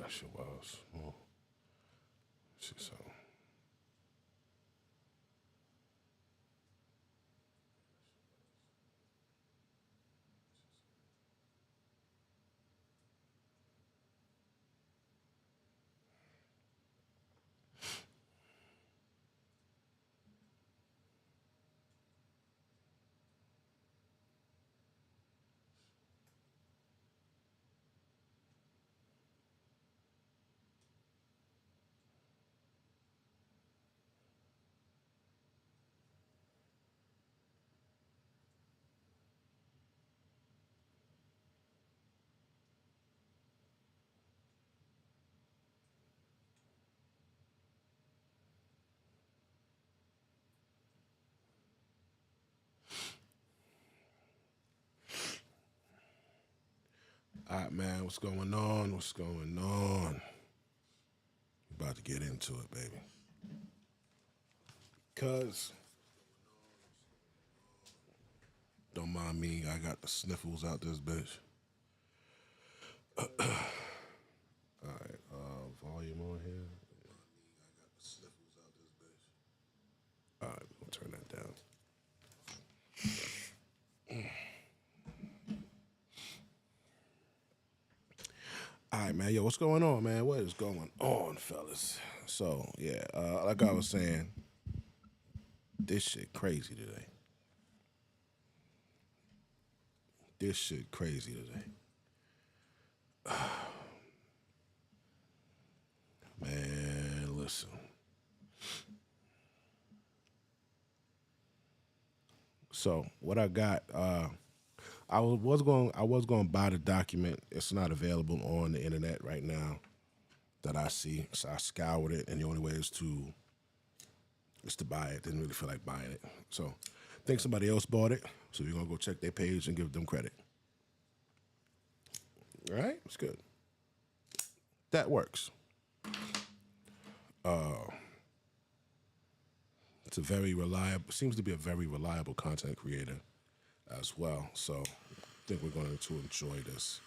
that shit was. Oh, shit, so. All right, man, what's going on? What's going on? About to get into it, baby. Cuz, don't mind me, I got the sniffles out this bitch. All right, volume on here. All right, we'll turn that down. All right, man. Yo, what's going on, man? What is going on, fellas? So, yeah, like I was saying, this shit crazy today. This shit crazy today. Man, listen. So, what I got, I was going to buy the document. It's not available on the internet right now that I see. So I scoured it, and the only way is to buy it. Didn't really feel like buying it. So I think somebody else bought it. So we're going to go check their page and give them credit. All right? It's good. That works. It's a very reliable, seems to be a very reliable content creator as well. So I think we're going to enjoy this.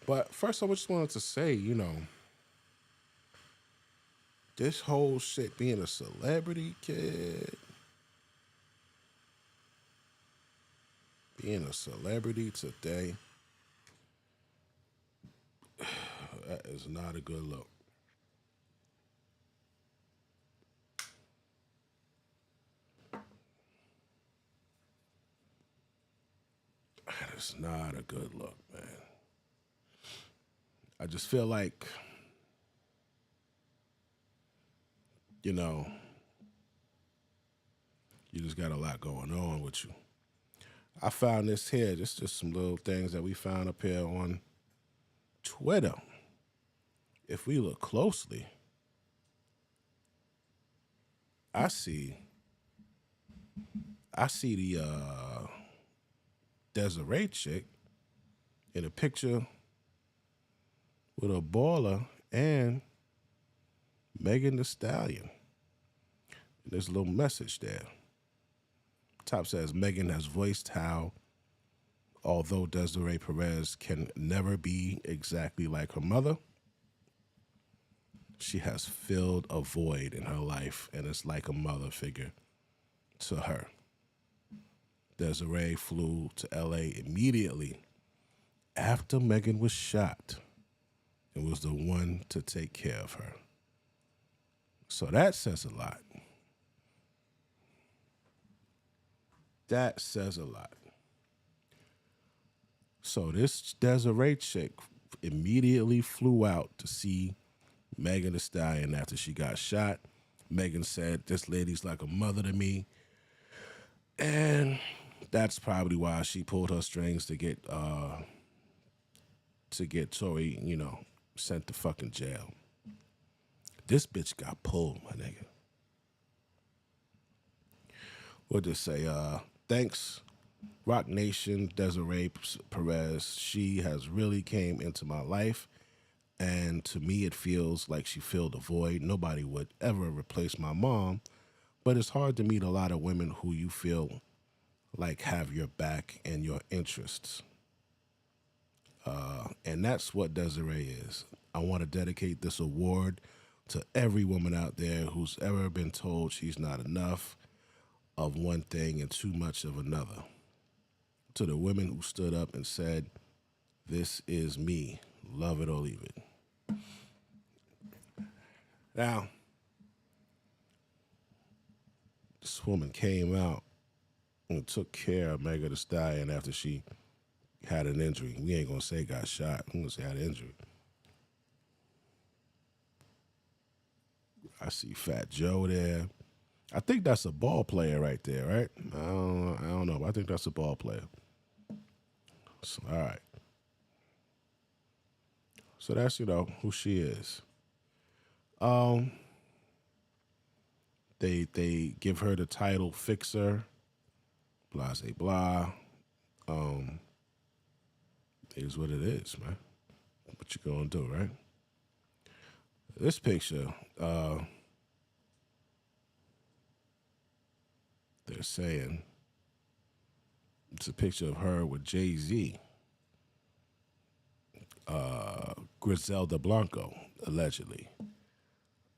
But first, I just wanted to say, this whole shit being a celebrity, kid, being a celebrity today, that is not a good look. That is not a good look, man. I just feel like, you just got a lot going on with you. I found this here, just some little things that we found up here on Twitter. If we look closely, I see the Desiree chick in a picture with a baller and Megan Thee Stallion. And there's a little message there. Top says, Megan has voiced how, although Desiree Perez can never be exactly like her mother, she has filled a void in her life and is like a mother figure to her. Desiree flew to LA immediately after Megan was shot and was the one to take care of her. So that says a lot. That says a lot. So this Desiree chick immediately flew out to see Megan Thee Stallion after she got shot. Megan said, "This lady's like a mother to me." And that's probably why she pulled her strings to get Tory, sent to fucking jail. This bitch got pulled, my nigga. We'll just say, thanks, Rock Nation, Desiree Perez. She has really came into my life, and to me it feels like she filled a void. Nobody would ever replace my mom, but it's hard to meet a lot of women who you feel like have your back and your interests. And that's what Desiree is. I want to dedicate this award to every woman out there who's ever been told she's not enough of one thing and too much of another. To the women who stood up and said, "This is me, love it or leave it." Now, this woman came out and took care of Megan Thee Stallion after she had an injury. We ain't gonna say got shot. I'm gonna say had an injury. I see Fat Joe there. I think that's a ball player right there, right? I don't know, but I think that's a ball player. So, all right. So that's, who she is. They give her the title Fixer, blah, say blah. It is what it is, man. What you gonna do, right? This picture, they're saying it's a picture of her with JAYZ, Griselda Blanco, allegedly.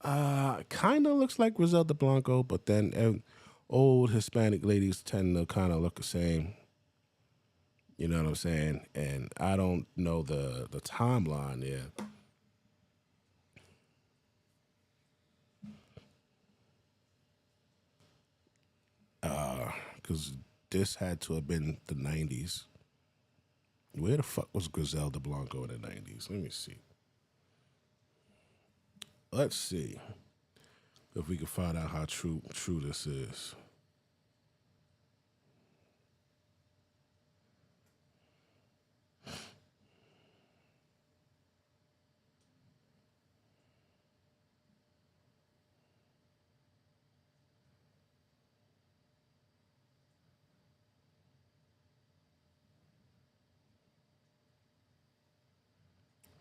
Kind of looks like Griselda Blanco, but then old Hispanic ladies tend to kind of look the same. You know what I'm saying? And I don't know the timeline there. Because this had to have been the 90s. Where the fuck was Griselda Blanco in the 90s? Let me see. Let's see if we can find out how true this is.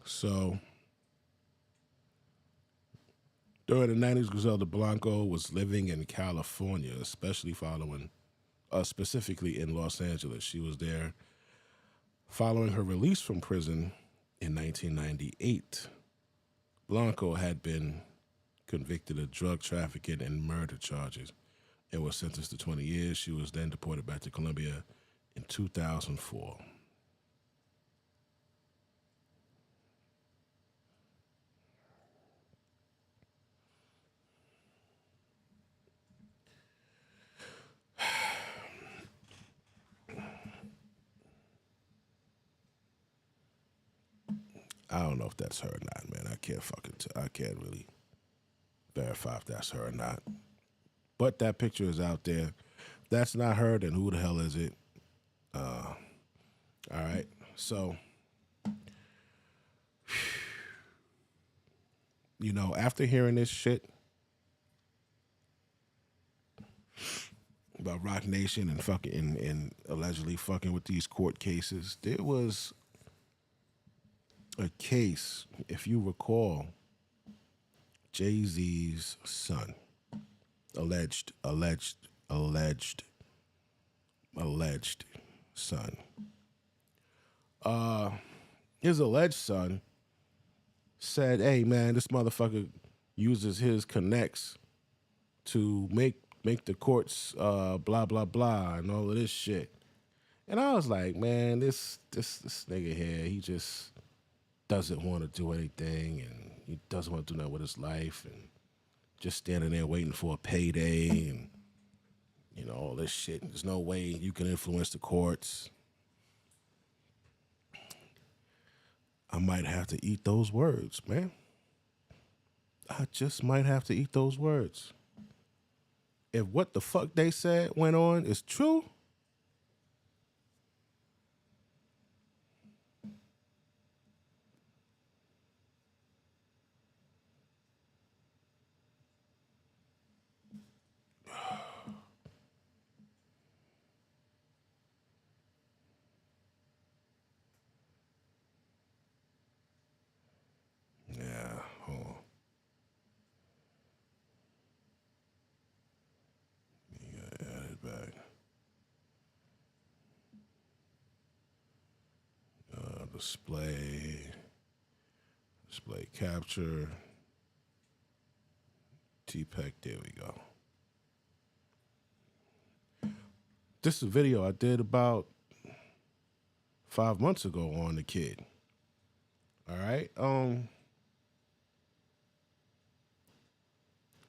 So, during the 90s, Griselda Blanco was living in California, specifically in Los Angeles. She was there following her release from prison in 1998. Blanco had been convicted of drug trafficking and murder charges and was sentenced to 20 years. She was then deported back to Colombia in 2004. I don't know if that's her or not, man. I can't really verify if that's her or not. But that picture is out there. If that's not her, then who the hell is it? All right. So, after hearing this shit about Rock Nation and fucking and allegedly fucking with these court cases, there was a case, if you recall, JAYZ's son, alleged son. His alleged son said, "Hey man, this motherfucker uses his connects to make the courts blah blah blah and all of this shit." And I was like, man, this nigga here, he just doesn't want to do anything, and he doesn't want to do nothing with his life, and just standing there waiting for a payday, and all this shit. There's no way you can influence the courts. I might have to eat those words, man. I just might have to eat those words. If what the fuck they said went on is true, yeah, hold on. You gotta add it back. Display capture. TPEC, there we go. This is a video I did about 5 months ago on the kid. All right.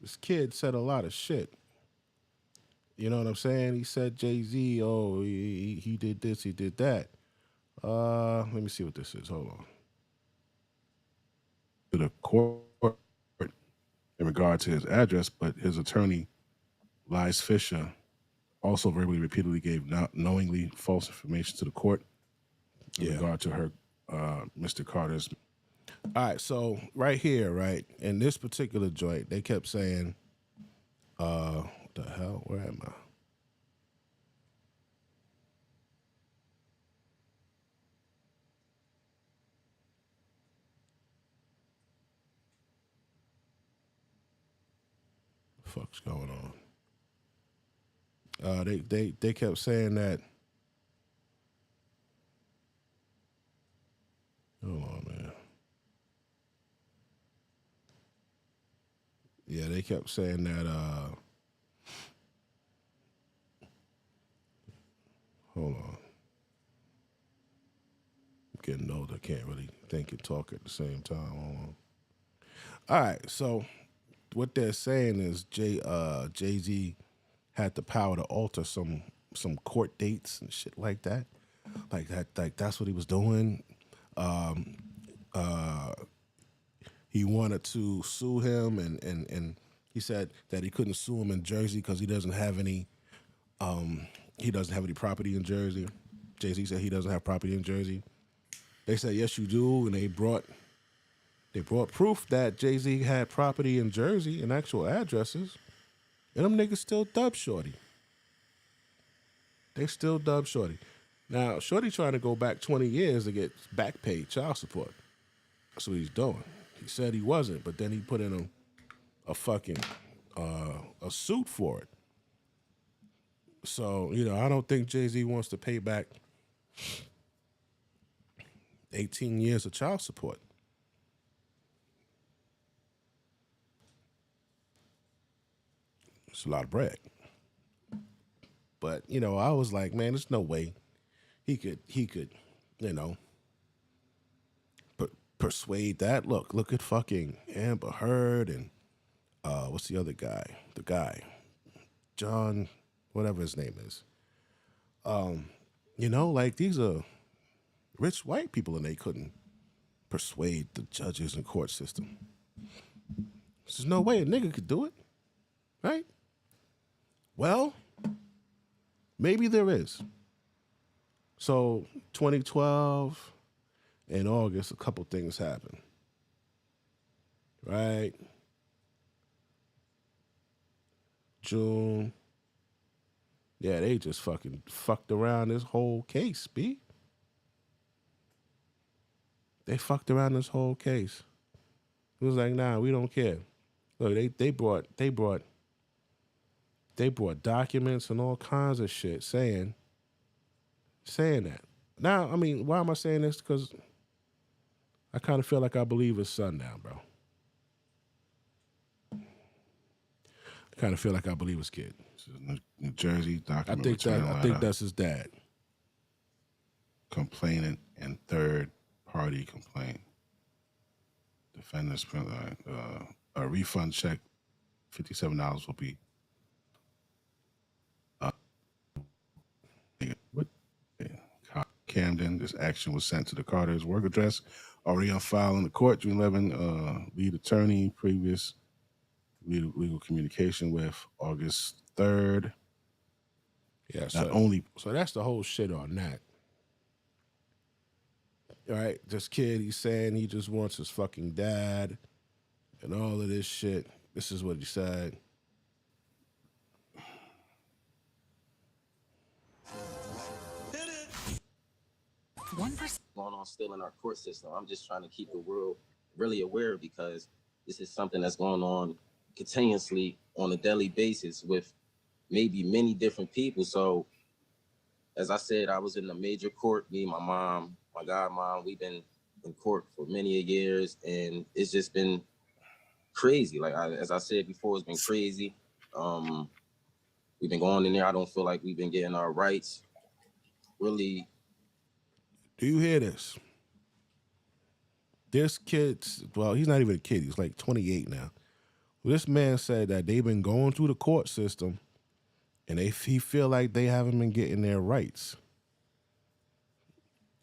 This kid said a lot of shit. You know what I'm saying? He said JAYZ, oh, he did this, he did that. Let me see what this is. Hold on. To the court in regard to his address, but his attorney, Liz Fisher, also verbally repeatedly gave knowingly false information to the court in regard to her, Mr. Carter's. All right, so right here, right, in this particular joint, they kept saying, what the hell, where am I? What the fuck's going on? They kept saying that. Hold on, man. Yeah, they kept saying that. Hold on. I'm getting old. I can't really think and talk at the same time. Hold on. All right, so what they're saying is JAYZ had the power to alter some court dates and shit like that. Like that's what he was doing. He wanted to sue him, and he said that he couldn't sue him in Jersey because he doesn't have any property in Jersey. JAYZ said he doesn't have property in Jersey. They said yes you do, and they brought proof that JAYZ had property in Jersey and actual addresses, and them niggas still dub Shorty. They still dub Shorty. Now Shorty trying to go back 20 years to get back paid child support. That's what he's doing. He said he wasn't, but then he put in a fucking a suit for it. So, you know, I don't think JAYZ wants to pay back 18 years of child support. It's a lot of bread. But, you know, I was like, man, there's no way he could, you know, persuade that. Look at fucking Amber Heard and what's the other guy? The guy, John, whatever his name is. You know, like these are rich white people, and they couldn't persuade the judges and court system. There's no way a nigga could do it, right? Well, maybe there is. So 2012, in August, a couple things happened, right? June. Yeah, they just fucking fucked around this whole case, B. They fucked around this whole case. It was like, nah, we don't care. Look, they brought documents and all kinds of shit saying that. Now, I mean, why am I saying this? Because I kind of feel like I believe his son now, bro. I kind of feel like I believe his kid. New Jersey document. I think that's his dad. Complainant and third party complaint. Defendant's a refund check, $57 will be. What? Camden. This action was sent to the Carter's work address, already on file in the court. June 11. Lead attorney, previous legal communication with August 3rd. Yeah, so that's the whole shit on that. All right, this kid, he's saying he just wants his fucking dad and all of this shit. This is what he said. Going on still in our court system. I'm just trying to keep the world really aware, because this is something that's going on continuously on a daily basis with maybe many different people. So as I said, I was in the major court, me, my mom, my godmom. We've been in court for many years, and it's just been crazy. Like as I said before, it's been crazy. We've been going in there. I don't feel like we've been getting our rights. Really. Do you hear this? This kid's, well, he's not even a kid. He's like 28 now. This man said that they've been going through the court system and he feel like they haven't been getting their rights.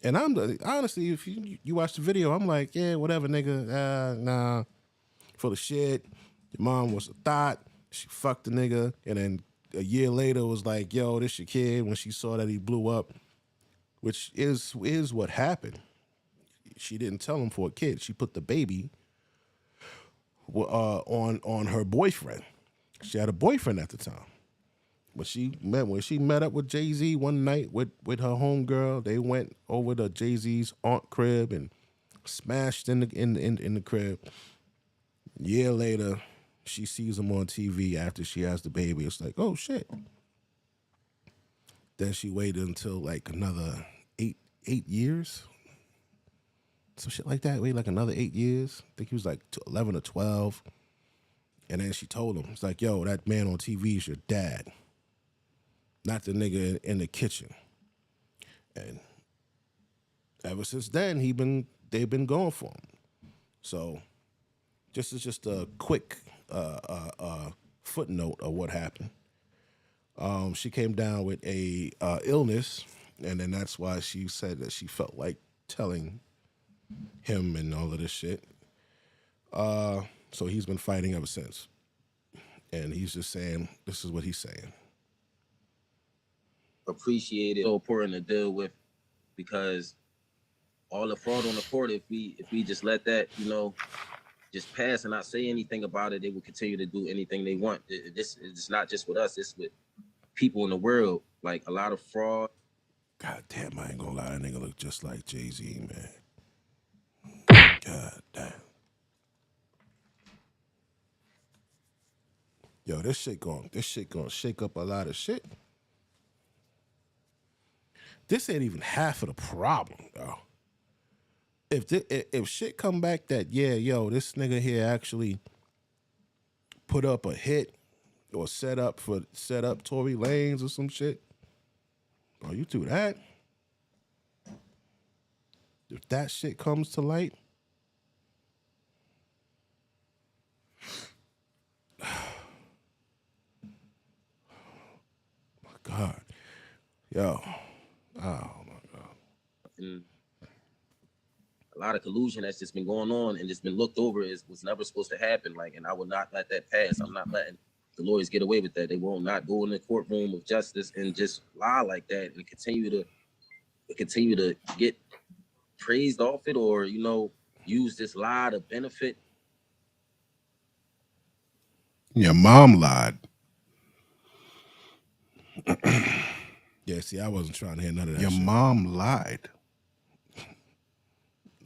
And honestly, if you watch the video, I'm like, yeah, whatever, nigga. Nah, full of shit. Your mom was a thought. She fucked the nigga. And then a year later was like, yo, this your kid, when she saw that he blew up, which is what happened. She didn't tell him for a kid. She put the baby on her boyfriend. She had a boyfriend at the time. When she met up with JAYZ one night with her homegirl, they went over to JAYZ's aunt crib and smashed in the crib. A year later, she sees him on TV after she has the baby. It's like, oh shit. Then she waited until like another eight years. Some shit like that. Wait, like another 8 years. I think he was like 11 or 12. And then she told him, it's like, yo, that man on TV is your dad. Not the nigga in the kitchen. And ever since then, they've been going for him. So this is just a quick footnote of what happened. She came down with a illness, and then that's why she said that she felt like telling him and all of this shit. So he's been fighting ever since. And he's just saying, this is what he's saying. Appreciate it. So important to deal with, because all the fraud on the court, if we just let that, just pass and not say anything about it, they will continue to do anything they want. It's not just with us, it's with people in the world. Like a lot of fraud. God damn, I ain't gonna lie, that nigga look just like JAYZ, man. God damn. Yo, this shit gonna shake up a lot of shit. This ain't even half of the problem, though. If shit come back that, yeah, yo, this nigga here actually put up a hit or set up Tory Lanez or some shit, oh, you do that? If that shit comes to light, my God, yo, oh my God. And a lot of collusion that's just been going on and just been looked over was never supposed to happen. Like, and I will not let that pass. I'm not letting the lawyers get away with that. They will not go in the courtroom of justice and just lie like that and continue to get praised off it, or use this lie to benefit. Your mom lied. Yeah, see, I wasn't trying to hear none of that Your shit. mom lied.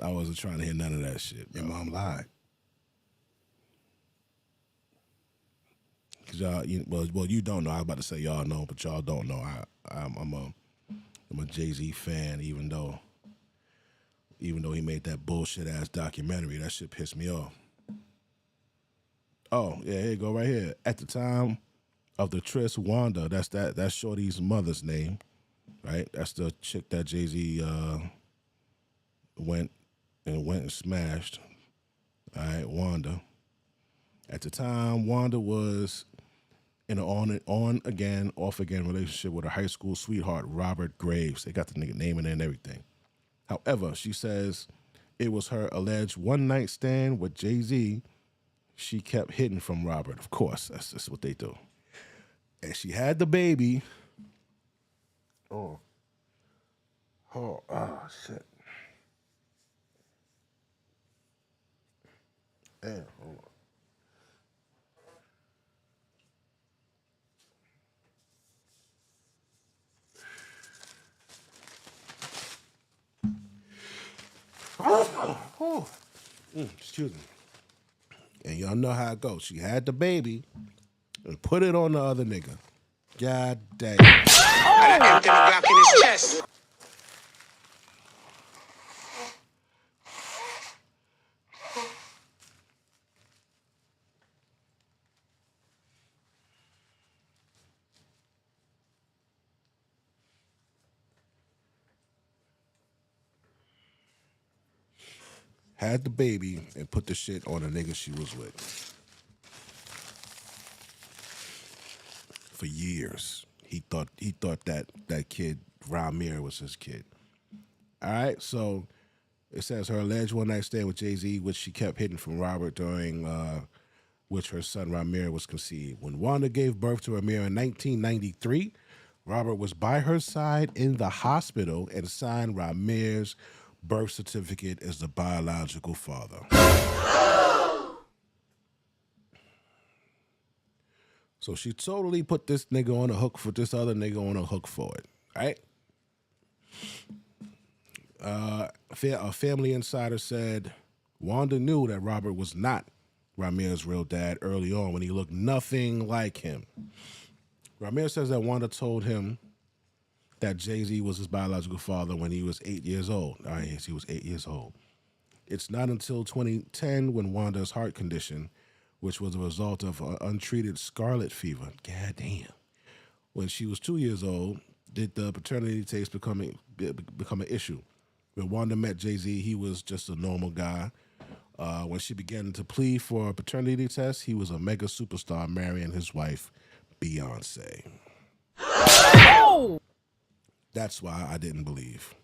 I wasn't trying to hear none of that shit, bro. Your mom lied. Cause y'all, well, you don't know. I was about to say y'all know, but y'all don't know. I'm a JAYZ fan, even though he made that bullshit ass documentary. That shit pissed me off. Oh yeah, here you go right here. At the time of the tryst, Wanda, that's Shorty's mother's name, right? That's the chick that JAYZ went and smashed. All right, Wanda. At the time, Wanda was in an on again, off again relationship with her high school sweetheart, Robert Graves. They got the nigga name in there and everything. However, she says it was her alleged one-night stand with JAYZ she kept hidden from Robert. Of course, that's just what they do. And she had the baby. Oh, shit. Damn, hold on. Excuse me. And y'all know how it goes. She had the baby and put it on the other nigga. God damn. I emptied the Glock in his chest. had the baby, and put the shit on the nigga she was with. For years, he thought that kid Ramir was his kid. All right, so it says her alleged one-night stand with JAYZ, which she kept hidden from Robert, during which her son Ramir was conceived. When Wanda gave birth to Ramir in 1993, Robert was by her side in the hospital and signed Ramir's birth certificate as the biological father. So she totally put this nigga on a hook for this other nigga on a hook for it, right? A family insider said Wanda knew that Robert was not Ramir's real dad early on when he looked nothing like him. Ramir says that Wanda told him that JAYZ was his biological father when he was 8 years old. All right, yes, he was 8 years old. It's not until 2010 when Wanda's heart condition, which was a result of untreated scarlet fever, goddamn, when she was 2 years old, did the paternity test become an issue. When Wanda met JAYZ, he was just a normal guy. When she began to plead for a paternity test, he was a mega superstar marrying his wife, Beyonce. Oh! That's why I didn't believe.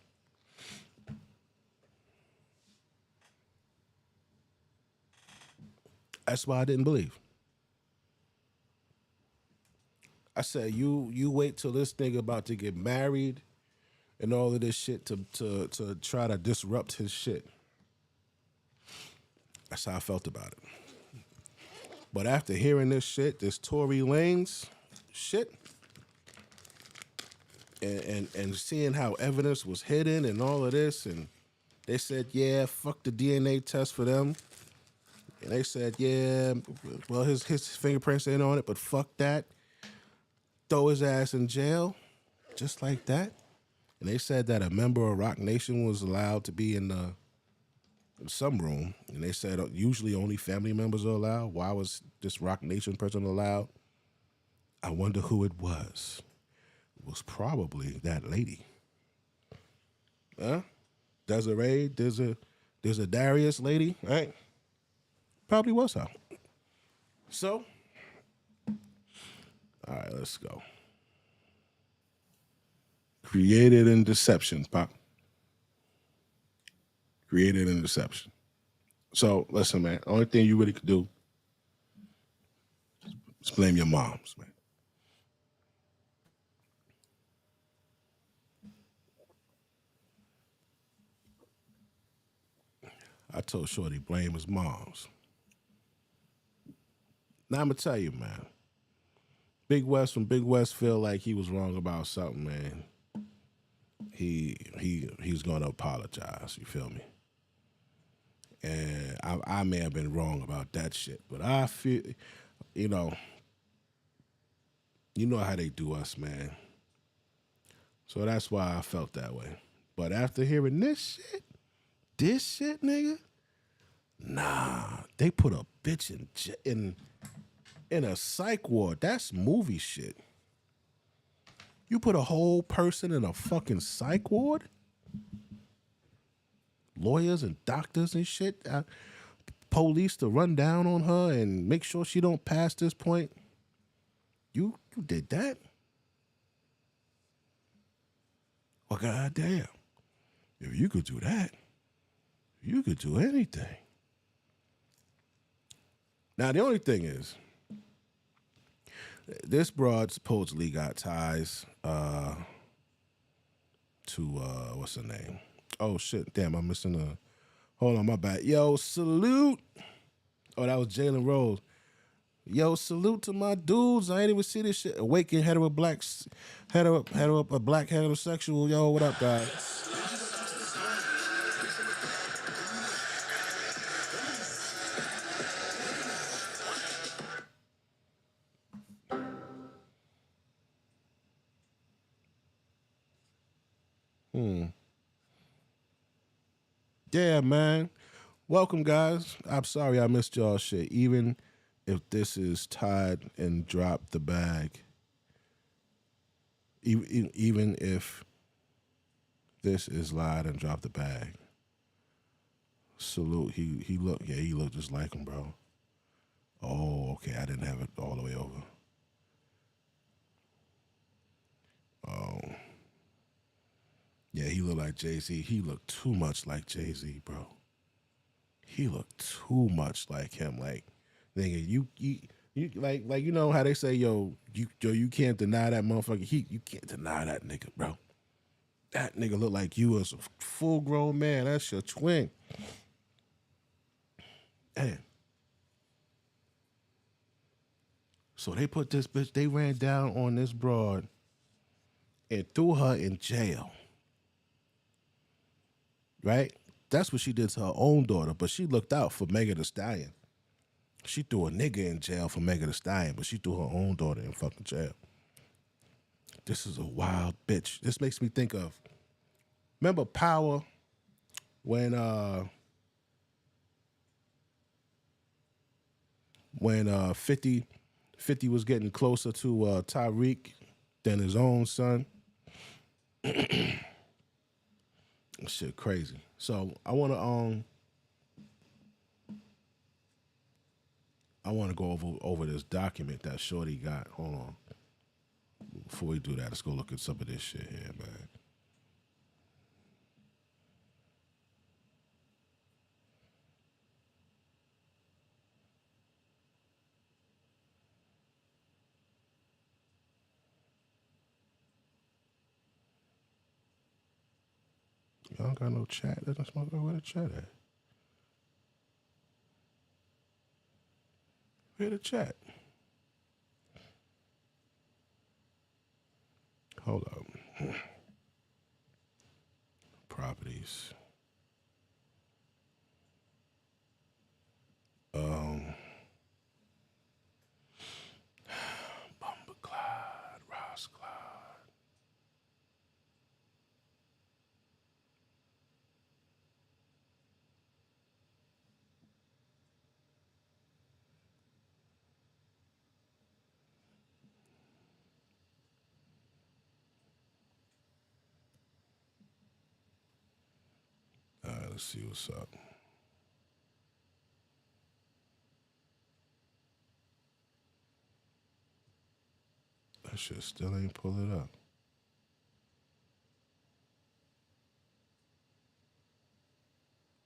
That's why I didn't believe. I said, you wait till this nigga about to get married and all of this shit to try to disrupt his shit. That's how I felt about it. But after hearing this shit, this Tory Lanez shit, and seeing how evidence was hidden and all of this, and they said, yeah, fuck the DNA test for them. And they said, yeah, well, his fingerprints ain't on it, but fuck that. Throw his ass in jail, just like that. And they said that a member of Rock Nation was allowed to be in some room. And they said usually only family members are allowed. Why was this Rock Nation person allowed? I wonder who it was. It was probably that lady. Huh? Desiree, there's a Darius lady, right? Probably was her. So, all right, let's go. Created in deception, Pop. Created in deception. So, listen, man, only thing you really could do is blame your moms, man. I told Shorty blame his moms. Now I'm gonna tell you, man. Big West, from Big West feel like he was wrong about something, man, he's gonna apologize. You feel me? And I may have been wrong about that shit, but I feel, you know how they do us, man. So that's why I felt that way. But after hearing this shit, nigga, nah, they put a bitch in a psych ward. That's movie shit. You put a whole person in a fucking psych ward? Lawyers and doctors and shit? Police to run down on her and make sure she don't pass this point? You did that? Well, goddamn. If you could do that, you could do anything. Now, the only thing is, this broad supposedly got ties to, what's her name? Oh, shit. Damn, I'm missing a... Hold on, my bad. Yo, salute. Oh, that was Jalen Rose. Yo, salute to my dudes. I ain't even see this shit. Awaken a black heterosexual. Yo, what up, guys? Yeah, man. Welcome, guys. I'm sorry I missed y'all shit. Even if this is tied and dropped the bag, even if this is lied and dropped the bag, Salute. He looked just like him, bro. Oh, okay. I didn't have it all the way over. Oh. Yeah, he looked like JAYZ. He looked too much like JAYZ, bro. He looked too much like him. Like, nigga, you like you know how they say, you can't deny that motherfucker. You can't deny that nigga, bro. That nigga look like you as a full grown man. That's your twin. Damn. So they put this bitch, they ran down on this broad and threw her in jail. Right? That's what she did to her own daughter, but she looked out for Megan Thee Stallion. She threw a nigga in jail for Megan Thee Stallion, but she threw her own daughter in fucking jail. This is a wild bitch. This makes me think of, remember Power when 50 was getting closer to Tyreek than his own son? Shit crazy. So I wanna go over this document that Shorty got. Hold on. Before we do that, let's go look at some of this shit here, man. Y'all got no chat. That's my where the chat at? Where the chat? Hold up. Properties. Bumberclyde, Rossclyde. All right, let's see what's up. That shit still ain't pull it up.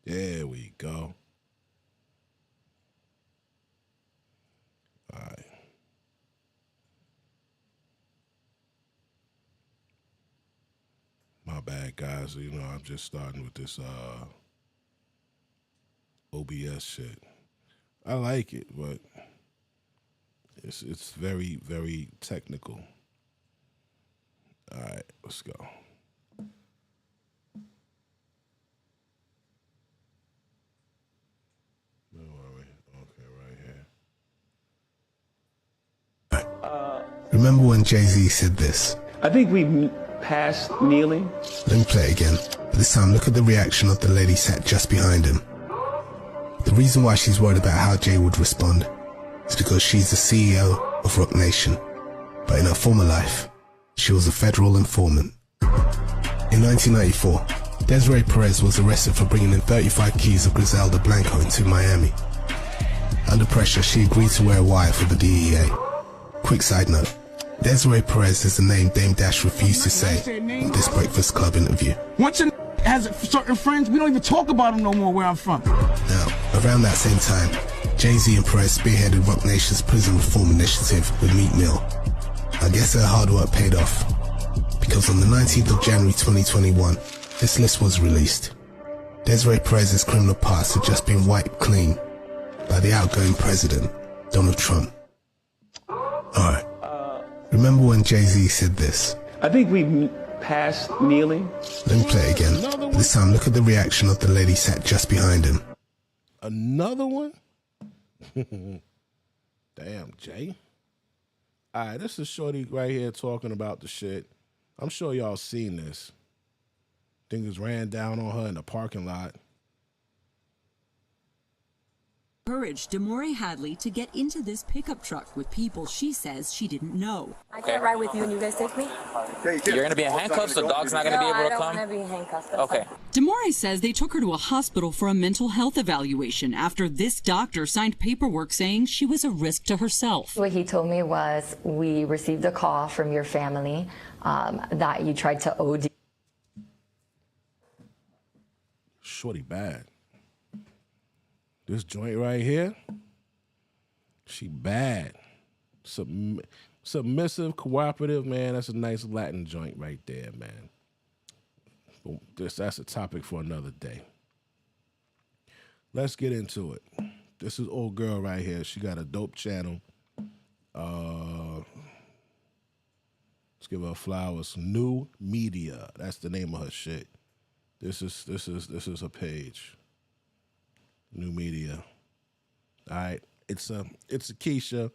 There we go. All right. My bad, guys. You know, I'm just starting with this OBS shit. I like it, but it's very, very technical. All right, let's go. Where are we? Okay, right here. Remember when JAYZ said this? I think we've passed kneeling. Let me play it again. But this time, look at the reaction of the lady sat just behind him. The reason why she's worried about how Jay would respond is because she's the CEO of Rock Nation. But in her former life, she was a federal informant. In 1994, Desiree Perez was arrested for bringing in 35 keys of Griselda Blanco into Miami. Under pressure, she agreed to wear a wire for the DEA. Quick side note, Desiree Perez is the name Dame Dash refused to say on this Breakfast Club interview. Once a has certain friends, we don't even talk about them no more where I'm from. Now, around that same time, JAYZ and Perez spearheaded Rock Nation's prison reform initiative with Meat Mill. I guess their hard work paid off, because on the 19th of January 2021, this list was released. Desiree Perez's criminal past had just been wiped clean by the outgoing president, Donald Trump. Alright, remember when JAYZ said this? I think we've passed kneeling. Let me play it again. This time, look at the reaction of the lady sat just behind him. Another one? Damn, Jay. All right, this is Shorty right here talking about the shit. I'm sure y'all seen this. Things ran down on her in the parking lot. encouraged Demore Hadley to get into this pickup truck with people she says she didn't know. I can't ride with you and you guys take me? You're going to be in handcuffs, so dog's not going to be able to come? I don't want to be in handcuffs. Okay. Demore says they took her to a hospital for a mental health evaluation after this doctor signed paperwork saying she was a risk to herself. What he told me was, we received a call from your family that you tried to OD. Shorty bad. This joint right here, she bad. Submissive, cooperative, man. That's a nice Latin joint right there, man. That's a topic for another day. Let's get into it. This is old girl right here. She got a dope channel. Let's give her flowers. New Media. That's the name of her shit. This is her page. New Media. All right. It's a Keisha,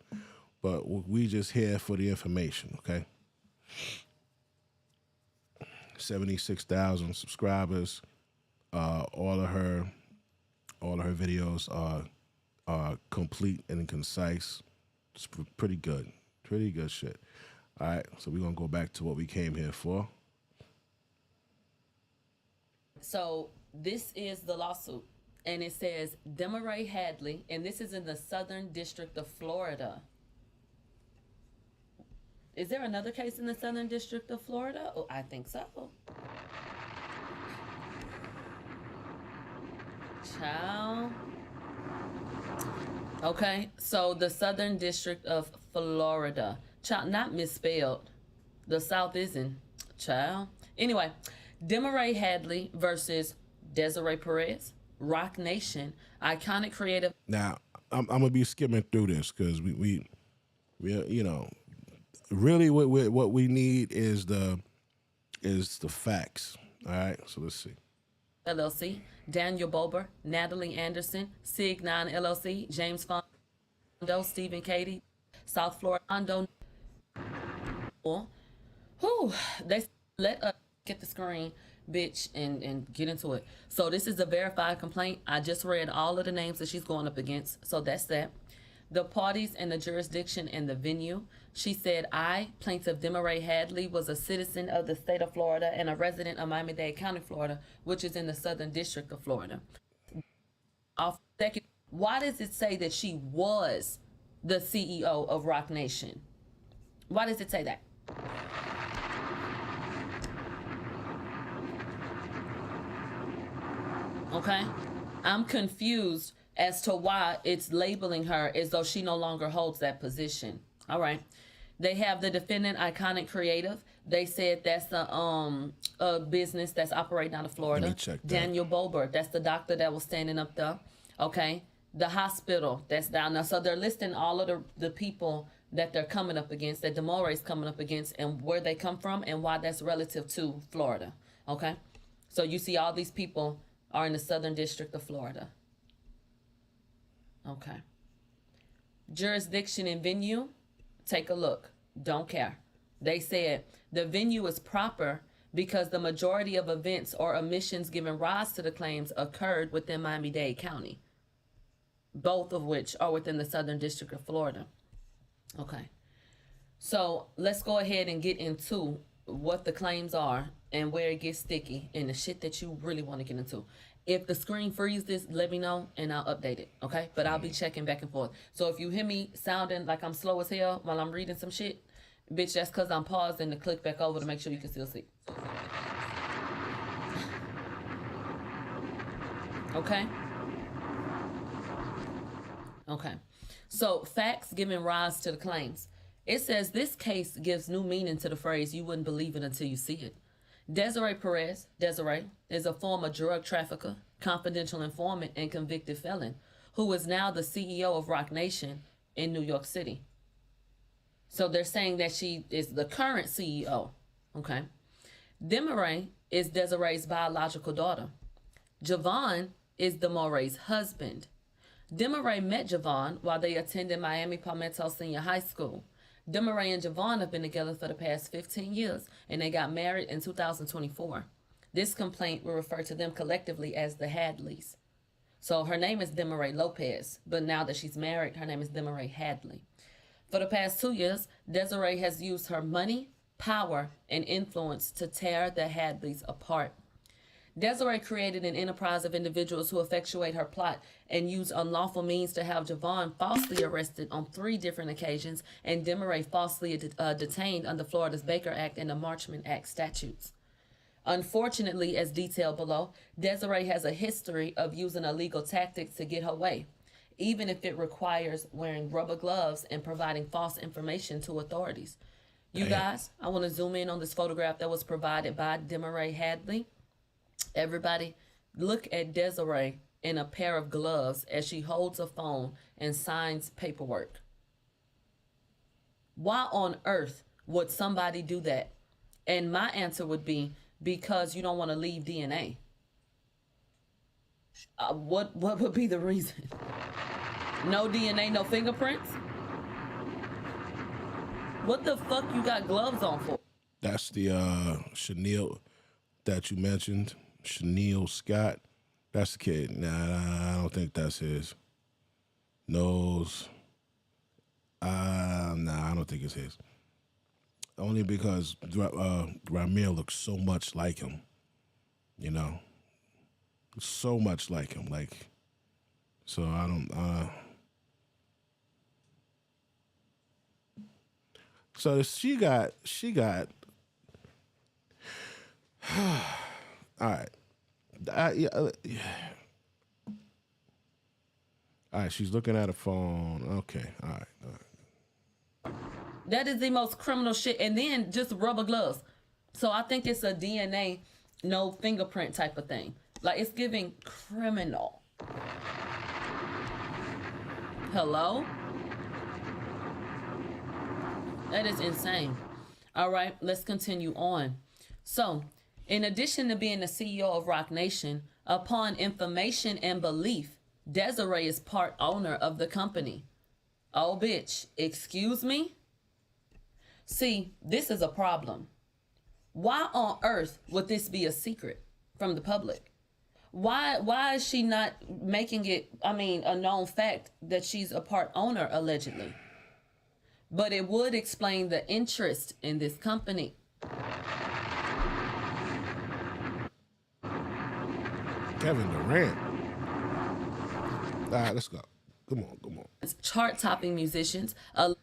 but we just here for the information, okay? 76,000 subscribers. All of her videos are complete and concise. It's pretty good. Pretty good shit. All right, so we're gonna go back to what we came here for. So this is the lawsuit, and it says Demore Hadley, and this is in the Southern District of Florida. Is there another case in the Southern District of Florida? Oh, I think so. Child. Okay, so the Southern District of Florida. Child, not misspelled. The South isn't. Child. Anyway, Demore Hadley versus Desiree Perez, Rock Nation, iconic creative. Now, I'm gonna be skimming through this because we you know, really what we need is the facts. All right, so let's see. LLC, Daniel Bober, Natalie Anderson, Sig 9 LLC, James Fondo, Stephen Cady, South Florida Fondo. Whew, they let us get the screen, bitch, and get into it. So this is a verified complaint. I just read all of the names that she's going up against. So that's that. The parties and the jurisdiction and the venue. She said, I, plaintiff Demore Hadley, was a citizen of the state of Florida and a resident of Miami-Dade County, Florida, which is in the Southern District of Florida. Why does it say that she was the CEO of Rock Nation? Why does it say that? Okay? I'm confused as to why it's labeling her as though she no longer holds that position. All right. They have the defendant, Iconic Creative. They said that's a business that's operating out of Florida. Let me check that. Daniel Bober, that's the doctor that was standing up there. Okay. The hospital that's down there. So they're listing all of the people that they're coming up against, that Demore is coming up against, and where they come from and why that's relative to Florida. Okay. So you see all these people are in the Southern District of Florida. Okay. Jurisdiction and venue, take a look. Don't care. They said the venue is proper because the majority of events or omissions giving rise to the claims occurred within Miami-Dade County, both of which are within the Southern District of Florida. Okay. So let's go ahead and get into what the claims are and where it gets sticky and the shit that you really want to get into. If the screen freezes, let me know and I'll update it, okay? But I'll be checking back and forth. So if you hear me sounding like I'm slow as hell while I'm reading some shit, bitch, that's because I'm pausing to click back over to make sure you can still see. Okay? Okay. So facts giving rise to the claims. It says this case gives new meaning to the phrase, you wouldn't believe it until you see it. Desiree Perez, Desiree, is a former drug trafficker, confidential informant, and convicted felon who is now the CEO of Rock Nation in New York City. So they're saying that she is the current CEO, okay? Demore is Desiree's biological daughter. Javon is Demore's husband. Demore met Javon while they attended Miami Palmetto Senior High School. Demore and Javon have been together for the past 15 years, and they got married in 2024. This complaint will refer to them collectively as the Hadleys. So her name is Desiree Lopez, but now that she's married, her name is Desiree Hadley. For the past 2 years, Desiree has used her money, power, and influence to tear the Hadleys apart. Desiree created an enterprise of individuals who effectuate her plot and use unlawful means to have Javon falsely arrested on 3 different occasions and Desiree falsely detained under Florida's Baker Act and the Marchman Act statutes. Unfortunately, as detailed below, Desiree has a history of using illegal tactics to get her way, even if it requires wearing rubber gloves and providing false information to authorities. You guys, I want to zoom in on this photograph that was provided by Desiree Hadley. Everybody, look at Desiree in a pair of gloves as she holds a phone and signs paperwork. Why on earth would somebody do that? And my answer would be, because you don't want to leave DNA. What would be the reason? No DNA, no fingerprints? What the fuck you got gloves on for? That's the Chanel that you mentioned, Chanel Scott. That's the kid. Nah, I don't think that's his. Nose. Nah, I don't think it's his. Only because Ramir looks so much like him, you know, so much like him. Like, so I don't. So she got. All right. All right. She's looking at a phone. Okay. All right. That is the most criminal shit. And then just rubber gloves. So I think it's a DNA, no fingerprint type of thing. Like, it's giving criminal. Hello? That is insane. All right, let's continue on. So, in addition to being the CEO of Roc Nation, upon information and belief, Desiree is part owner of the company. Oh, bitch, excuse me? See, this is a problem. Why on earth would this be a secret from the public? Why is she not making it, a known fact that she's a part owner, allegedly? But it would explain the interest in this company. Kevin Durant. All right, let's go. Come on. Chart-topping musicians. I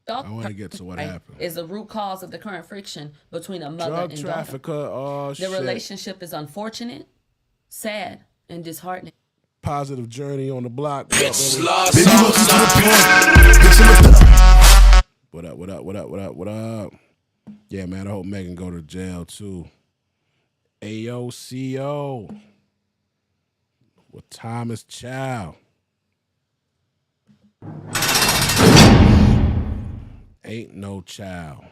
want to get to what happened. Is the root cause of the current friction between a mother Drug and trafficker. daughter. Oh, shit. The relationship is unfortunate, sad, and disheartening. Positive journey on the block. What up? Yeah, man, I hope Megan go to jail, too. AOCO. With Thomas Chow. Ain't no child.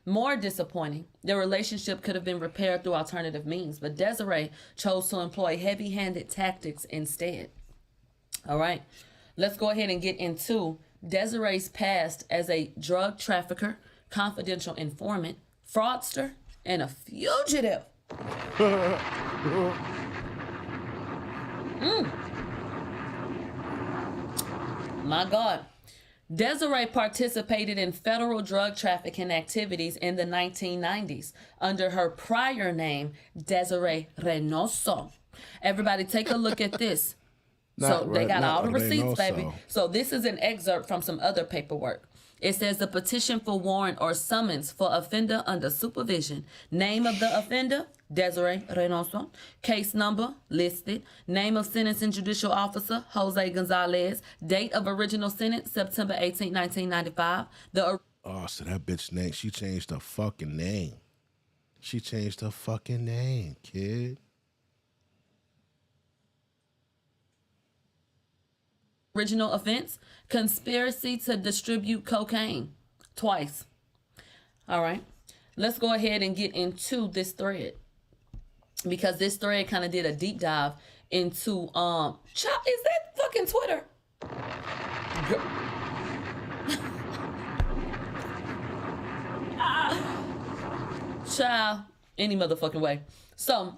More disappointing, the relationship could have been repaired through alternative means, but Desiree chose to employ heavy-handed tactics instead. All right, let's go ahead and get into Desiree's past as a drug trafficker, confidential informant, fraudster, and a fugitive. My God. Desiree participated in federal drug trafficking activities in the 1990s under her prior name, Desiree Reynoso. Everybody take a look at this. They got all the receipts, baby. So this is an excerpt from some other paperwork. It says the petition for warrant or summons for offender under supervision. Name of the offender, Desiree Reynoso. Case number, listed. Name of sentencing judicial officer, Jose Gonzalez. Date of original sentence, September 18, 1995. So that bitch name, she changed her fucking name. Kid. Original offense, conspiracy to distribute cocaine, twice. All right, let's go ahead and get into this thread, because this thread kind of did a deep dive into, is that fucking Twitter? Child, any motherfucking way. So,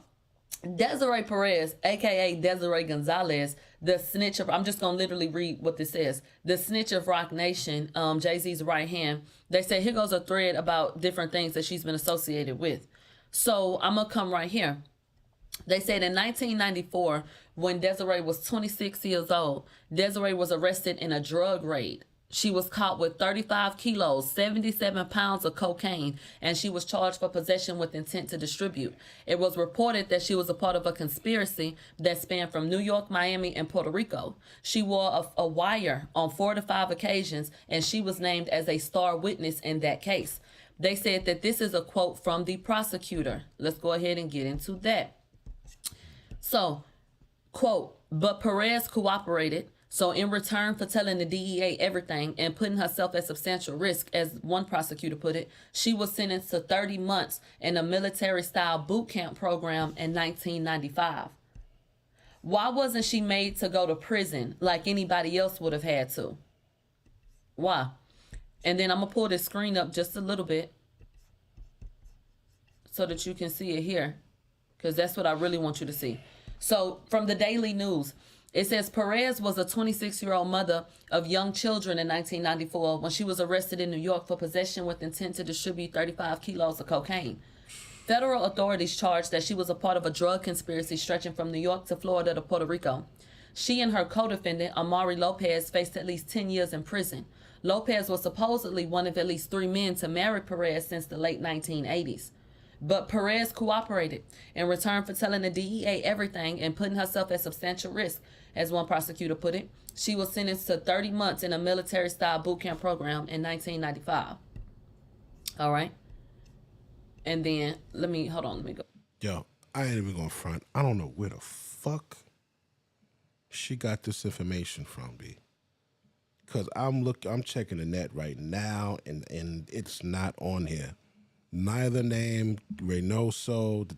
Desiree Perez, aka Desiree Gonzalez, the snitch of, I'm just gonna literally read what this says. The snitch of Rock Nation, Jay-Z's right hand. They say here goes a thread about different things that she's been associated with. So I'm gonna come right here. They said in 1994, when Desiree was 26 years old, Desiree was arrested in a drug raid. She was caught with 35 kilos, 77 pounds of cocaine, and she was charged for possession with intent to distribute. It was reported that she was a part of a conspiracy that spanned from New York, Miami, and Puerto Rico. She wore a wire on 4 to 5 occasions, and she was named as a star witness in that case. They said that this is a quote from the prosecutor. Let's go ahead and get into that. So, quote, but Perez cooperated. So in return for telling the DEA everything and putting herself at substantial risk, as one prosecutor put it, she was sentenced to 30 months in a military-style boot camp program in 1995. Why wasn't she made to go to prison like anybody else would have had to? Why? And then I'm going to pull this screen up just a little bit so that you can see it here, because that's what I really want you to see. So from the Daily News, it says Perez was a 26-year-old mother of young children in 1994 when she was arrested in New York for possession with intent to distribute 35 kilos of cocaine. Federal authorities charged that she was a part of a drug conspiracy stretching from New York to Florida to Puerto Rico. She and her co-defendant, Amari Lopez, faced at least 10 years in prison. Lopez was supposedly one of at least 3 men to marry Perez since the late 1980s. But Perez cooperated in return for telling the DEA everything and putting herself at substantial risk, as one prosecutor put it. She was sentenced to 30 months in a military-style boot camp program in 1995. All right. And then, let me go. Yo, I ain't even gonna front. I don't know where the fuck she got this information from, B. Because I'm checking the net right now, and it's not on here. Neither name, Reynoso,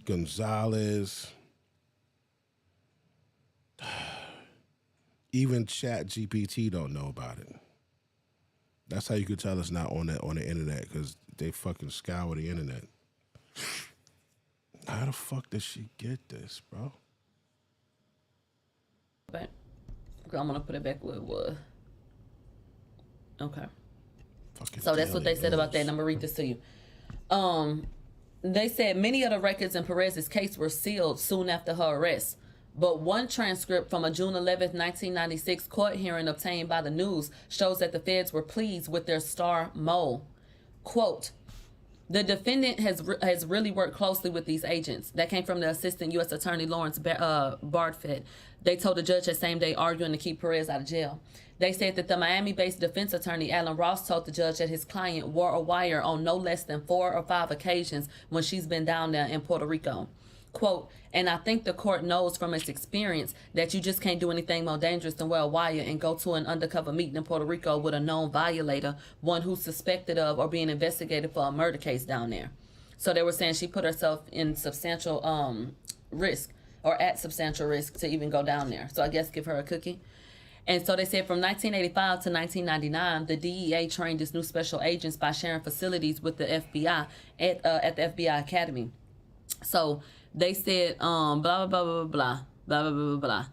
Gonzalez, even Chat GPT don't know about it. That's how you could tell it's not on the internet, because they fucking scour the internet. How the fuck did she get this, bro? But I'm gonna put it back where it was. Okay. Fucking so that's what they said about that, and I'm gonna read this to you. They said many of the records in Perez's case were sealed soon after her arrest. But one transcript from a June 11, 1996 court hearing obtained by the News shows that the feds were pleased with their star mole. Quote, the defendant has really worked closely with these agents. That came from the Assistant U.S. Attorney Lawrence Bardfed. They told the judge that same day, arguing to keep Perez out of jail. They said that the Miami-based defense attorney, Alan Ross, told the judge that his client wore a wire on no less than 4 or 5 occasions when she's been down there in Puerto Rico. Quote, and I think the court knows from its experience that you just can't do anything more dangerous than wear a wire and go to an undercover meeting in Puerto Rico with a known violator, one who's suspected of or being investigated for a murder case down there. So they were saying she put herself in substantial risk, or at substantial risk, to even go down there. So I guess give her a cookie. And so they said from 1985 to 1999, the DEA trained its new special agents by sharing facilities with the FBI at the FBI Academy. So they said, blah, blah, blah, blah, blah, blah, blah, blah, blah,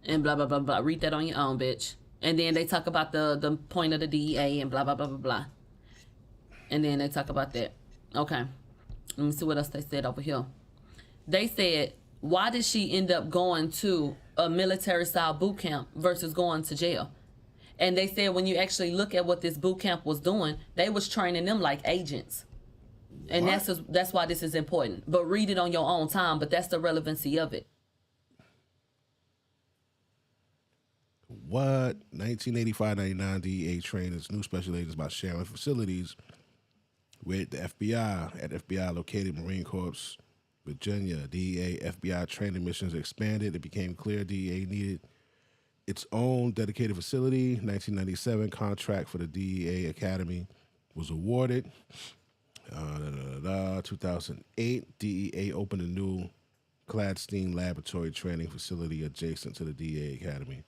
and blah, blah, blah, blah. Read that on your own, bitch. And then they talk about the point of the DEA and blah, blah, blah, blah, blah. And then they talk about that. Okay. Let me see what else they said over here. They said, why did she end up going to a military-style boot camp versus going to jail? And they said when you actually look at what this boot camp was doing, they was training them like agents. And that's why this is important. But read it on your own time, but that's the relevancy of it. What? 1985-99 DEA trained its new special agents by sharing facilities with the FBI at FBI located Marine Corps, Virginia. DEA FBI training missions expanded. It became clear DEA needed its own dedicated facility. 1997 contract for the DEA Academy was awarded. 2008, DEA opened a new Clandestine laboratory training facility adjacent to the DEA Academy.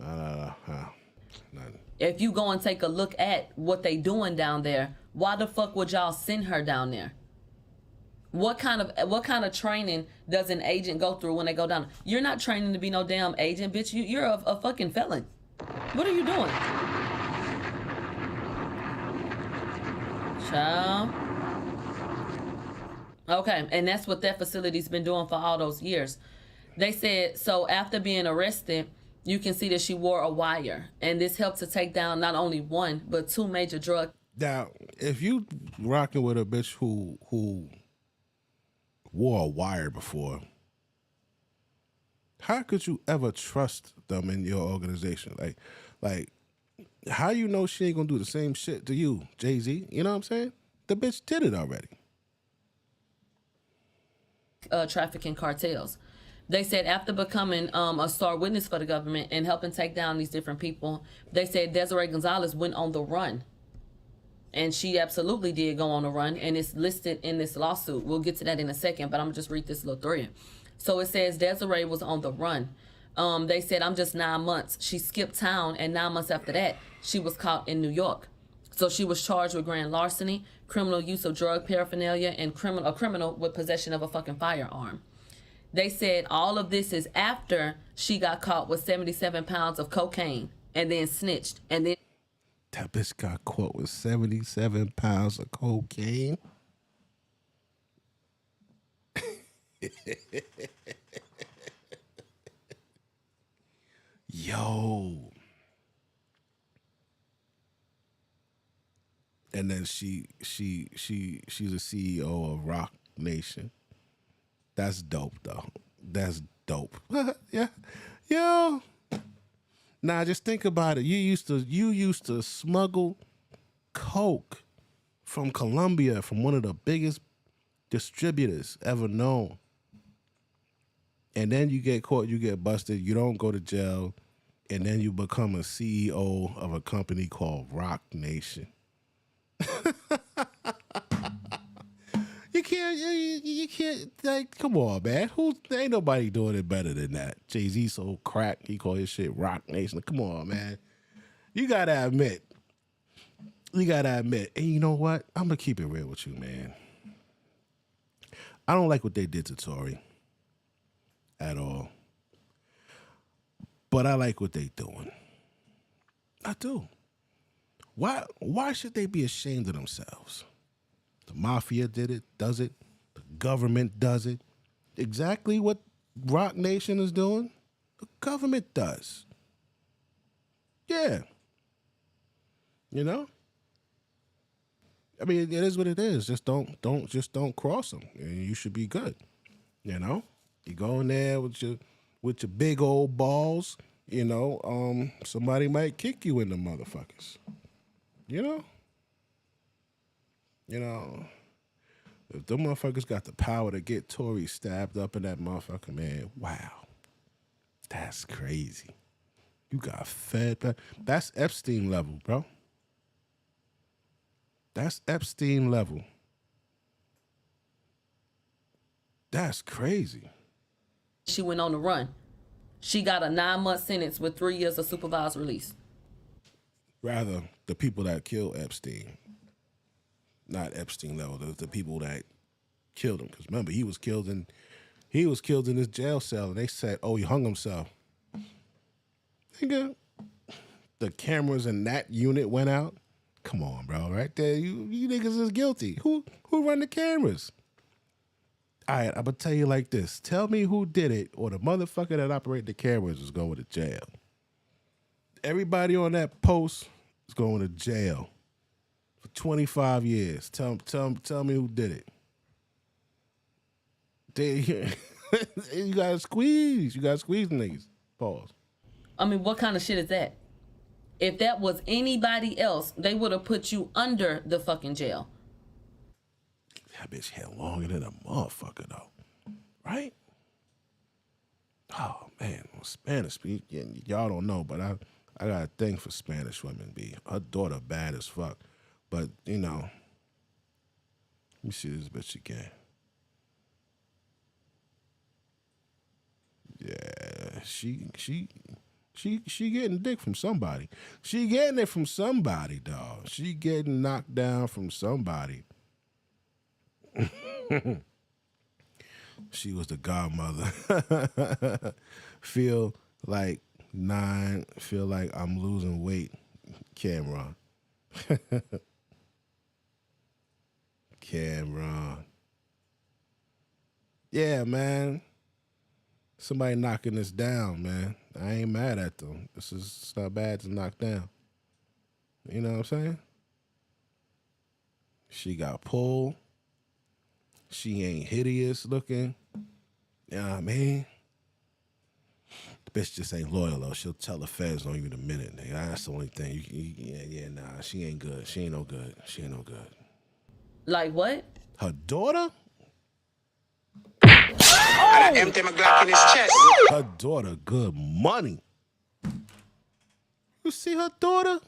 Nothing. If you go and take a look at what they doing down there, Why the fuck would y'all send her down there? What kind of training does an agent go through when they go down? You're not training to be no damn agent, bitch. You're a fucking felon. What are you doing? Child. Okay, and that's what that facility's been doing for all those years. They said, so after being arrested, you can see that she wore a wire, and this helped to take down not only one, but two major drug. Now, if you rocking with a bitch who wore a wire before, how could you ever trust them in your organization? Like, how you know she ain't gonna do the same shit to you, JAYZ? You know what I'm saying? The bitch did it already. Trafficking cartels. They said after becoming a star witness for the government and helping take down these different people, they said Desiree Gonzalez went on the run. And she absolutely did go on the run, and it's listed in this lawsuit. We'll get to that in a second, but I'm gonna just read this little thread. So it says Desiree was on the run. They said, I'm just 9 months. She skipped town, and 9 months after that, she was caught in New York. So she was charged with grand larceny, criminal use of drug paraphernalia, and a criminal with possession of a fucking firearm. They said all of this is after she got caught with 77 pounds of cocaine and then snitched. And then that bitch got caught with 77 pounds of cocaine. Yo. And then she's a CEO of Rock Nation. That's dope though. That's dope. Yeah. Yo. Now just think about it. You used to smuggle coke from Colombia, from one of the biggest distributors ever known. And then you get caught, you get busted, you don't go to jail, and then you become a CEO of a company called Rock Nation. You can't, like, come on, man. Ain't nobody doing it better than that. JAYZ so crack, he call his shit Rock Nation. Come on, man. You gotta admit. And you know what? I'm gonna keep it real with you, man. I don't like what they did to Tory at all. But I like what they doing. I do. Why should they be ashamed of themselves? The mafia does it. The government does it. Exactly what Rock Nation is doing, the government does. Yeah. You know? I mean, it is what it is. Just don't cross them. And you should be good. You know? You go in there with your big old balls, you know, somebody might kick you in the motherfuckers. You know? You know, if them motherfuckers got the power to get Tory stabbed up in that motherfucker, man, wow. That's crazy. You got fed back. That's Epstein level, bro. That's Epstein level. That's crazy. she went on the run. She got a 9-month sentence with 3 years of supervised release. Rather, the people that killed Epstein. Not Epstein level, the people that killed him. Because remember, he was killed in his jail cell, and they said, oh, he hung himself. Nigga, the cameras in that unit went out. Come on, bro, right there, you niggas is guilty. Who run the cameras? All right, I'm gonna tell you like this. Tell me who did it, or the motherfucker that operated the cameras is going to jail. Everybody on that post is going to jail for 25 years. Tell me who did it. You gotta squeeze. You gotta squeeze niggas. Pause. I mean, what kind of shit is that? If that was anybody else, they would have put you under the fucking jail. That bitch had longer than a motherfucker, though. Right? Oh, man. Spanish, y'all don't know, but I got a thing for Spanish women, B. Her daughter bad as fuck. But, you know, let me see this bitch again. Yeah, she She getting dick from somebody. She getting it from somebody, dog. She getting knocked down from somebody. She was the godmother. Feel like I'm losing weight. Cameron. Cameron. Yeah, man. Somebody knocking this down, man. I ain't mad at them. It's not bad to knock down. You know what I'm saying? She got pulled. She ain't hideous looking. You know what I mean? The bitch just ain't loyal, though. She'll tell the feds on you in a minute, nigga. That's the only thing. Nah. She ain't good. She ain't no good. She ain't no good. Like what? Her daughter? I empty my Glock in his chest. Her daughter, good money. You see her daughter?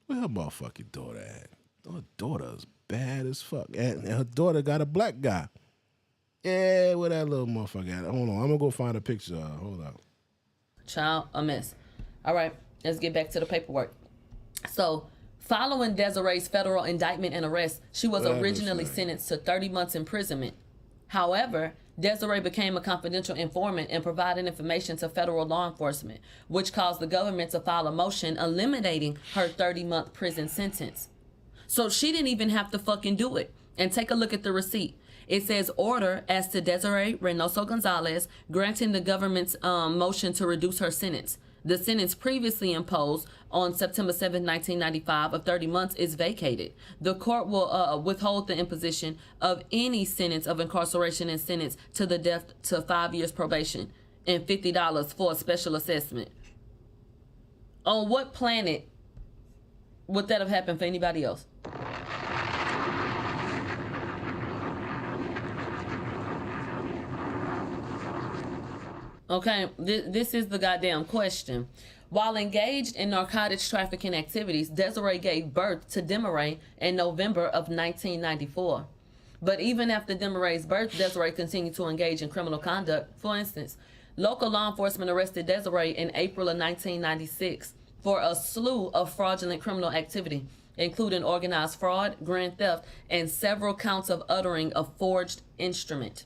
Where her motherfucking daughter at? Her daughter's bad as fuck. And her daughter got a black guy. Yeah, where that little motherfucker at? Hold on, I'm gonna go find a picture of her. Hold on. Child, a mess. All right, let's get back to the paperwork. So, following Desiree's federal indictment and arrest, she was originally sentenced to 30 months imprisonment. However, Desiree became a confidential informant and provided information to federal law enforcement, which caused the government to file a motion eliminating her 30-month prison sentence. So she didn't even have to fucking do it. And take a look at the receipt. It says order as to Desiree Reynoso Gonzalez granting the government's motion to reduce her sentence. The sentence previously imposed on September 7, 1995 of 30 months is vacated. The court will withhold the imposition of any sentence of incarceration and sentence to the death to 5 years probation and $50 for a special assessment. On what planet would that have happened for anybody else? Okay, this is the goddamn question. While engaged in narcotics trafficking activities, Desiree gave birth to Desiree in November of 1994. But even after Desiree's birth, Desiree continued to engage in criminal conduct. For instance, local law enforcement arrested Desiree in April of 1996 for a slew of fraudulent criminal activity, including organized fraud, grand theft, and several counts of uttering a forged instrument.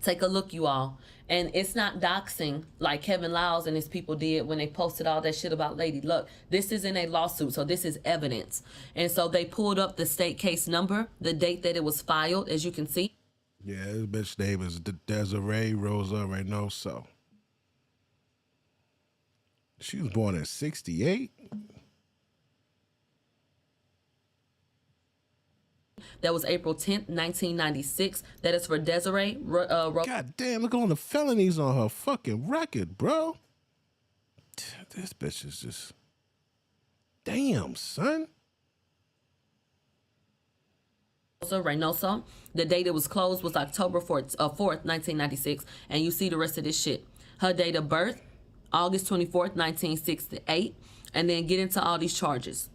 Take a look, you all. And it's not doxing like Kevin Lyles and his people did when they posted all that shit about Lady Luck. This isn't a lawsuit, so this is evidence. And so they pulled up the state case number, the date that it was filed, as you can see. Yeah, this bitch name is Desiree Rosa Reynoso. She was born in 68. That was April 10th, 1996. That is for Desiree. God damn, look at all the felonies on her fucking record, bro. This bitch is just... Damn, son. Reynoso. The date it was closed was October 4th, 1996. And you see the rest of this shit. Her date of birth, August 24th, 1968. And then get into all these charges.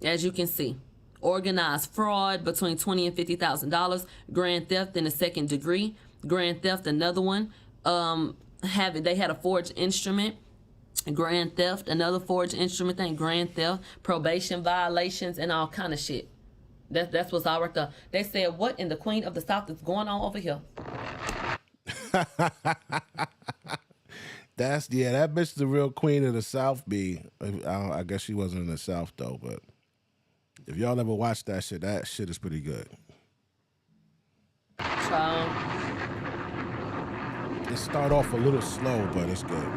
As you can see. Organized fraud between $20,000 and $50,000, grand theft in the second degree, grand theft another one, they had a forged instrument, grand theft, another forged instrument thing, grand theft, probation violations, and all kind of shit. That's what's all right there. They said, what in the Queen of the South is going on over here? That bitch the real Queen of the South B. I guess she wasn't in the South though, but if y'all ever watched that shit is pretty good. It start off a little slow, but it's good.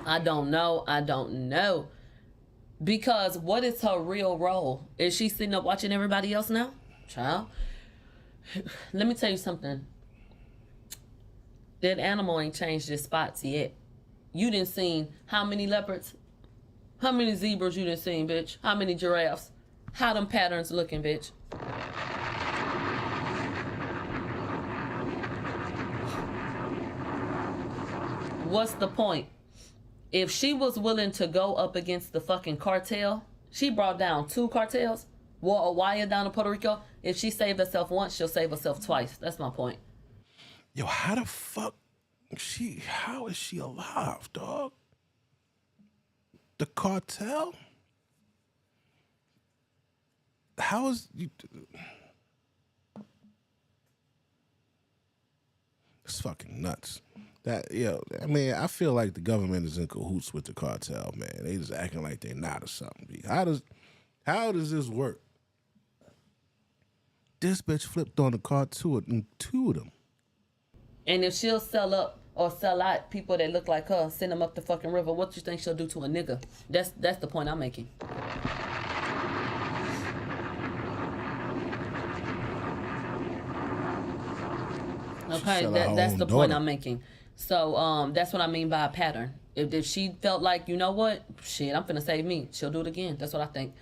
I don't know. Because what is her real role? Is she sitting up watching everybody else now? Child. Let me tell you something. That animal ain't changed its spots yet. You done seen how many leopards? How many zebras you done seen, bitch? How many giraffes? How them patterns looking, bitch? What's the point? If she was willing to go up against the fucking cartel, she brought down 2 cartels, wore a wire down to Puerto Rico. If she saved herself once, she'll save herself twice. That's my point. Yo, how the fuck How is she alive, dog? The cartel? How is you? It's fucking nuts. I mean, I feel like the government is in cahoots with the cartel, man. They just acting like they're not or something. How does this work? This bitch flipped on the car and two of them. And if she'll sell up or sell out people that look like her, send them up the fucking river, what you think she'll do to a nigga? That's the point I'm making. Okay, that's the point I'm making. So that's what I mean by a pattern. If she felt like, you know what, shit, I'm finna save me, she'll do it again. That's what I think.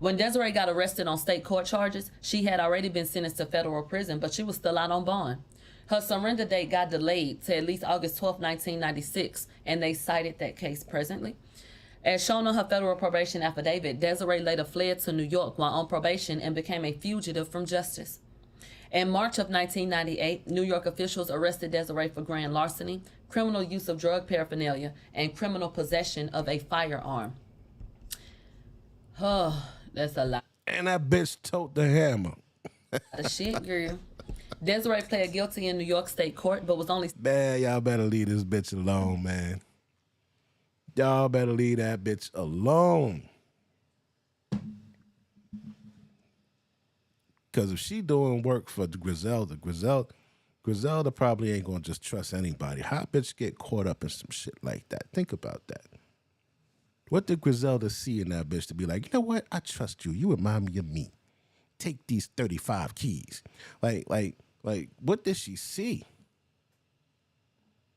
When Desiree got arrested on state court charges, she had already been sentenced to federal prison, but she was still out on bond. Her surrender date got delayed to at least August 12, 1996, and they cited that case presently. As shown on her federal probation affidavit, Desiree later fled to New York while on probation and became a fugitive from justice. In March of 1998, New York officials arrested Desiree for grand larceny, criminal use of drug paraphernalia, and criminal possession of a firearm. Oh, that's a lot. And that bitch tote the hammer. The shit, girl. Desiree pled guilty in New York State Court, but was only... Man, y'all better leave this bitch alone, man. Y'all better leave that bitch alone. Because if she doing work for Griselda probably ain't going to just trust anybody. How bitch get caught up in some shit like that? Think about that. What did Griselda see in that bitch to be like, you know what? I trust you. You remind me of me. Take these 35 keys. Like, what did she see?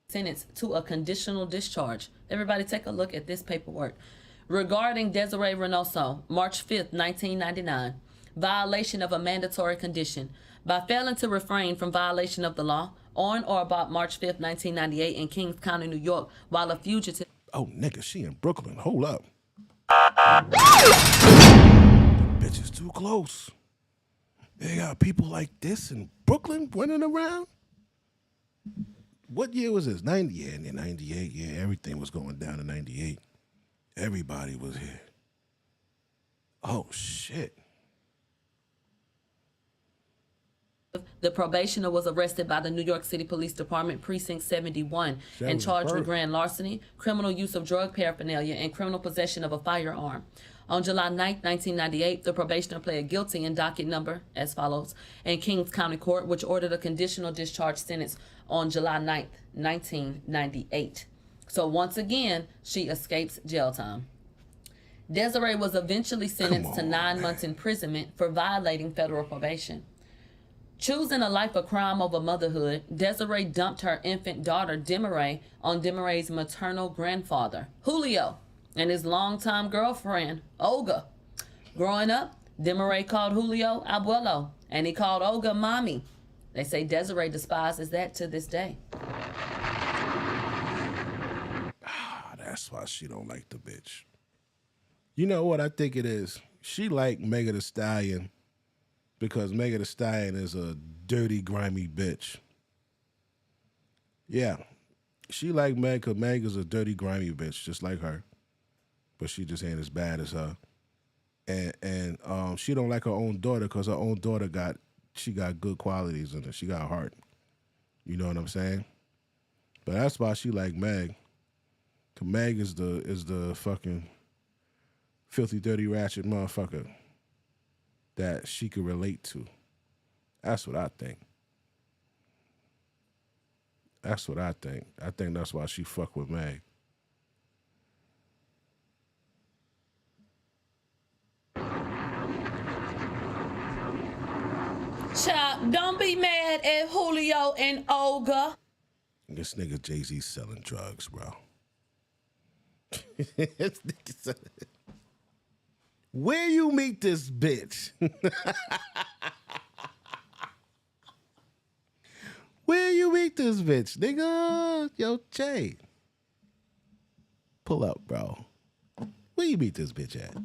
Sentenced to a conditional discharge. Everybody take a look at this paperwork. Regarding Desiree Reynoso, March 5th, 1999, violation of a mandatory condition. By failing to refrain from violation of the law, on or about March 5th, 1998 in Kings County, New York, while a fugitive... Oh, nigga, she in Brooklyn. Hold up. The bitch is too close. They got people like this in Brooklyn running around? What year was this? 90? Yeah, in 98. Yeah, everything was going down in 98. Everybody was here. Oh, shit. The probationer was arrested by the New York City Police Department Precinct 71 and charged with grand larceny, criminal use of drug paraphernalia, and criminal possession of a firearm. On July 9, 1998, the probationer pled guilty in docket number as follows in Kings County Court, which ordered a conditional discharge sentence on July 9, 1998. So once again, she escapes jail time. Desiree was eventually sentenced to 9 months imprisonment for violating federal probation. Choosing a life of crime over motherhood, Desiree dumped her infant daughter, Desiree, on Desiree's maternal grandfather, Julio, and his longtime girlfriend, Olga. Growing up, Desiree called Julio abuelo, and he called Olga mommy. They say Desiree despises that to this day. That's why she don't like the bitch. You know what I think it is? She like Megan Thee Stallion because Megan Thee Stallion is a dirty, grimy bitch. Yeah. She like Meg because Meg is a dirty, grimy bitch, just like her. But she just ain't as bad as her. And she don't like her own daughter because her own daughter got good qualities in her. She got heart. You know what I'm saying? But that's why she like Meg. Cause Meg is the fucking filthy, dirty, ratchet motherfucker that she could relate to. That's what I think. That's what I think. I think that's why she fuck with Meg. Child, don't be mad at Julio and Olga. This nigga JAYZ selling drugs, bro. Where you meet this bitch? Where you meet this bitch, nigga? Yo, Jay. Pull up, bro. Where you meet this bitch at?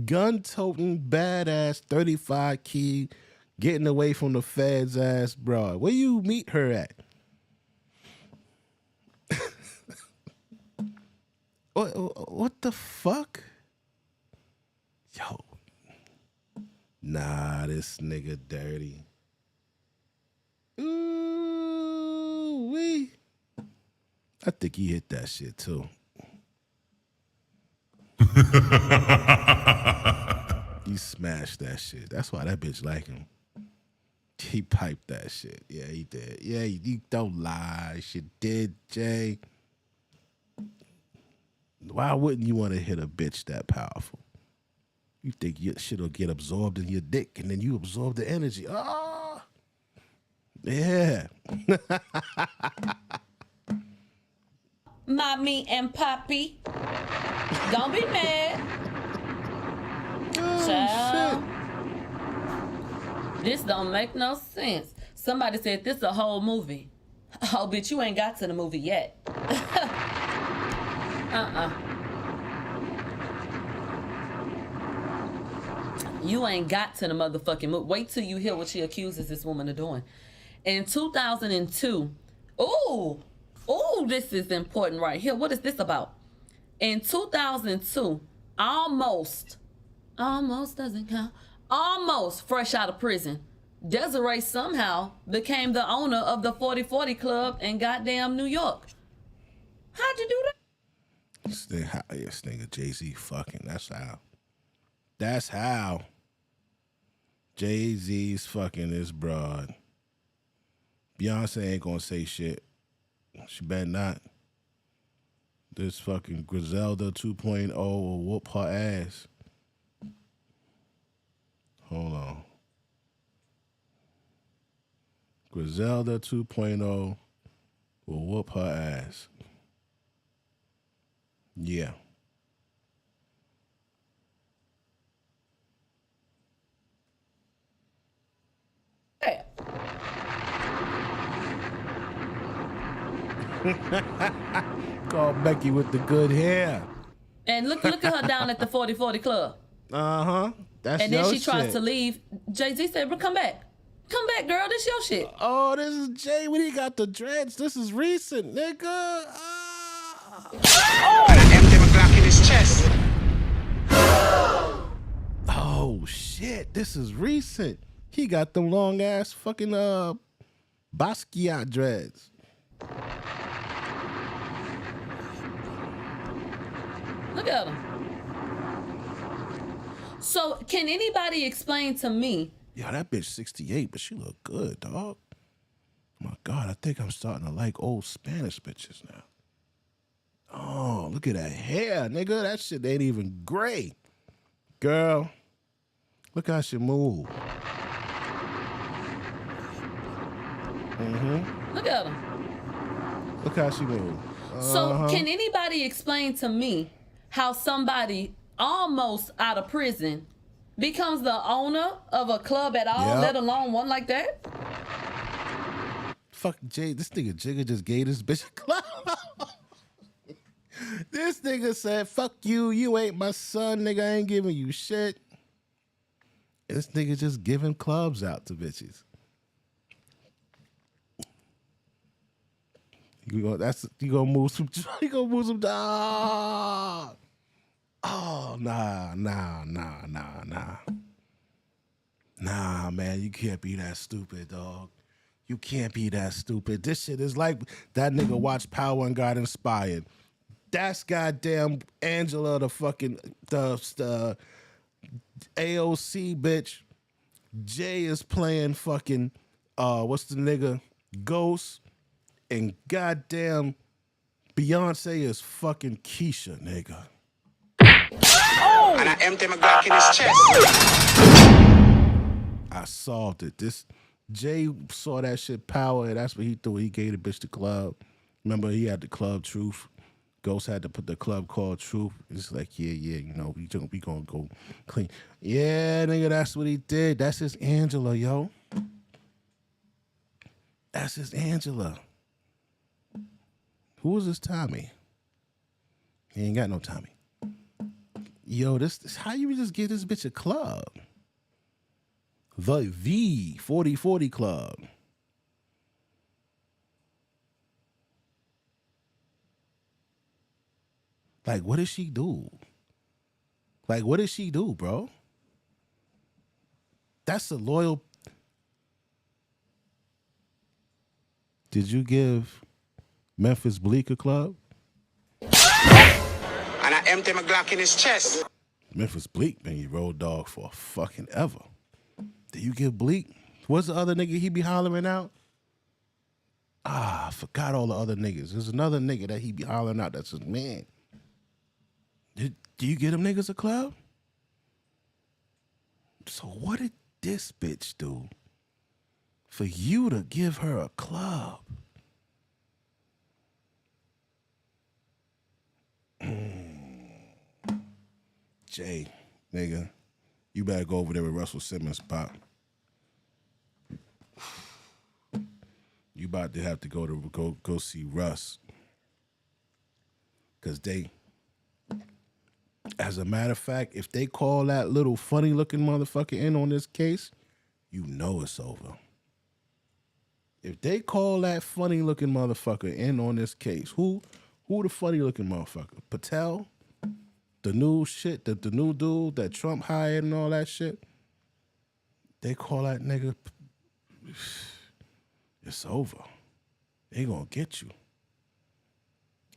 Gun-toting, badass, 35 key, getting away from the feds ass, bro. Where you meet her at? What the fuck? Yo. Nah, this nigga dirty. Ooh, wee. I think he hit that shit too. He smashed that shit. That's why that bitch like him. He piped that shit. Yeah, he did. Yeah, you don't lie. She did, Jay. Why wouldn't you want to hit a bitch that powerful? You think your shit will get absorbed in your dick and then you absorb the energy. Oh, yeah. Mommy and Poppy. Don't be mad. Child. This don't make no sense. Somebody said this a whole movie. Oh, bitch, you ain't got to the movie yet. You ain't got to the motherfucking movie. Wait till you hear what she accuses this woman of doing. In 2002, ooh, this is important right here. What is this about? In 2002, almost doesn't count. Almost fresh out of prison, Desiree somehow became the owner of the 4040 Club in goddamn New York. How'd you do that? This nigga JAYZ fucking. That's how. JAYZ's fucking this broad. Beyonce ain't gonna say shit. She better not. This fucking Griselda 2.0 will whoop her ass. Hold on. Griselda 2.0 will whoop her ass. Yeah. Hey. Call Becky with the good hair. And look at her down at the 4040 Club. Uh-huh. That's and then your she tries shit. to leave. JAYZ said, "Bro, come back. Come back, girl. This your shit." Oh, this is Jay when he got the dreads. This is recent, nigga. Empty my Glock in his chest. Oh, shit. This is recent. He got them long ass fucking Basquiat dreads. Look at him. So, can anybody explain to me? Yo, that bitch 68, but she look good, dog. My God, I think I'm starting to like old Spanish bitches now. Oh, look at that hair, nigga. That shit ain't even gray. Girl, look how she move. Mm-hmm. Look at him. Look how she move. So, can anybody explain to me how somebody almost out of prison becomes the owner of a club at all, let alone one like that? Fuck Jay, this nigga Jigga just gave this bitch a club. This nigga said, fuck you, you ain't my son, nigga, I ain't giving you shit. This nigga just giving clubs out to bitches. You gonna move some dog. Oh, nah. Nah, man, you can't be that stupid, dog. You can't be that stupid. This shit is like that nigga watched Power and got inspired. That's goddamn Angela, the fucking the AOC bitch. Jay is playing fucking what's the nigga? Ghost. And goddamn Beyonce is fucking Keisha, nigga. Oh! And I empty my Glock in his chest. I solved it. This Jay saw that shit Power, and that's what he thought. He gave the bitch the club. Remember, he had the club Truth. Ghost had to put the club called Truth. It's like, yeah, you know, we gonna go clean. Yeah, nigga, that's what he did. That's his Angela, yo. That's his Angela. Who is this Tommy? He ain't got no Tommy. Yo, this how you just get this bitch a club? The 4040 Club. Like, what did she do? Like, what did she do, bro? That's a loyal. Did you give Memphis Bleak a club? And I empty my Glock in his chest. Memphis Bleak been your road dog for fucking ever. Did you give Bleak? What's the other nigga he be hollering out? I forgot all the other niggas. There's another nigga that he be hollering out that's his man. Do you get them niggas a club? So what did this bitch do for you to give her a club? Jay, nigga, you better go over there with Russell Simmons, Pop. You about to have to go see Russ. Cause they, as a matter of fact, if they call that little funny looking motherfucker in on this case, you know it's over. If they call that funny looking motherfucker in on this case, who the funny looking motherfucker? Patel? The new shit, the new dude that Trump hired and all that shit? They call that nigga, it's over. They gonna get you.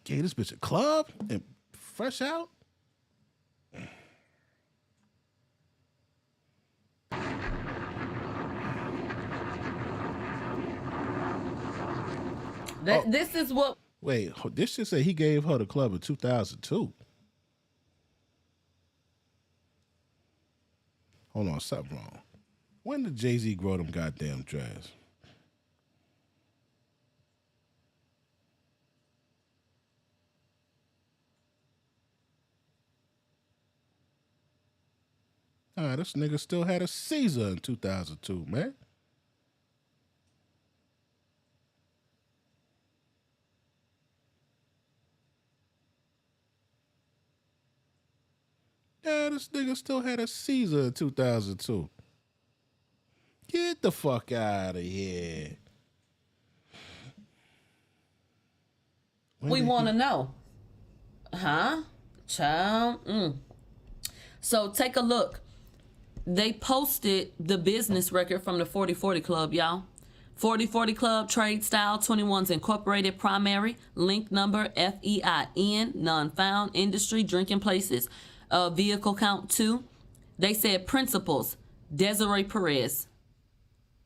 Gave this bitch a club and fresh out? This is what... Wait, this shit say he gave her the club in 2002. Hold on, something wrong. When did JAYZ grow them goddamn dreads? This nigga still had a Caesar in 2002, man. Yeah, this nigga still had a Caesar in 2002. Get the fuck out of here. We want to know. Huh? Child. So take a look. They posted the business record from the 4040 Club, y'all. 4040 Club, Trade Style, 21's Incorporated, Primary, Link Number, FEIN, None Found, Industry, Drinking Places, Vehicle Count 2. They said principals, Desiree Perez.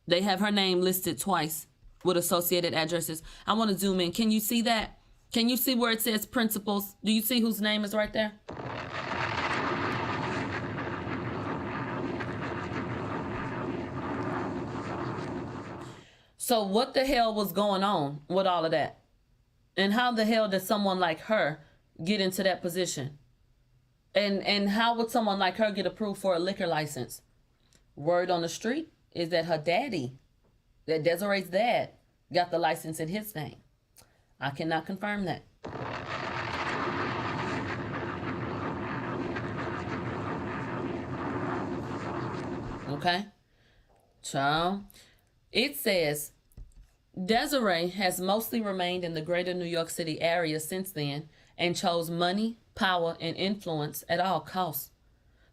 They have her name listed twice with associated addresses. I want to zoom in. Can you see that? Can you see where it says principals? Do you see whose name is right there? So what the hell was going on with all of that? And how the hell did someone like her get into that position? And how would someone like her get approved for a liquor license? Word on the street is that her daddy, that Desiree's dad, got the license in his name. I cannot confirm that. Okay? Child. It says, Desiree has mostly remained in the greater New York City area since then and chose money, power, and influence at all costs.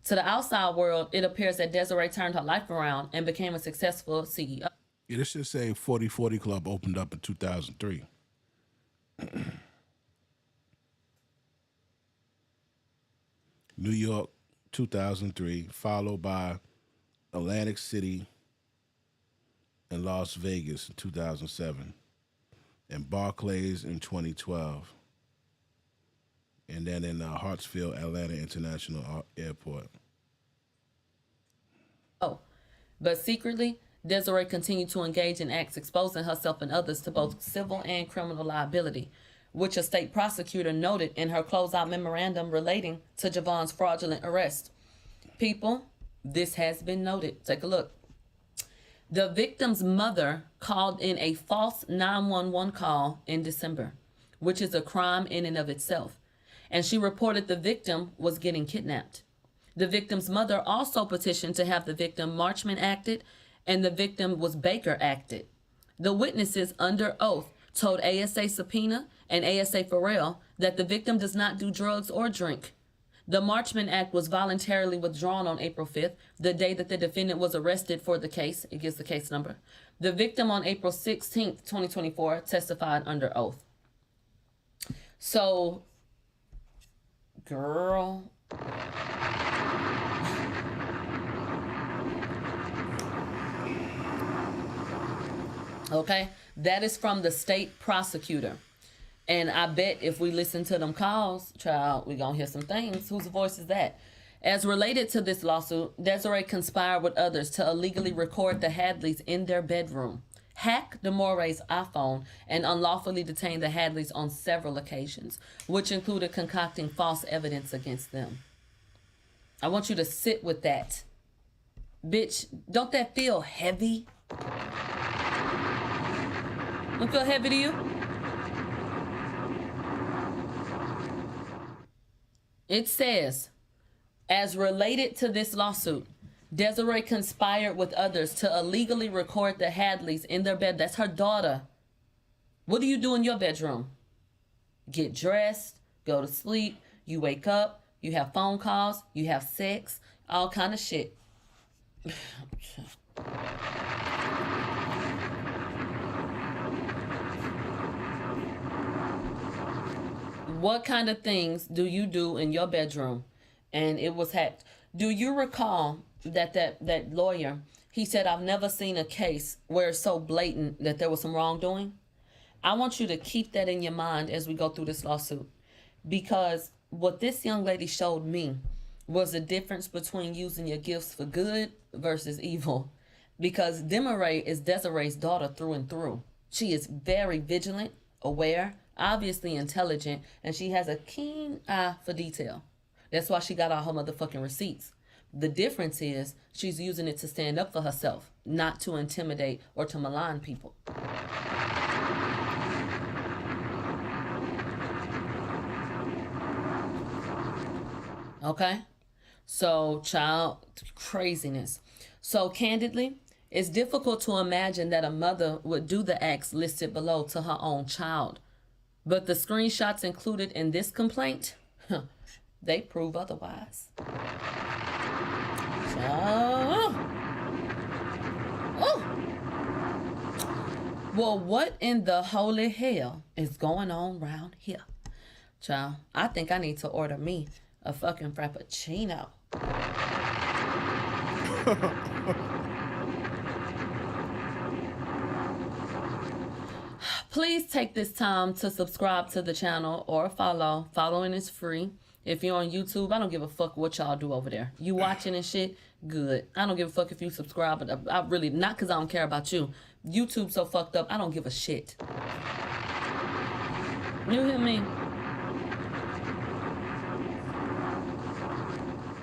To the outside world, it appears that Desiree turned her life around and became a successful CEO. Yeah, this should say 4040 Club opened up in 2003. New York, 2003, followed by Atlantic City and Las Vegas in 2007, and Barclays in 2012, and then in Hartsfield, Atlanta International Airport. But secretly, Desiree continued to engage in acts exposing herself and others to both civil and criminal liability, which a state prosecutor noted in her closeout memorandum relating to Javon's fraudulent arrest. People, this has been noted. Take a look. The victim's mother called in a false 911 call in December, which is a crime in and of itself, and she reported the victim was getting kidnapped. The victim's mother also petitioned to have the victim Marchman acted, and the victim was Baker acted. The witnesses under oath told ASA Subpoena and ASA Farrell that the victim does not do drugs or drink. The Marchman Act was voluntarily withdrawn on April 5th, the day that the defendant was arrested for the case. It gives the case number. The victim on April 16th, 2024, testified under oath. So, girl. Okay, that is from the state prosecutor. And I bet if we listen to them calls, child, we're going to hear some things. Whose voice is that? As related to this lawsuit, Desiree conspired with others to illegally record the Hadleys in their bedroom, hack DeMore's iPhone, and unlawfully detain the Hadleys on several occasions, which included concocting false evidence against them. I want you to sit with that. Bitch, don't that feel heavy? Don't feel heavy to you? It says, as related to this lawsuit, Desiree conspired with others to illegally record the Hadleys in their bed. That's her daughter. What do you do in your bedroom? Get dressed, go to sleep, you wake up, you have phone calls, you have sex, all kind of shit. What kind of things do you do in your bedroom? And it was hacked. Do you recall that lawyer, he said, I've never seen a case where it's so blatant that there was some wrongdoing? I want you to keep that in your mind as we go through this lawsuit. Because what this young lady showed me was the difference between using your gifts for good versus evil. Because Desiree is Desiree's daughter through and through. She is very vigilant, aware, obviously intelligent, and she has a keen eye for detail. That's why she got all her motherfucking receipts. The difference is she's using it to stand up for herself, not to intimidate or to malign people. Okay? So, child, craziness. So, candidly, it's difficult to imagine that a mother would do the acts listed below to her own child. But the screenshots included in this complaint, they prove otherwise. Well, what in the holy hell is going on around here? Child, I think I need to order me a fucking frappuccino. Please take this time to subscribe to the channel or follow. Following is free. If you're on YouTube, I don't give a fuck what y'all do over there. You watching and shit, good. I don't give a fuck if you subscribe, but I really, not because I don't care about you. YouTube's so fucked up, I don't give a shit. You hear me?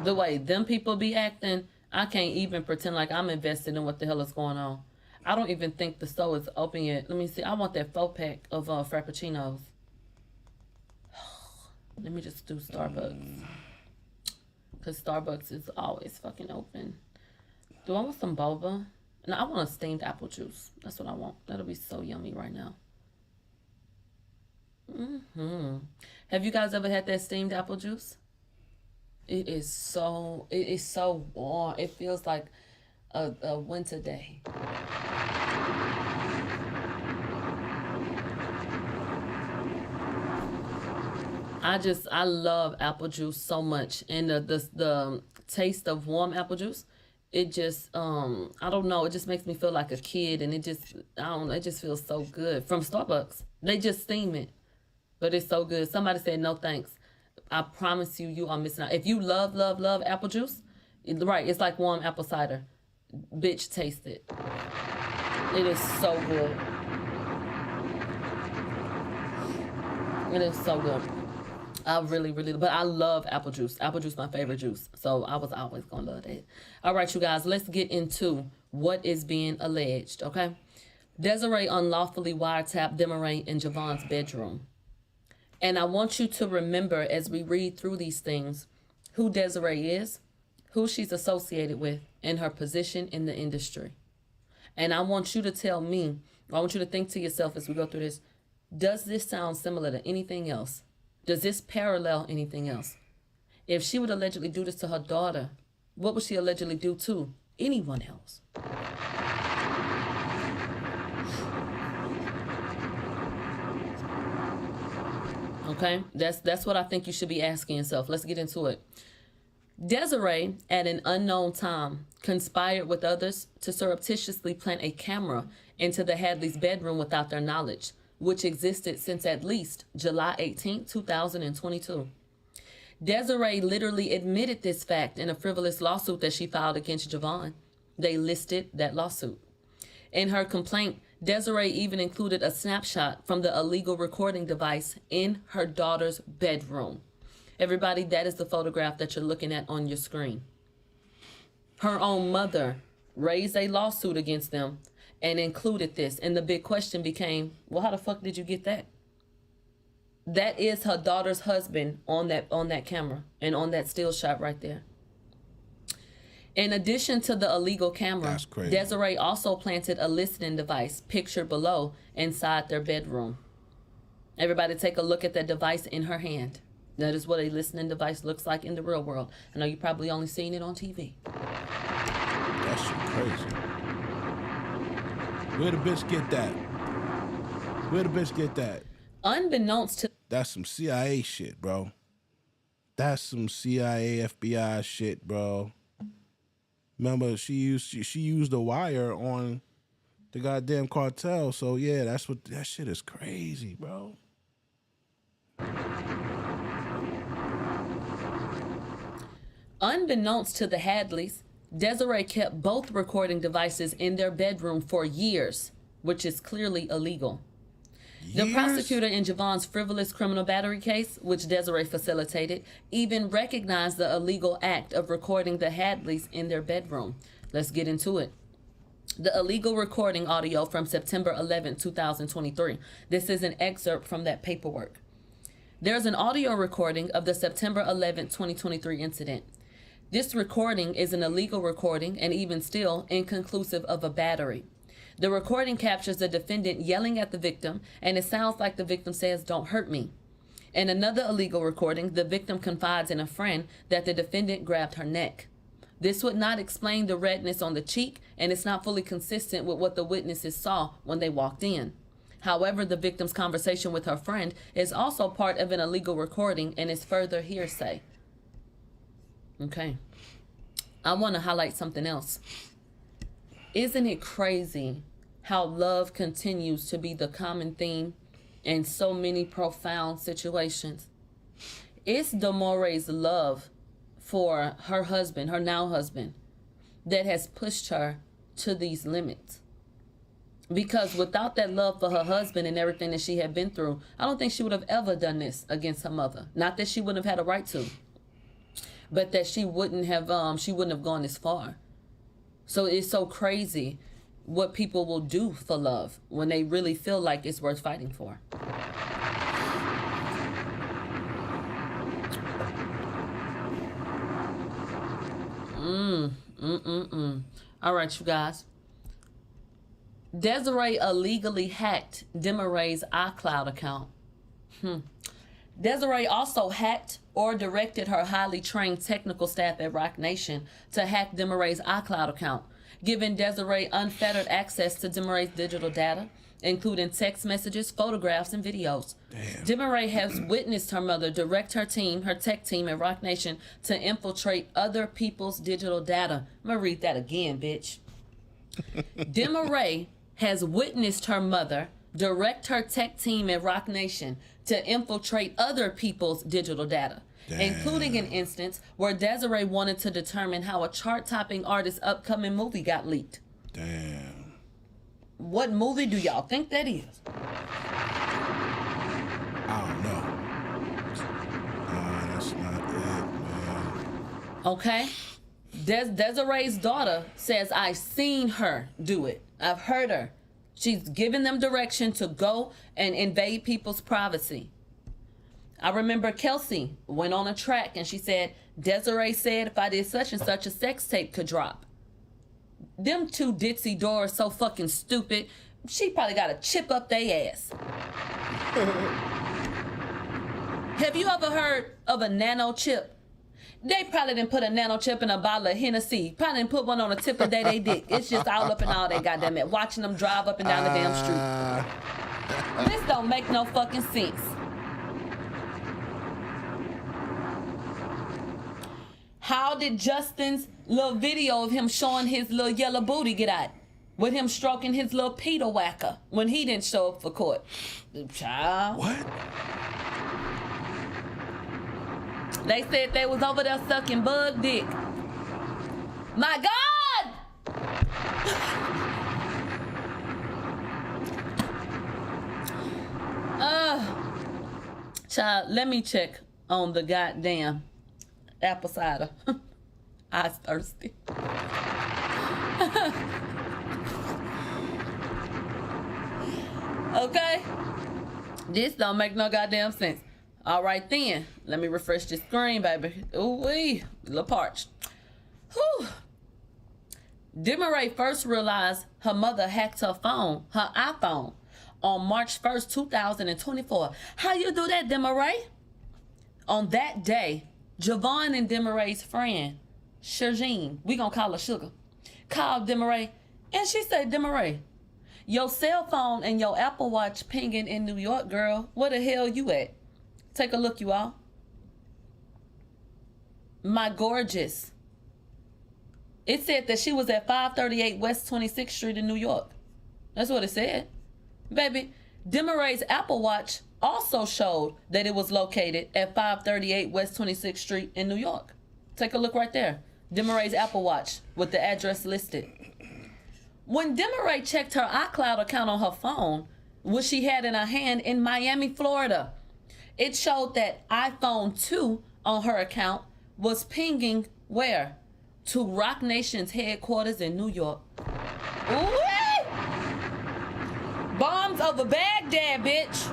The way them people be acting, I can't even pretend like I'm invested in what the hell is going on. I don't even think the store is open yet. Let me see. I want that 4-pack of Frappuccinos. Let me just do Starbucks. Because Starbucks is always fucking open. Do I want some boba? No, I want a steamed apple juice. That's what I want. That'll be so yummy right now. Have you guys ever had that steamed apple juice? It is so warm. It feels like a winter day. I love apple juice so much, and the taste of warm apple juice, it just I don't know, it just makes me feel like a kid, and it just feels so good. From Starbucks, they just steam it, but it's so good. Somebody said no thanks. I promise you are missing out. If you love apple juice, right? It's like warm apple cider. Bitch, taste it. It is so good. It is so good. I really, but I love apple juice. Apple juice, my favorite juice. So I was always gonna love that. All right, you guys, let's get into what is being alleged, okay? Desiree unlawfully wiretapped Desiree in Javon's bedroom. And I want you to remember as we read through these things, who Desiree is, who she's associated with, and her position in the industry. And I want you to tell me, I want you to think to yourself as we go through this, does this sound similar to anything else Does this parallel anything else? If she would allegedly do this to her daughter, what would she allegedly do to anyone else? Okay, that's what I think you should be asking yourself. Let's get into it. Desiree, at an unknown time, conspired with others to surreptitiously plant a camera into the Hadleys' bedroom without their knowledge, which existed since at least July 18, 2022. Desiree literally admitted this fact in a frivolous lawsuit that she filed against Javon. They listed that lawsuit. In her complaint, Desiree even included a snapshot from the illegal recording device in her daughter's bedroom. Everybody, that is the photograph that you're looking at on your screen. Her own mother raised a lawsuit against them and included this. And the big question became, well, how the fuck did you get that? That is her daughter's husband on that camera and on that still shot right there. In addition to the illegal camera, Desiree also planted a listening device, pictured below, inside their bedroom. Everybody take a look at that device in her hand. That is what a listening device looks like in the real world. I know you probably only seen it on TV. That shit crazy. Where the bitch get that? Where the bitch get that? Unbeknownst to... That's some CIA shit, bro. That's some CIA, FBI shit, bro. Remember, she used the wire on the goddamn cartel. So yeah, that's what that shit is crazy, bro. Unbeknownst to the Hadleys, Desiree kept both recording devices in their bedroom for years, which is clearly illegal. The prosecutor in Javon's frivolous criminal battery case, which Desiree facilitated, even recognized the illegal act of recording the Hadleys in their bedroom. Let's get into it. The illegal recording audio from September 11, 2023. This is an excerpt from that paperwork. There's an audio recording of the September 11, 2023 incident. This recording is an illegal recording and even still inconclusive of a battery. The recording captures the defendant yelling at the victim, and it sounds like the victim says, "Don't hurt me." In another illegal recording, the victim confides in a friend that the defendant grabbed her neck. This would not explain the redness on the cheek, and it's not fully consistent with what the witnesses saw when they walked in. However, the victim's conversation with her friend is also part of an illegal recording and is further hearsay. Okay. I want to highlight something else. Isn't it crazy how love continues to be the common theme in so many profound situations? It's Demore's love for her husband, her now husband, that has pushed her to these limits. Because without that love for her husband and everything that she had been through, I don't think she would have ever done this against her mother. Not that she wouldn't have had a right to, but that she wouldn't have gone this far. So it's so crazy what people will do for love when they really feel like it's worth fighting for. All right, you guys. Desiree illegally hacked Demore's iCloud account. Desiree also hacked or directed her highly trained technical staff at Roc Nation to hack Demore's iCloud account, giving Desiree unfettered access to Demore's digital data, including text messages, photographs, and videos. Demore has witnessed her mother direct her tech team at Roc Nation to infiltrate other people's digital data. I'm gonna read that again, bitch. Demore has witnessed her mother direct her tech team at Roc Nation to infiltrate other people's digital data, including an instance where Desiree wanted to determine how a chart-topping artist's upcoming movie got leaked. Damn. What movie do y'all think that is? I don't know. That's not it, man. Okay. Desiree's daughter says, "I've seen her do it. I've heard her. She's giving them direction to go and invade people's privacy." I remember Kelsey went on a track and she said, "Desiree said if I did such and such, a sex tape could drop." Them two ditzy doors so fucking stupid, she probably got a chip up their ass. Have you ever heard of a nano chip? They probably didn't put a nano chip in a bottle of Hennessy. Probably didn't put one on the tip of they dick. It's just all up and all that goddamn it. Watching them drive up and down the damn street. This don't make no fucking sense. How did Justin's little video of him showing his little yellow booty get out? With him stroking his little Peter whacker when he didn't show up for court. Child. What? They said they was over there sucking bug dick. My God! Child, let me check on the goddamn apple cider. I was thirsty. Okay? This don't make no goddamn sense. All right then, let me refresh this screen, baby. Ooh-wee, a little parched. Whew. Demaray first realized her mother hacked her phone, her iPhone, on March 1st, 2024. How you do that, Demaray? On that day, Javon and Demaray's friend, Shireen, we gonna call her Sugar, called Demaray, and she said, Demaray, your cell phone and your Apple Watch pinging in New York, girl. Where the hell you at? Take a look, you all. My gorgeous. It said that she was at 538 West 26th Street in New York. That's what it said. Baby, Demaray's Apple Watch also showed that it was located at 538 West 26th Street in New York. Take a look right there. Demaray's Apple Watch with the address listed. When Demaray checked her iCloud account on her phone, which she had in her hand in Miami, Florida, it showed that iPhone 2 on her account was pinging where? To Rock Nation's headquarters in New York. Ooh-wee! Bombs over Baghdad, bitch.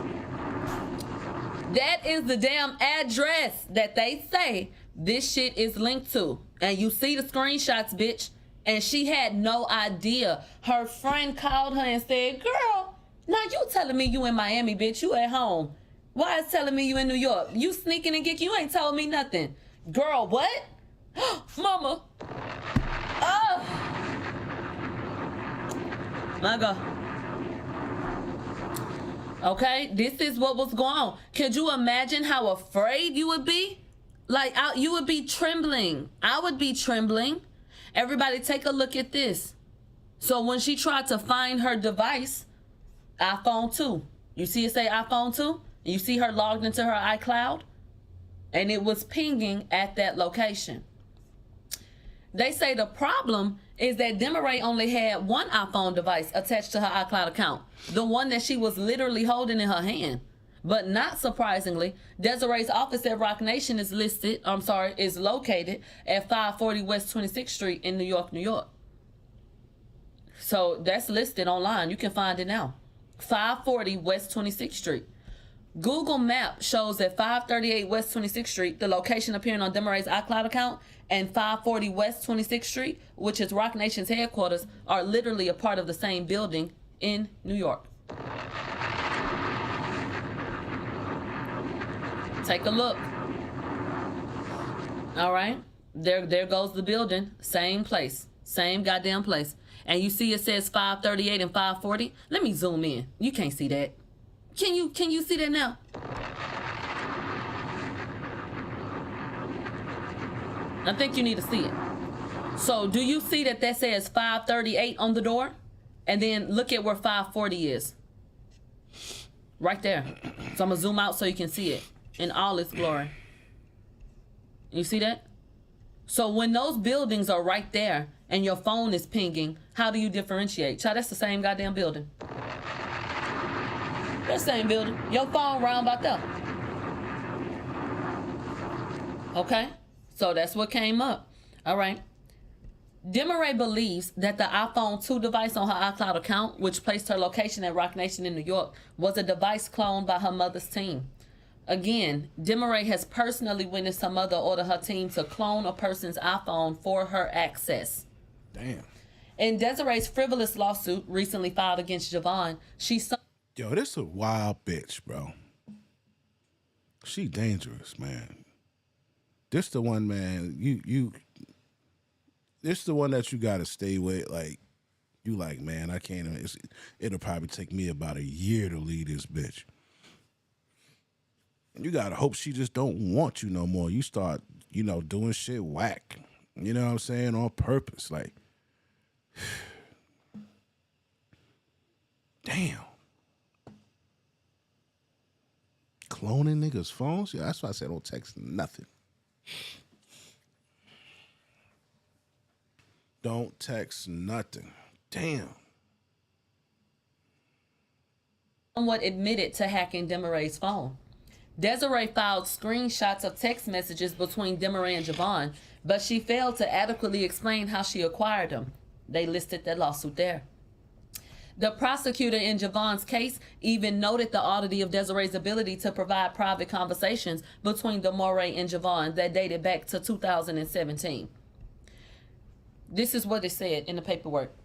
That is the damn address that they say this shit is linked to. And you see the screenshots, bitch. And she had no idea. Her friend called her and said, girl, now you telling me you in Miami, bitch. You at home. Why is telling me you in New York? You sneaking and geeking. You ain't told me nothing. Girl, what? Mama. Oh. My God. Okay, this is what was going on. Could you imagine how afraid you would be? Like, you would be trembling. I would be trembling. Everybody take a look at this. So when she tried to find her device, iPhone 2. You see it say iPhone 2? You see her logged into her iCloud? And it was pinging at that location. They say the problem is that Demaray only had one iPhone device attached to her iCloud account. The one that she was literally holding in her hand. But not surprisingly, Desiree's office at Rock Nation is located at 540 West 26th Street in New York, New York. So that's listed online. You can find it now. 540 West 26th Street. Google Maps shows that 538 West 26th Street, the location appearing on Demaray's iCloud account, and 540 West 26th Street, which is Rock Nation's headquarters, are literally a part of the same building in New York. Take a look. All right. There goes the building. Same place. Same goddamn place. And you see it says 538 and 540. Let me zoom in. You can't see that. Can you see that now? I think you need to see it. So do you see that says 538 on the door? And then look at where 540 is. Right there. So I'm going to zoom out so you can see it in all its glory. You see that? So when those buildings are right there and your phone is pinging, how do you differentiate? Child, that's the same goddamn building. That same building. Your phone round about there. Okay? So that's what came up. All right. Demaray believes that the iPhone 2 device on her iCloud account, which placed her location at Rock Nation in New York, was a device cloned by her mother's team. Again, Demaray has personally witnessed her mother order her team to clone a person's iPhone for her access. Damn. In Desiree's frivolous lawsuit recently filed against Javon, she... Yo, this a wild bitch, bro. She dangerous, man. This the one, man. This the one that you gotta stay with. Like, you like, man, I can't. It'll probably take me about a year to leave this bitch. You gotta hope she just don't want you no more. You start, doing shit whack. You know what I'm saying? On purpose. Like, damn. Cloning niggas' phones? Yeah, that's why I said don't text nothing. Don't text nothing. Damn. Somewhat admitted to hacking Demaray's phone. Desiree filed screenshots of text messages between Demaray and Javon, but she failed to adequately explain how she acquired them. They listed that lawsuit there. The prosecutor in Javon's case even noted the oddity of Desiree's ability to provide private conversations between Demoray and Javon that dated back to 2017. This is what it said in the paperwork.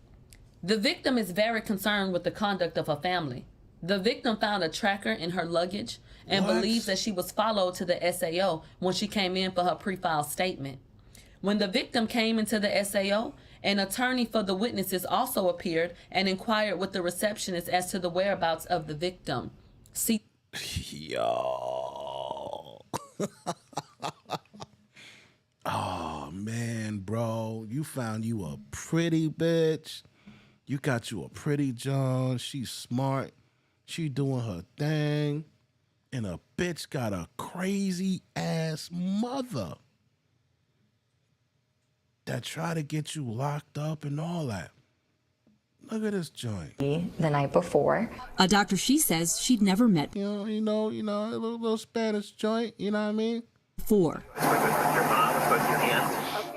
The victim is very concerned with the conduct of her family. The victim found a tracker in her luggage and believes that she was followed to the SAO when she came in for her pre-filed statement. When the victim came into the SAO, an attorney for the witnesses also appeared and inquired with the receptionist as to the whereabouts of the victim. See, yo. Oh, man, bro. You found you a pretty bitch. You got you a pretty John. She's smart. She doing her thing. And a bitch got a crazy ass mother that try to get you locked up and all that. Look at this joint. The night before. A doctor she says she'd never met. A little Spanish joint, you know what I mean? Before.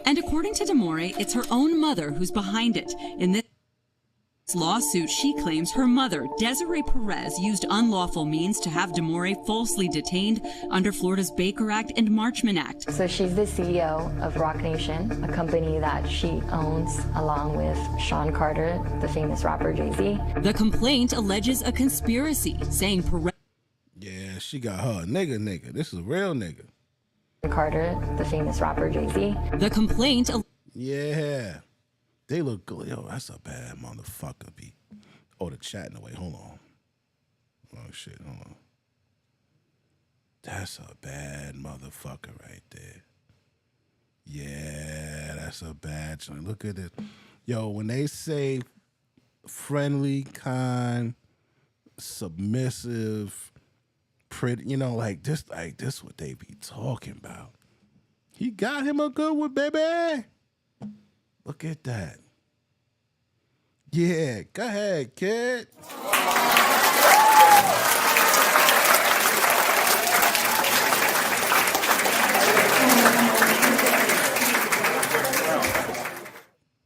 And according to Demoray, it's her own mother who's behind it. In this lawsuit, she claims her mother, Desiree Perez, used unlawful means to have Demoray falsely detained under Florida's Baker Act and Marchman Act. So she's the CEO of Rock Nation, a company that she owns along with Sean Carter, the famous rapper JAYZ. The complaint alleges a conspiracy, saying Perez... Yeah, she got her a nigga. This is a real nigga. Carter, the famous rapper JAYZ. The complaint... Yeah. They look good. Yo, that's a bad motherfucker, B. Oh, the chatting away. Hold on. Oh, shit. Hold on. That's a bad motherfucker right there. Yeah, that's a bad joint. Look at it. Yo, when they say friendly, kind, submissive, pretty, like this what they be talking about. He got him a good one, baby. Look at that. Yeah, go ahead, kid.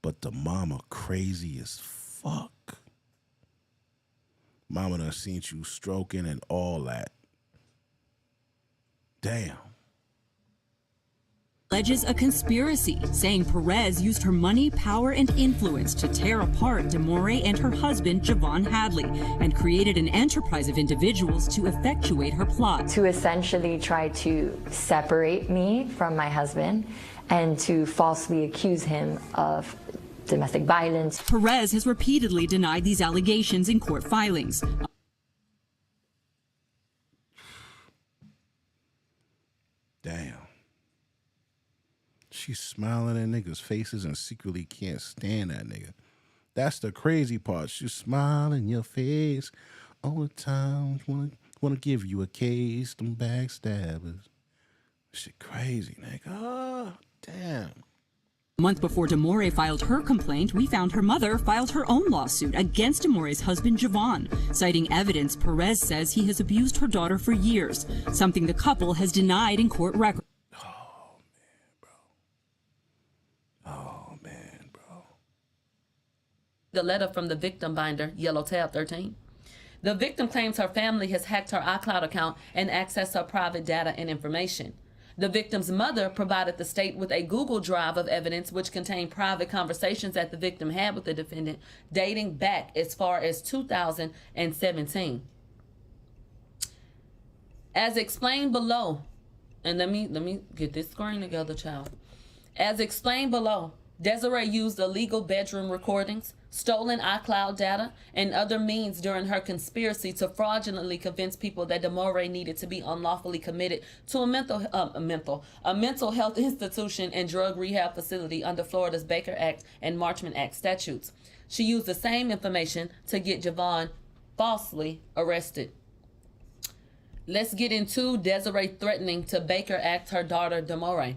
But the mama crazy as fuck. Mama done seen you stroking and all that. Damn. Alleges a conspiracy, saying Perez used her money, power, and influence to tear apart Demoray and her husband, Javon Hadley, and created an enterprise of individuals to effectuate her plot. To essentially try to separate me from my husband and to falsely accuse him of domestic violence. Perez has repeatedly denied these allegations in court filings. Damn. She's smiling at niggas' faces and secretly can't stand that nigga. That's the crazy part. She's smiling in your face all the time. Wanna give you a case, them backstabbers. Shit crazy, nigga. Oh, damn. A month before Demoray filed her complaint, we found her mother filed her own lawsuit against Demoray's husband, Javon, citing evidence Perez says he has abused her daughter for years, something the couple has denied in court records. The letter from the victim binder, yellow tab 13. The victim claims her family has hacked her iCloud account and accessed her private data and information. The victim's mother provided the state with a Google Drive of evidence which contained private conversations that the victim had with the defendant dating back as far as 2017. As explained below, and let me get this screen together, child. As explained below, Desiree used illegal bedroom recordings, stolen iCloud data, and other means during her conspiracy to fraudulently convince people that DeMaure needed to be unlawfully committed to a mental health institution and drug rehab facility under Florida's Baker Act and Marchman Act statutes. She used the same information to get Javon falsely arrested. Let's get into Desiree threatening to Baker Act her daughter DeMaure.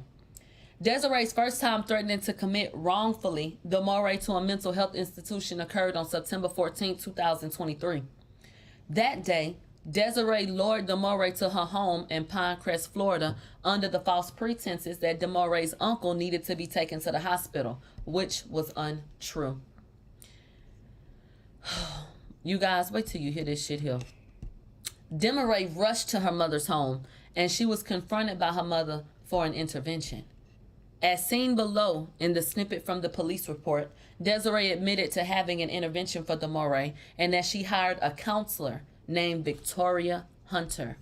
Desiree's first time threatening to commit wrongfully DeMaure to a mental health institution occurred on September 14, 2023. That day, Desiree lured DeMaure to her home in Pinecrest, Florida, under the false pretenses that DeMaure's uncle needed to be taken to the hospital, which was untrue. You guys, wait till you hear this shit here. DeMaure rushed to her mother's home, and she was confronted by her mother for an intervention. As seen below in the snippet from the police report, Desiree admitted to having an intervention for DeMaure and that she hired a counselor named Victoria Hunter.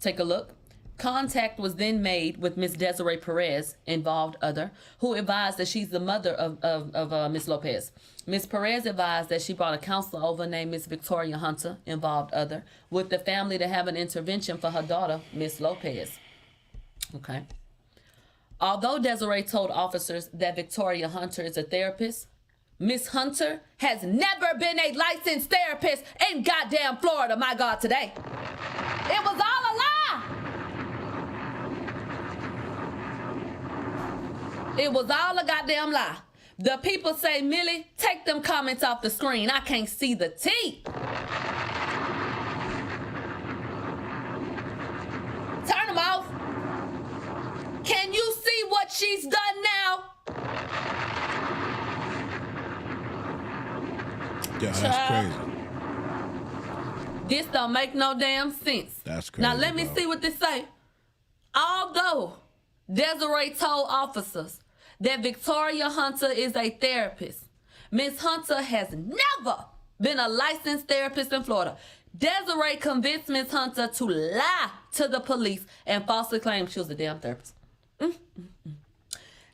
Take a look. Contact was then made with Miss Desiree Perez, involved other, who advised that she's the mother of Miss Lopez. Miss Perez advised that she brought a counselor over named Miss Victoria Hunter, involved other, with the family to have an intervention for her daughter, Miss Lopez. Okay. Although Desiree told officers that Victoria Hunter is a therapist, Miss Hunter has never been a licensed therapist in goddamn Florida, my God, today. It was all a lie. It was all a goddamn lie. The people say, Millie, take them comments off the screen. I can't see the T. Turn them off. Can you see what she's done now? Yeah, that's crazy. This don't make no damn sense. That's crazy. Now let me see what this say. Although Desiree told officers that Victoria Hunter is a therapist, Miss Hunter has never been a licensed therapist in Florida. Desiree convinced Miss Hunter to lie to the police and falsely claim she was a damn therapist.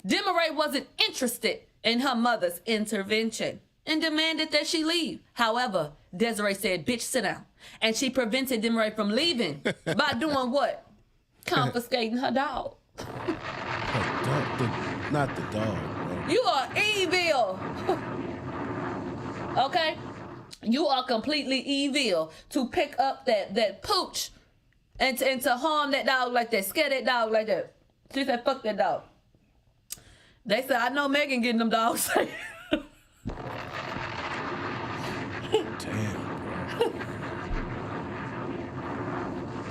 DeMaure wasn't interested in her mother's intervention and demanded that she leave. However, Desiree said, bitch, sit down. And she prevented DeMaure from leaving by doing what? Confiscating her dog. Not the dog, bro. You are evil. Okay? You are completely evil to pick up that pooch and to harm that dog like that, scare that dog like that. She said, fuck that dog. They said, I know Megan getting them dogs. Damn.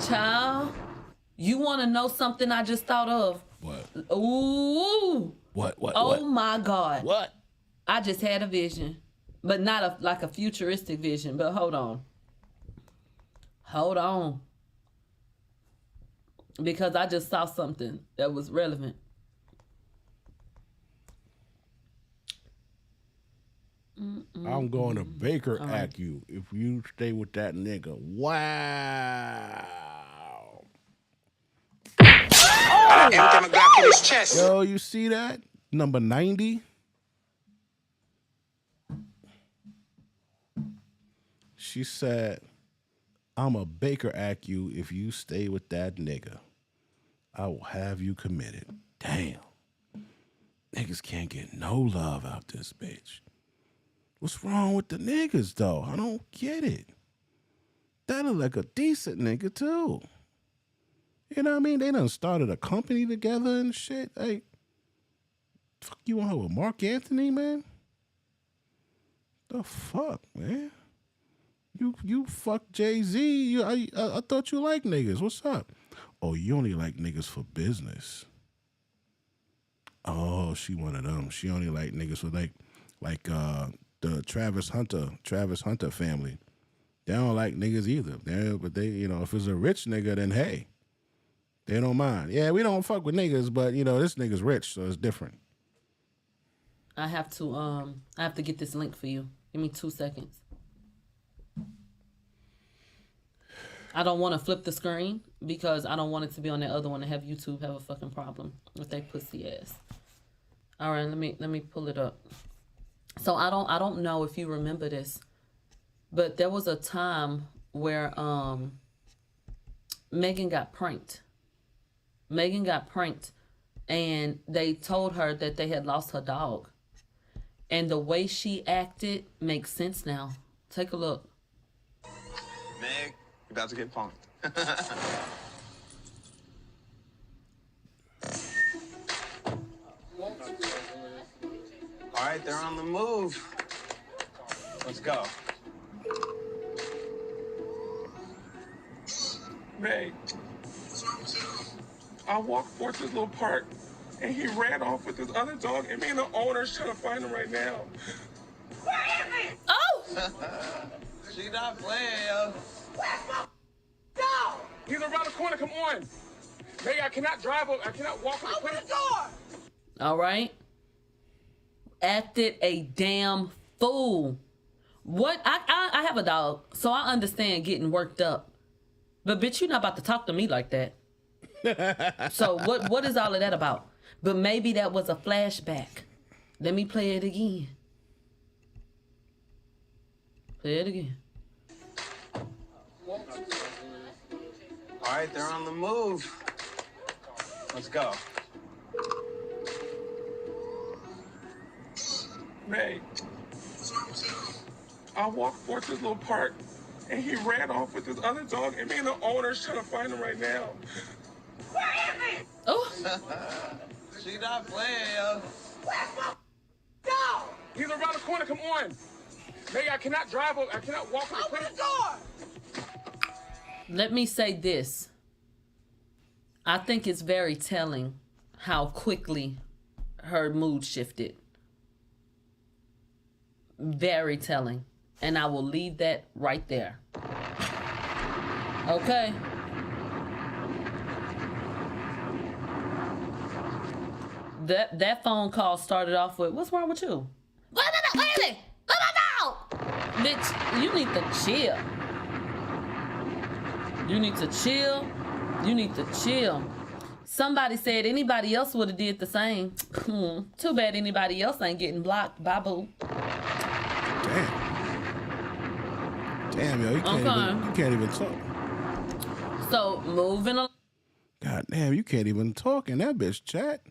Child, you want to know something I just thought of? What? Ooh. What? Oh my God. What? I just had a vision, but not like a futuristic vision, but hold on. Hold on. Because I just saw something that was relevant. I'm going to Baker Act you if you stay with that nigga. Wow. Empty my Glock in his chest. Yo, you see that? Number 90. She said, I'm a Baker Act you if you stay with that nigga. I will have you committed. Damn. Niggas can't get no love out this bitch. What's wrong with the niggas, though? I don't get it. That look like a decent nigga, too. You know what I mean? They done started a company together and shit. Like, fuck you on her with Mark Anthony, man? The fuck, man? You fuck JAYZ. I thought you liked niggas. What's up? Oh, you only like niggas for business. Oh, she one of them. She only like niggas for like the Travis Hunter family. They don't like niggas either. But they, you know, if it's a rich nigga, then hey, they don't mind. Yeah, we don't fuck with niggas, but you know, this nigga's rich, so it's different. I have to get this link for you. Give me 2 seconds. I don't want to flip the screen because I don't want it to be on that other one and have YouTube have a fucking problem with that pussy ass. All right, let me pull it up. So I don't know if you remember this, but there was a time where Megan got pranked. Megan got pranked, and they told her that they had lost her dog. And the way she acted makes sense now. Take a look. Meg, you're about to get punked. All right, they're on the move. Let's go. Meg, I walked forth this little park, and he ran off with his other dog, and me and the owner's trying to find him right now. Where is he? Oh! She not playing, yo. Where's my dog? He's around the corner. Come on. Meg, I cannot drive up. I cannot walk up. Open the door. All right. Acted a damn fool. What? I have a dog, so I understand getting worked up. But bitch, you're not about to talk to me like that. So what is all of that about? But maybe that was a flashback. Let me play it again. Play it again. All right, they're on the move. Let's go. Meg, I walked forth this little park, and he ran off with his other dog, and me and the owner's trying to find him right now. Where is he? Oh. She not playing, yo. Where's my dog? He's around the corner. Come on. Meg, I cannot drive up. I cannot walk up. Open the door. Let me say this. I think it's very telling how quickly her mood shifted. Very telling. And I will leave that right there. Okay. That phone call started off with, what's wrong with you? Where is it? Where's my dog? Bitch, you need to chill. You need to chill. You need to chill. Somebody said anybody else would have did the same. Too bad anybody else ain't getting blocked. Bye, boo. Damn, yo, you can't even talk. So, moving along. God damn, you can't even talk in that bitch chat.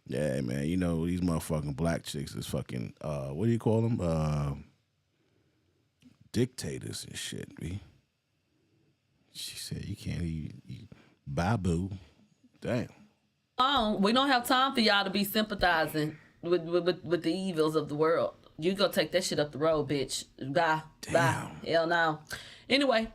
Yeah, man, you know, these motherfucking black chicks is fucking, what do you call them? Dictators and shit, B. She said you can't eat babu. Damn. We don't have time for y'all to be sympathizing with the evils of the world. You go take that shit up the road, bitch. Bye. Damn. Bye. Hell no. Anyway.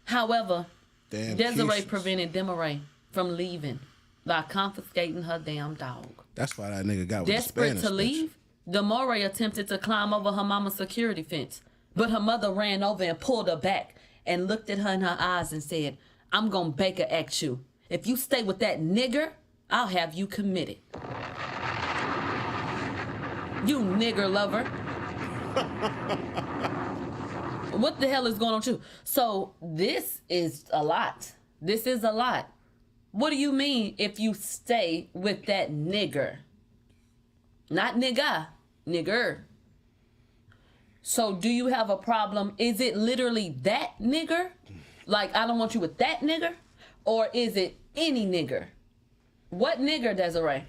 However, damn, Desiree prevented Demaray from leaving by confiscating her damn dog. That's why that nigga got with Desperate the Spanish to bitch. leave, Demaray attempted to climb over her mama's security fence, but her mother ran over and pulled her back and looked at her in her eyes and said, I'm gonna Baker Act you. If you stay with that nigger, I'll have you committed. You nigger lover. What the hell is going on with you? So this is a lot. This is a lot. What do you mean if you stay with that nigger? Not nigga, nigger. So do you have a problem? Is it literally that nigger? Like, I don't want you with that nigger? Or is it any nigger? What nigger, Desiree?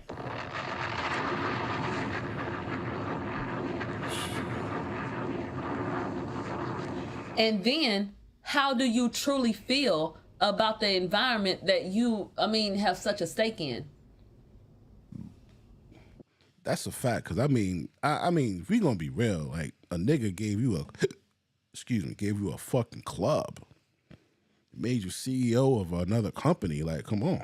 And then, how do you truly feel about the environment that you, have such a stake in? That's a fact, because I mean, if we gonna be real, like, a nigga gave you a fucking club. Made you CEO of another company. Like, come on.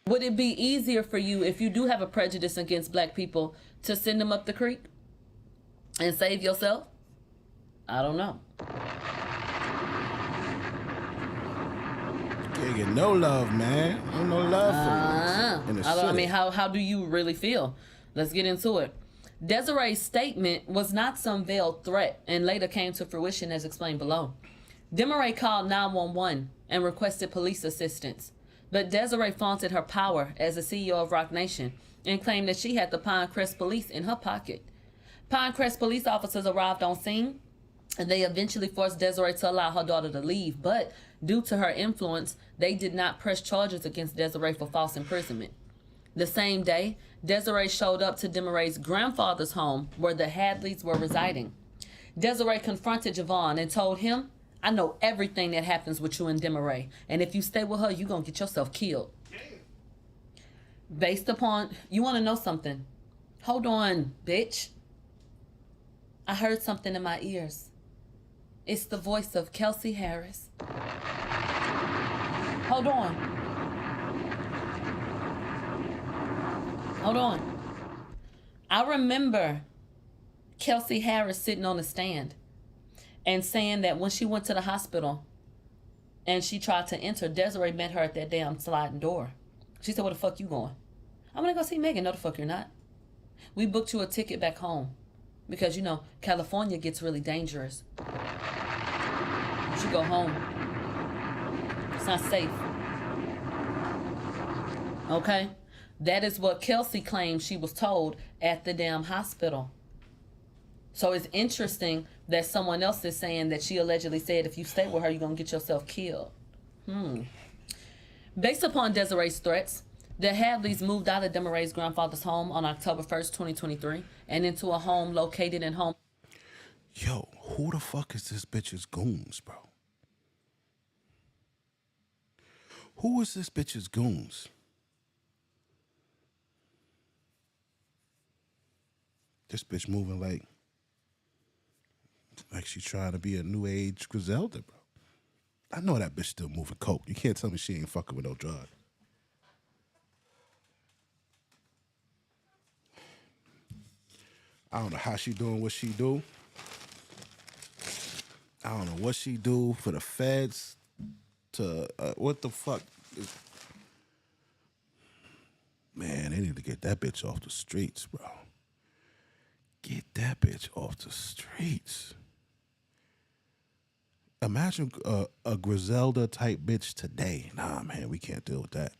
Would it be easier for you if you do have a prejudice against black people to send them up the creek and save yourself? I don't know. Can't get no love, man. No love for you. How do you really feel? Let's get into it. Desiree's statement was not some veiled threat and later came to fruition as explained below. Desiree called 911 and requested police assistance, but Desiree flaunted her power as the CEO of Roc Nation and claimed that she had the Pinecrest police in her pocket. Pinecrest police officers arrived on scene and they eventually forced Desiree to allow her daughter to leave, but due to her influence, they did not press charges against Desiree for false imprisonment. The same day, Desiree showed up to Demaree's grandfather's home where the Hadleys were residing. Desiree confronted Javon and told him, I know everything that happens with you and Demaree, and if you stay with her, you're going to get yourself killed. Based upon, you want to know something? Hold on, bitch. I heard something in my ears. It's the voice of Kelsey Harris. Hold on. Hold on. I remember Kelsey Harris sitting on the stand and saying that when she went to the hospital and she tried to enter, Desiree met her at that damn sliding door. She said, where the fuck you going? I'm gonna go see Megan. No, the fuck you're not. We booked you a ticket back home because, you know, California gets really dangerous. You should go home. It's not safe. Okay? That is what Kelsey claimed she was told at the damn hospital. So it's interesting that someone else is saying that she allegedly said if you stay with her, you're going to get yourself killed. Based upon Desiree's threats, the Hadleys moved out of Demaree's grandfather's home on October 1st, 2023, and into a home located in home. Yo, who the fuck is this bitch's goons, bro? Who is this bitch's goons? This bitch moving like she's trying to be a new age Griselda, bro. I know that bitch still moving coke. You can't tell me she ain't fucking with no drug. I don't know how she doing what she do. I don't know what she do for the feds to, what the fuck? Man, they need to get that bitch off the streets, bro. Get that bitch off the streets. Imagine a Griselda type bitch today. Nah, man, we can't deal with that.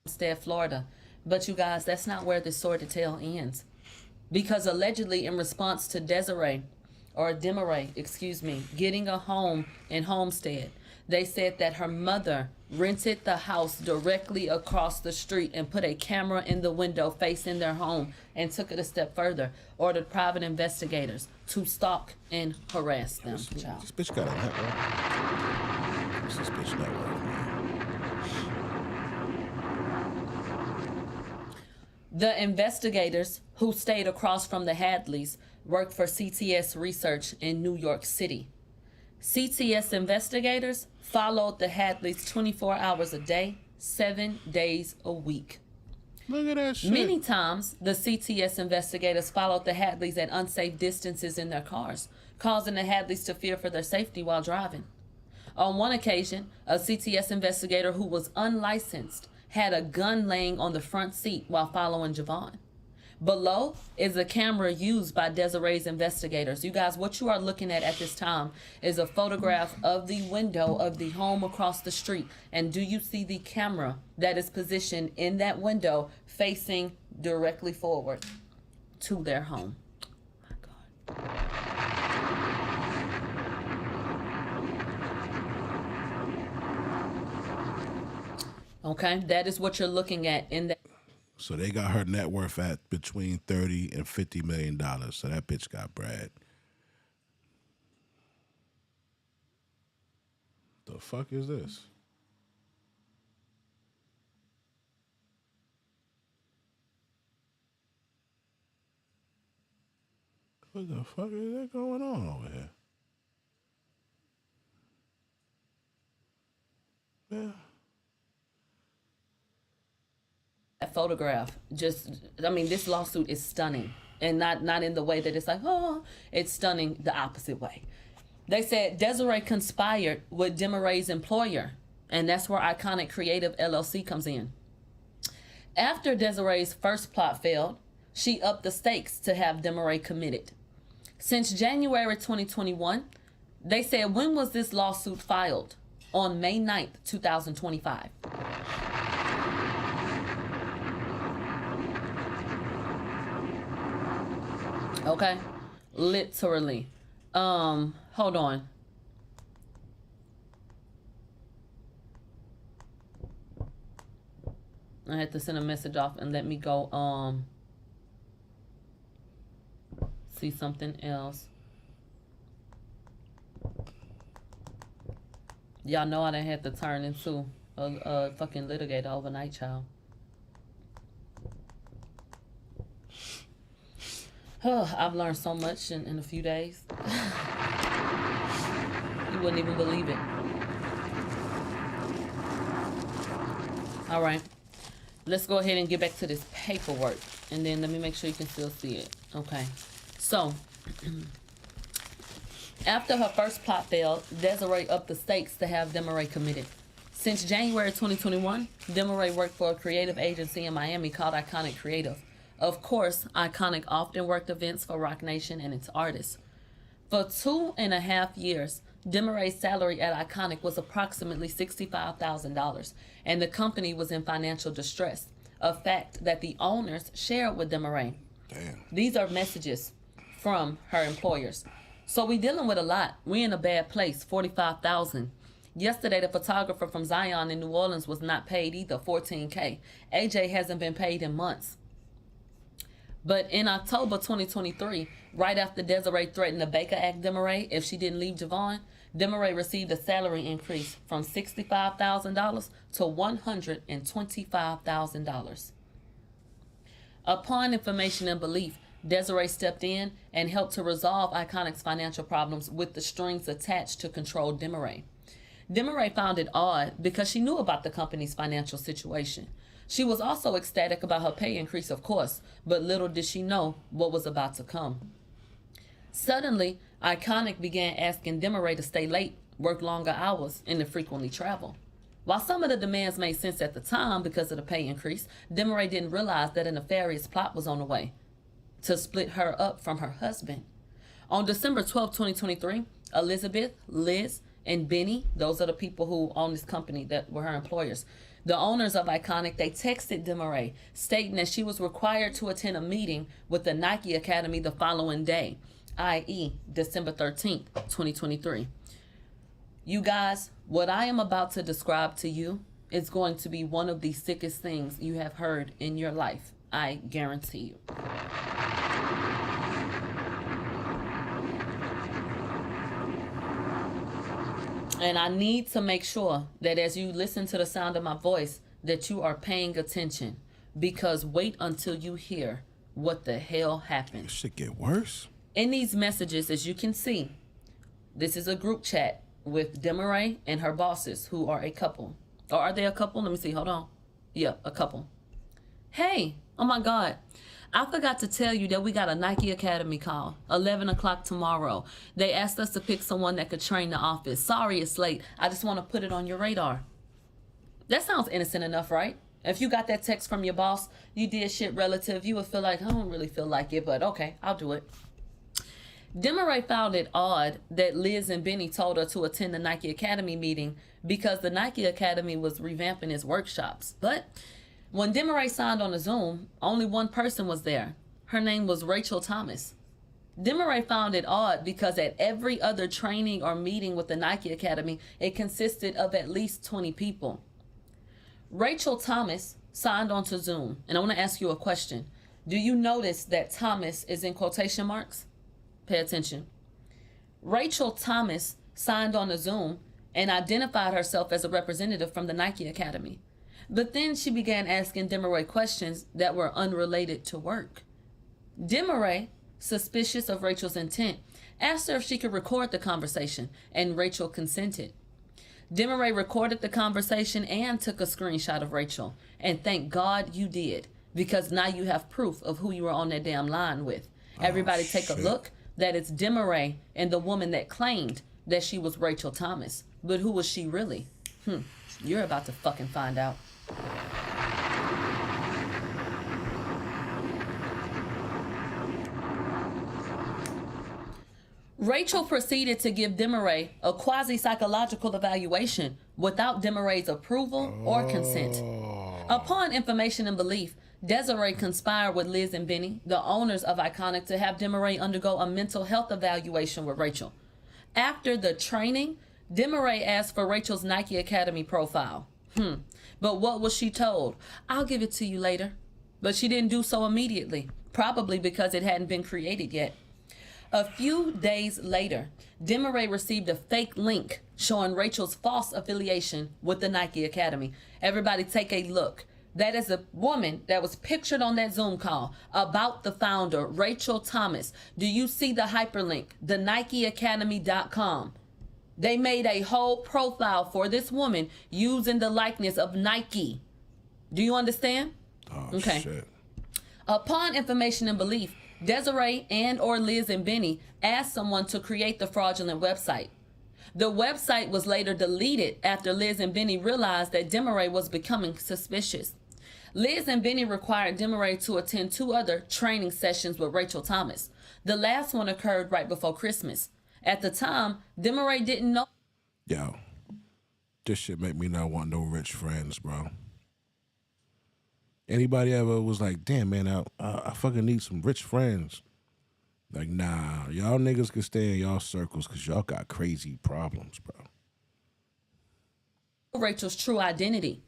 State, Florida. But you guys, that's not where this sordid tale ends. Because allegedly in response to Demaree, getting a home in Homestead, they said that her mother rented the house directly across the street and put a camera in the window facing their home and took it a step further, ordered private investigators to stalk and harass them. This bitch got a network. What's this bitch network, man? The investigators who stayed across from the Hadleys worked for CTS Research in New York City. CTS investigators followed the Hadleys 24 hours a day, 7 days a week. Look at that shit. Many times, the CTS investigators followed the Hadleys at unsafe distances in their cars, causing the Hadleys to fear for their safety while driving. On one occasion, a CTS investigator who was unlicensed had a gun laying on the front seat while following Javon. Below is a camera used by Desiree's investigators. You guys, what you are looking at this time is a photograph of the window of the home across the street. And do you see the camera that is positioned in that window facing directly forward to their home? My God. Okay, that is what you're looking at in that. So they got her net worth at between $30 and $50 million. So that bitch got bread. The fuck is this? What the fuck is that going on over here? Yeah. Photograph, this lawsuit is stunning, and not in the way that it's like, oh, it's stunning the opposite way. They said Desiree conspired with Demaree's employer And that's where Iconic Creative LLC comes in. After Desiree's first plot failed, she upped the stakes to have Desiree committed. Since January 2021, they said, when was this lawsuit filed? On May 9th, 2025. Okay, literally. Hold on. I had to send a message off and let me go see something else. Y'all know I done had to turn into a fucking litigator overnight, child. I've learned so much in a few days. You wouldn't even believe it. All right. Let's go ahead and get back to this paperwork. And then let me make sure you can still see it. Okay. So, after her first plot failed, Desiree upped the stakes to have Desiree committed. Since January 2021, Desiree worked for a creative agency in Miami called Iconic Creative. Of course, Iconic often worked events for Roc Nation and its artists. For 2.5 years, Desiree's salary at Iconic was approximately $65,000, and the company was in financial distress, a fact that the owners shared with Desiree. Damn. These are messages from her employers. So we dealing with a lot. We in a bad place, $45,000. Yesterday, the photographer from Zion in New Orleans was not paid either, $14K. AJ hasn't been paid in months. But in October 2023, right after Desiree threatened to Baker Act Desiree if she didn't leave Javon, Desiree received a salary increase from $65,000 to $125,000. Upon information and belief, Desiree stepped in and helped to resolve Iconic's financial problems with the strings attached to control Desiree. Desiree found it odd because she knew about the company's financial situation. She was also ecstatic about her pay increase, of course, but little did she know what was about to come. Suddenly, Iconic began asking Desiree to stay late, work longer hours, and to frequently travel. While some of the demands made sense at the time because of the pay increase, Desiree didn't realize that a nefarious plot was on the way to split her up from her husband. On December 12, 2023, Elizabeth, Liz, and Benny, those are the people who own this company that were her employers, the owners of Iconic, they texted Desiree stating that she was required to attend a meeting with the Nike Academy the following day, i.e. December 13th, 2023. You guys, what I am about to describe to you is going to be one of the sickest things you have heard in your life. I guarantee you. And I need to make sure that as you listen to the sound of my voice, that you are paying attention, because wait until you hear what the hell happened. This shit get worse. In these messages, as you can see, this is a group chat with Desiree and her bosses, who are a couple. Or are they a couple? Let me see. Hold on. Yeah, a couple. Hey, oh my God. I forgot to tell you that we got a Nike Academy call, 11 o'clock tomorrow. They asked us to pick someone that could train the office. Sorry it's late. I just want to put it on your radar. That sounds innocent enough, right? If you got that text from your boss, you did shit relative, you would feel like, I don't really feel like it, but okay, I'll do it. Desiree found it odd that Liz and Benny told her to attend the Nike Academy meeting because the Nike Academy was revamping its workshops. But when Desiree signed on the Zoom, only one person was there. Her name was Rachel Thomas. Desiree found it odd because at every other training or meeting with the Nike Academy, it consisted of at least 20 people. Rachel Thomas signed onto Zoom, and I want to ask you a question. Do you notice that Thomas is in quotation marks? Pay attention. Rachel Thomas signed on the Zoom and identified herself as a representative from the Nike Academy. But then she began asking Desiree questions that were unrelated to work. Desiree, suspicious of Rachel's intent, asked her if she could record the conversation, and Rachel consented. Desiree recorded the conversation and took a screenshot of Rachel. And thank God you did, because now you have proof of who you were on that damn line with. Everybody take a look. That it's Desiree and the woman that claimed that she was Rachel Thomas. But who was she really? You're about to fucking find out. Rachel proceeded to give Desmarais a quasi-psychological evaluation without Desmarais' approval or consent. Upon information and belief, Desiree conspired with Liz and Benny, the owners of Iconic, to have Desmarais undergo a mental health evaluation with Rachel. After the training, Desmarais asked for Rachel's Nike Academy profile. But what was she told? I'll give it to you later. But she didn't do so immediately, probably because it hadn't been created yet. A few days later, Desmarais received a fake link showing Rachel's false affiliation with the Nike Academy. Everybody take a look. That is a woman that was pictured on that Zoom call about the founder, Rachel Thomas. Do you see the hyperlink? The NikeAcademy.com. They made a whole profile for this woman using the likeness of Nike. Do you understand? Oh, okay. Shit. Upon information and belief, Desiree and or Liz and Benny asked someone to create the fraudulent website. The website was later deleted after Liz and Benny realized that Desmarais was becoming suspicious. Liz and Benny required Desmarais to attend 2 other training sessions with Rachel Thomas. The last one occurred right before Christmas. At the time, Desmarais didn't know. Yo, this shit make me not want no rich friends, bro. Anybody ever was like, damn, man, I fucking need some rich friends. Like, nah, y'all niggas can stay in y'all circles because y'all got crazy problems, bro. Rachel's true identity.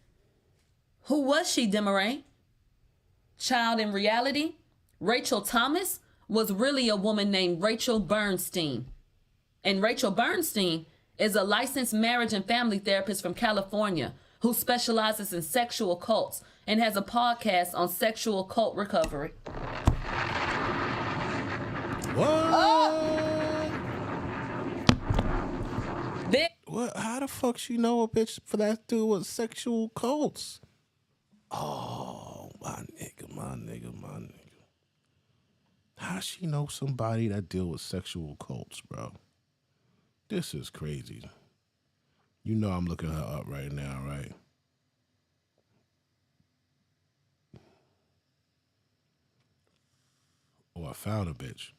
Who was she, Desmarais? Child, in reality, Rachel Thomas was really a woman named Rachel Bernstein. And Rachel Bernstein is a licensed marriage and family therapist from California who specializes in sexual cults and has a podcast on sexual cult recovery. What? Oh! What? How the fuck she know a bitch for that to do with sexual cults? Oh, my nigga. How she know somebody that deal with sexual cults, bro? This is crazy. You know I'm looking her up right now, right? Oh, I found a bitch.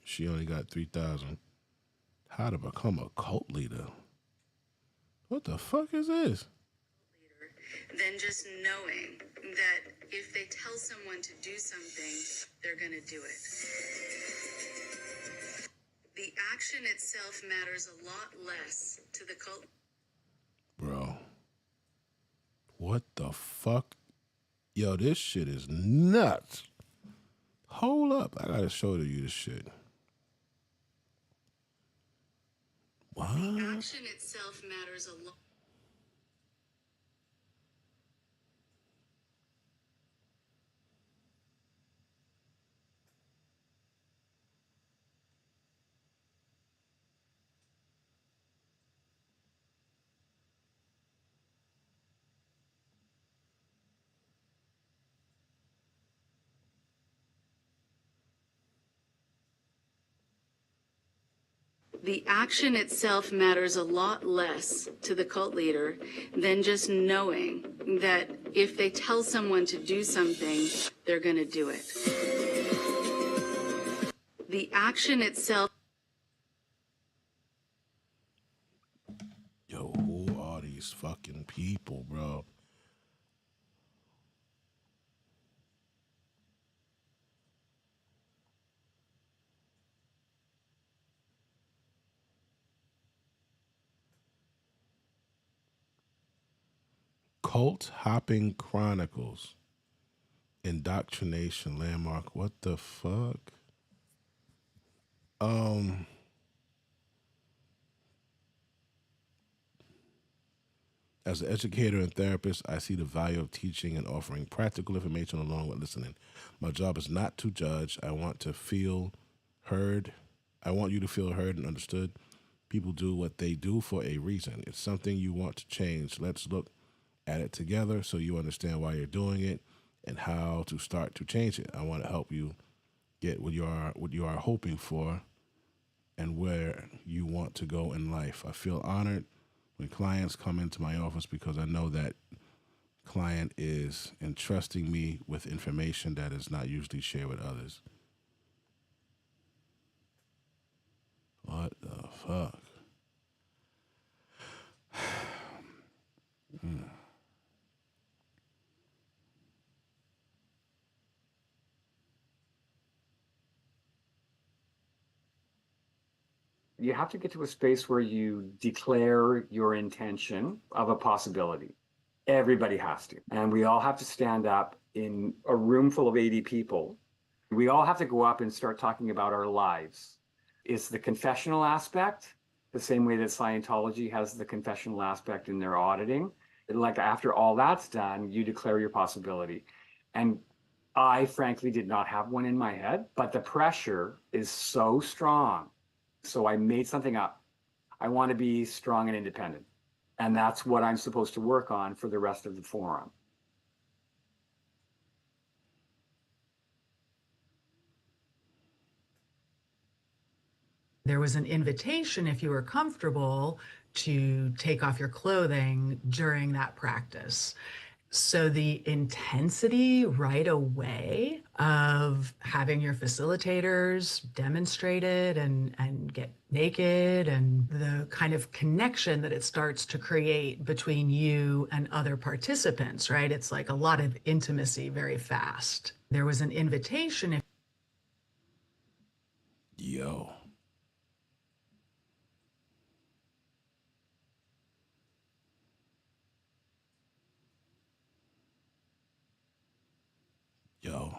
She only got 3,000. How to become a cult leader? What the fuck is this? Than just knowing that if they tell someone to do something, they're going to do it. The action itself matters a lot less to the cult. Bro. What the fuck? Yo, this shit is nuts. Hold up. I gotta show you this shit. What? The action itself matters a lot. The action itself matters a lot less to the cult leader than just knowing that if they tell someone to do something, they're going to do it. The action itself. Yo, who are these fucking people, bro? Cult Hopping Chronicles. Indoctrination Landmark. What the fuck? As an educator and therapist, I see the value of teaching and offering practical information along with listening. My job is not to judge. I want to feel heard. I want you to feel heard and understood. People do what they do for a reason. It's something you want to change. Let's look at it together so you understand why you're doing it and how to start to change it. I want to help you get what you are hoping for and where you want to go in life. I feel honored when clients come into my office because I know that client is entrusting me with information that is not usually shared with others. What the fuck? You have to get to a space where you declare your intention of a possibility. Everybody has to. And we all have to stand up in a room full of 80 people. We all have to go up and start talking about our lives. It's the confessional aspect, the same way that Scientology has the confessional aspect in their auditing. Like after all that's done, you declare your possibility. And I frankly did not have one in my head, but the pressure is so strong. So I made something up. I want to be strong and independent. And that's what I'm supposed to work on for the rest of the forum. There was an invitation, if you were comfortable, to take off your clothing during that practice. So the intensity right away of having your facilitators demonstrate it and get naked, and the kind of connection that it starts to create between you and other participants, right? It's like a lot of intimacy very fast. There was an invitation. Yo. Yo,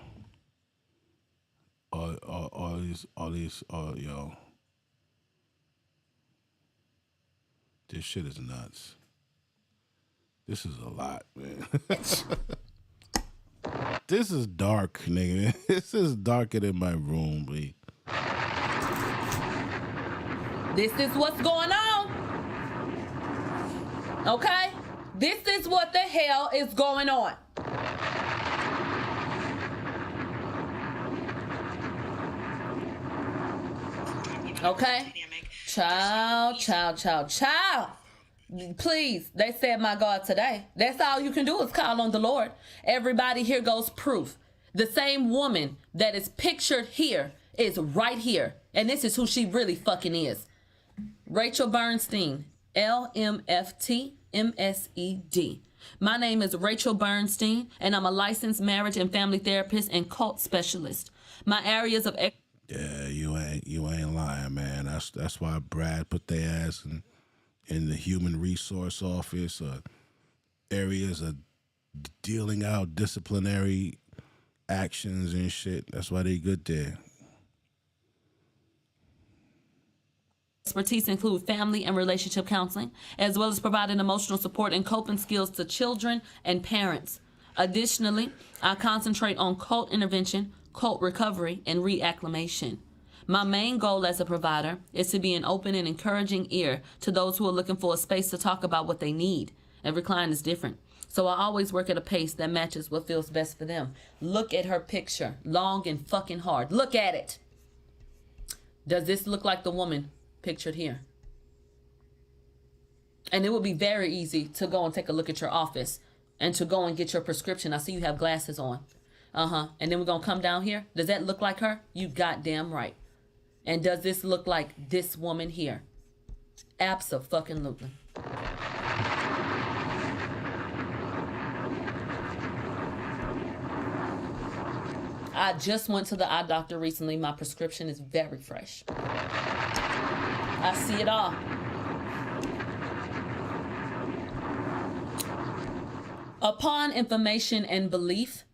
all these, yo, this shit is nuts. This is a lot, man. This is dark, nigga. This is darker than my room, B. This is what's going on. Okay? This is what the hell is going on. Okay? Child. Please, they said my God today. That's all you can do is call on the Lord. Everybody, here goes proof. The same woman that is pictured here is right here. And this is who she really fucking is. Rachel Bernstein, LMFT-MSED. My name is Rachel Bernstein, and I'm a licensed marriage and family therapist and cult specialist. My areas of yeah, you ain't lying, man. That's why Brad put their ass in the human resource office, areas of dealing out disciplinary actions and shit. That's why they good there. Expertise include family and relationship counseling, as well as providing emotional support and coping skills to children and parents. Additionally, I concentrate on cult intervention, cult recovery, and reacclimation. My main goal as a provider is to be an open and encouraging ear to those who are looking for a space to talk about what they need. Every client is different, so I always work at a pace that matches what feels best for them. Look at her picture, long and fucking hard. Look at it. Does this look like the woman pictured here? And it would be very easy to go and take a look at your office and to go and get your prescription. I see you have glasses on. And then we're going to come down here. Does that look like her? You goddamn right. And does this look like this woman here? Abso-fucking-lutely. I just went to the eye doctor recently. My prescription is very fresh. I see it all. Upon information and belief,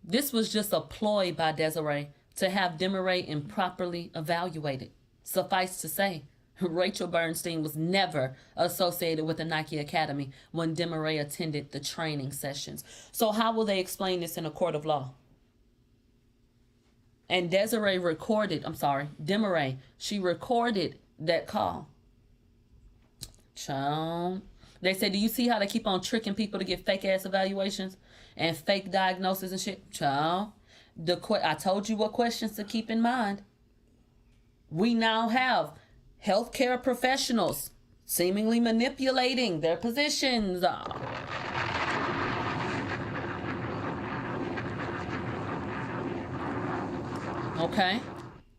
this was just a ploy by Desiree to have Desiree improperly evaluated. Suffice to say, Rachel Bernstein was never associated with the Nike Academy when Desiree attended the training sessions. So how will they explain this in a court of law? And Desiree she recorded that call. Child. They said, do you see how they keep on tricking people to get fake ass evaluations and fake diagnoses and shit? Child. I told you what questions to keep in mind. We now have healthcare professionals seemingly manipulating their positions. Okay,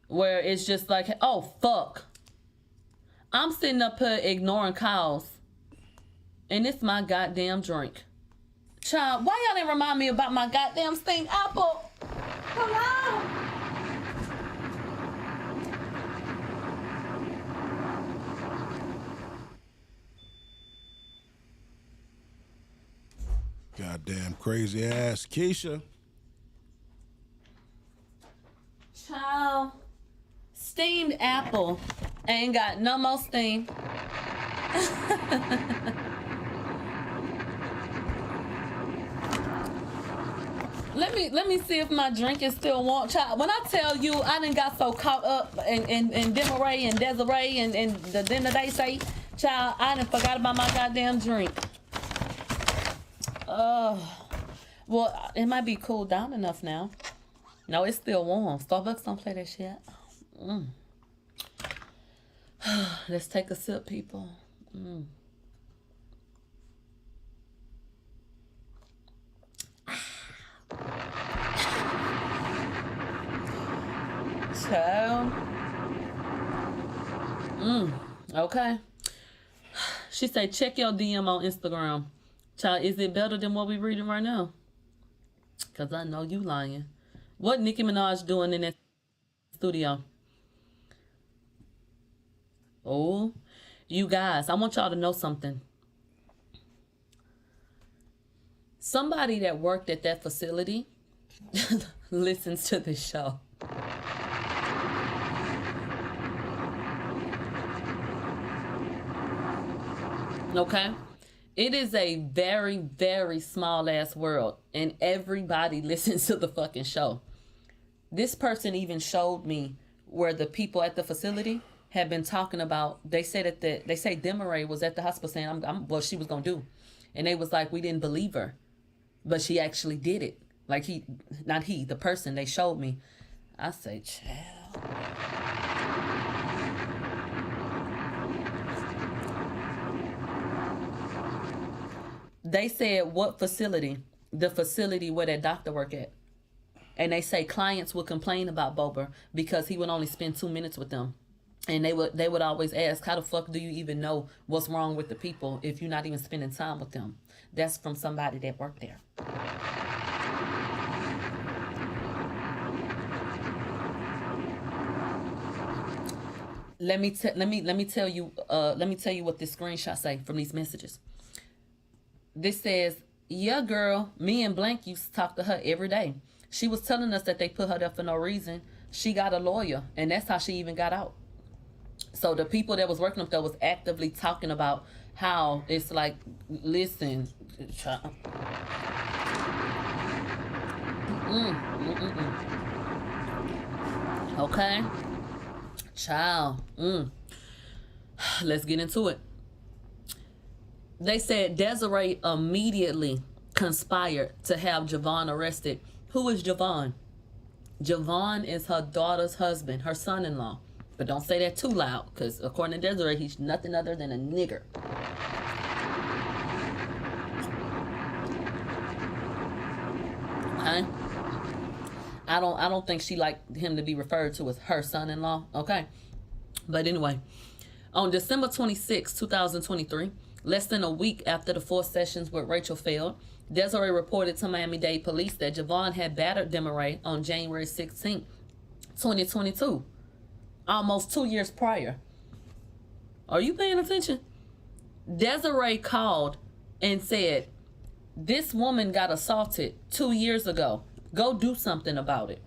where it's just like, oh fuck, I'm sitting up here ignoring calls, and it's my goddamn drink. Child, why y'all didn't remind me about my goddamn steamed apple? Hello? Goddamn crazy ass Keisha. Child, steamed apple ain't got no more steam. Let me see if my drink is still warm. Child, when I tell you I done got so caught up in Demaray and Desiree and the dinner they say, child, I done forgot about my goddamn drink. Well, it might be cooled down enough now. No, it's still warm. Starbucks don't play that shit. Let's take a sip, people. Child. Okay. She said, check your DM on Instagram. Child, is it better than what we reading right now? Because I know you lying. What Nicki Minaj doing in that studio? Oh, you guys, I want y'all to know something. Somebody that worked at that facility listens to this show. Okay? It is a very, very small ass world, and everybody listens to the fucking show. This person even showed me where the people at the facility had been talking about. They said that they say Demaray was at the hospital saying, "I'm what she was gonna do," and they was like, "We didn't believe her, but she actually did it." Like the person they showed me. I say, child. They said what facility? The facility where that doctor work at. And they say clients would complain about Bober because he would only spend 2 minutes with them. And they would always ask, how the fuck do you even know what's wrong with the people if you're not even spending time with them? That's from somebody that worked there. Let me tell you what this screenshot say from these messages. This says, yeah, girl, me and Blank used to talk to her every day. She was telling us that they put her there for no reason. She got a lawyer, and that's how she even got out. So the people that was working up there was actively talking about how it's like, listen, okay, child, let's get into it. They said Desiree immediately conspired to have Javon arrested. Who is Javon? Javon is her daughter's husband, her son-in-law. But don't say that too loud, because according to Desiree, he's nothing other than a nigger. Okay? I don't think she liked him to be referred to as her son-in-law. Okay? But anyway, on December 26, 2023, less than a week after the 4 sessions with Rachel failed, Desiree reported to Miami-Dade police that Javon had battered Demaray on January 16, 2022, almost 2 years prior. Are you paying attention? Desiree called and said, this woman got assaulted 2 years ago. Go do something about it.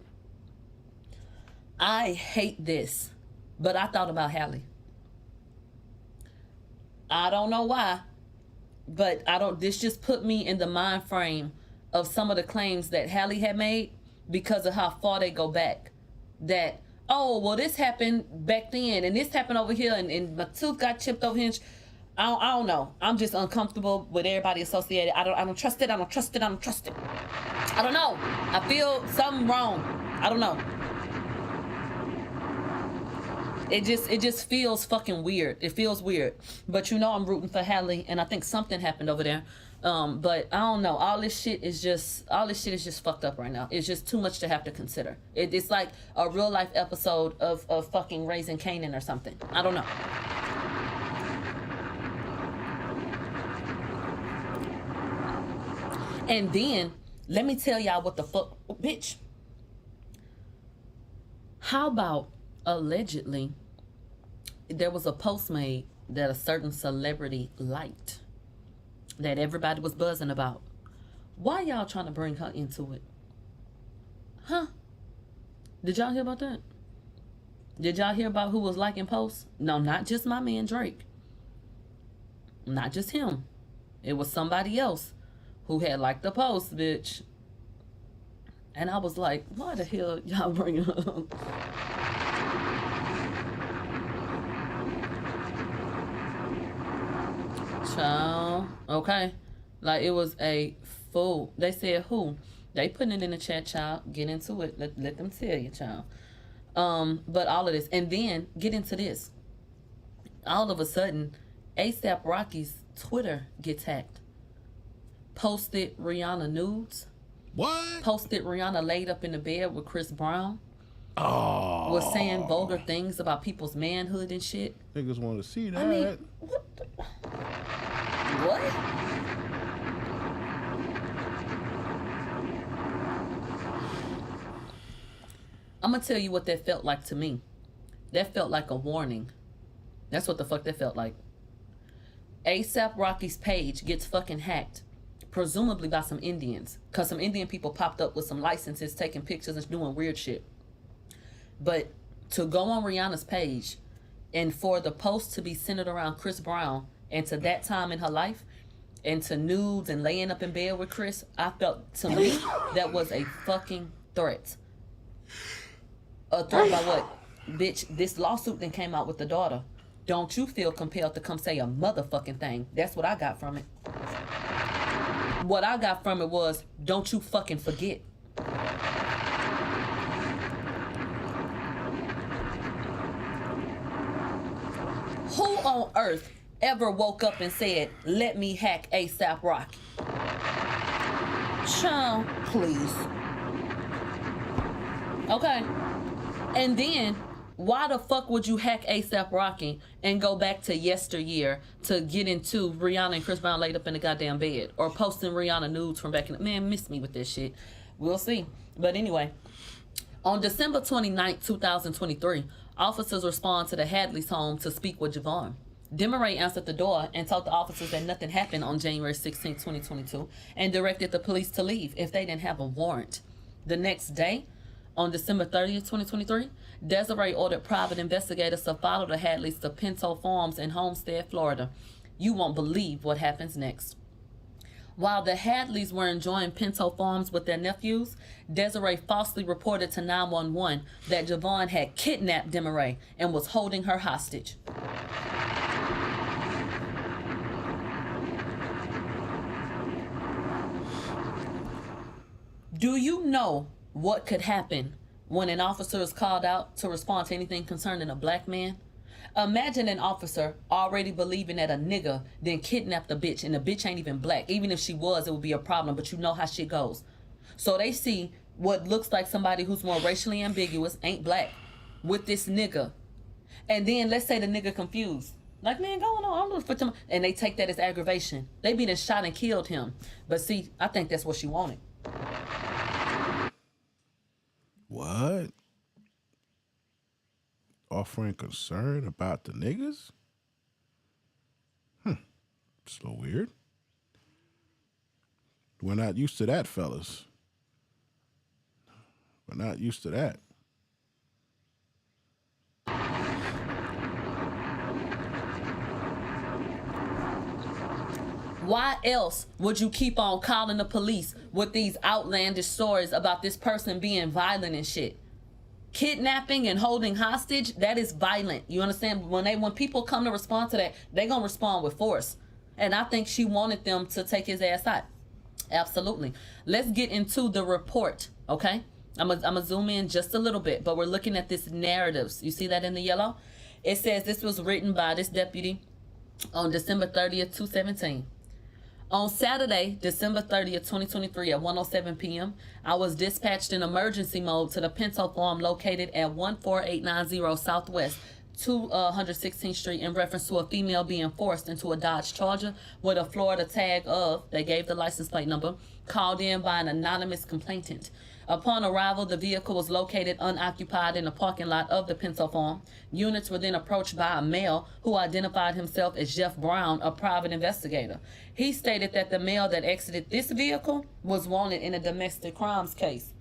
I hate this, but I thought about Hallie. I don't know why, but this just put me in the mind frame of some of the claims that Hallie had made because of how far they go back. That, oh, well, this happened back then, and this happened over here, and my tooth got chipped over here. I don't know. I'm just uncomfortable with everybody associated. I don't trust it. I don't trust it. I don't trust it. I don't know. I feel something wrong. I don't know. It just feels fucking weird. It feels weird. But you know I'm rooting for Hadley, and I think something happened over there. But I don't know. All this shit is just fucked up right now. It's just too much to have to consider. It's like a real life episode of fucking Raising Kanan or something. I don't know. And then let me tell y'all what the fuck, bitch. How about allegedly there was a post made that a certain celebrity liked that everybody was buzzing about. Why y'all trying to bring her into it? Huh? Did y'all hear about that? Did y'all hear about who was liking posts? No, not just my man Drake. Not just him. It was somebody else who had liked the post, bitch. And I was like, why the hell y'all bringing her up? Child. Okay. Like, it was a fool. They said who? They putting it in the chat, child. Get into it. Let them tell you, child. But all of this. And then, get into this. All of a sudden, A$AP Rocky's Twitter gets hacked. Posted Rihanna nudes. What? Posted Rihanna laid up in the bed with Chris Brown. Oh. Was saying vulgar things about people's manhood and shit. Niggas want to see that. I mean, what the... What? I'm gonna tell you what that felt like to me. That felt like a warning. That's what the fuck that felt like. A$AP Rocky's page gets fucking hacked. Presumably by some Indians. Because some Indian people popped up with some licenses, taking pictures and doing weird shit. But to go on Rihanna's page and for the post to be centered around Chris Brown and to that time in her life and to nudes and laying up in bed with Chris, I felt, to me, that was a fucking threat. A threat by what? Bitch, this lawsuit then came out with the daughter. Don't you feel compelled to come say a motherfucking thing? That's what I got from it. What I got from it was, don't you fucking forget. Who on earth ever woke up and said, let me hack A$AP Rocky? Child, please. Okay. And then, why the fuck would you hack A$AP Rocky and go back to yesteryear to get into Rihanna and Chris Brown laid up in the goddamn bed? Or posting Rihanna nudes from back in the... Man, miss me with this shit. We'll see. But anyway, on December 29th, 2023, officers respond to the Hadley's home to speak with Javon. Demaray answered the door and told the officers that nothing happened on January 16, 2022, and directed the police to leave if they didn't have a warrant. The next day, on December 30th, 2023, Desiree ordered private investigators to follow the Hadleys to Pinto Farms in Homestead, Florida. You won't believe what happens next. While the Hadleys were enjoying Pinto Farms with their nephews, Desiree falsely reported to 911 that Javon had kidnapped Demaray and was holding her hostage. Do you know what could happen when an officer is called out to respond to anything concerning a black man? Imagine an officer already believing that a nigga then kidnapped a bitch and the bitch ain't even black. Even if she was, it would be a problem, but you know how shit goes. So they see what looks like somebody who's more racially ambiguous, ain't black, with this nigga. And then let's say the nigga confused. Like, man, going on, I'm looking for some... And they take that as aggravation. They be done shot and killed him. But see, I think that's what she wanted. What? Offering concern about the niggas? It's a little weird. We're not used to that, fellas. We're not used to that. Why else would you keep on calling the police with these outlandish stories about this person being violent and shit? Kidnapping and holding hostage, that is violent. You understand? When people come to respond to that, they're going to respond with force. And I think she wanted them to take his ass out. Absolutely. Let's get into the report, okay? I'm gonna zoom in just a little bit, but we're looking at this narratives. You see that in the yellow? It says this was written by this deputy on December 30th, 2017. On Saturday, December 30th, 2023 at 1:07 p.m., I was dispatched in emergency mode to the Pinto Farm located at 14890 Southwest 216th Street in reference to a female being forced into a Dodge Charger with a Florida tag of, they gave the license plate number, called in by an anonymous complainant. Upon arrival, the vehicle was located unoccupied in the parking lot of the Pinto Farm. Units were then approached by a male who identified himself as Jeff Brown, a private investigator. He stated that the male that exited this vehicle was wanted in a domestic crimes case.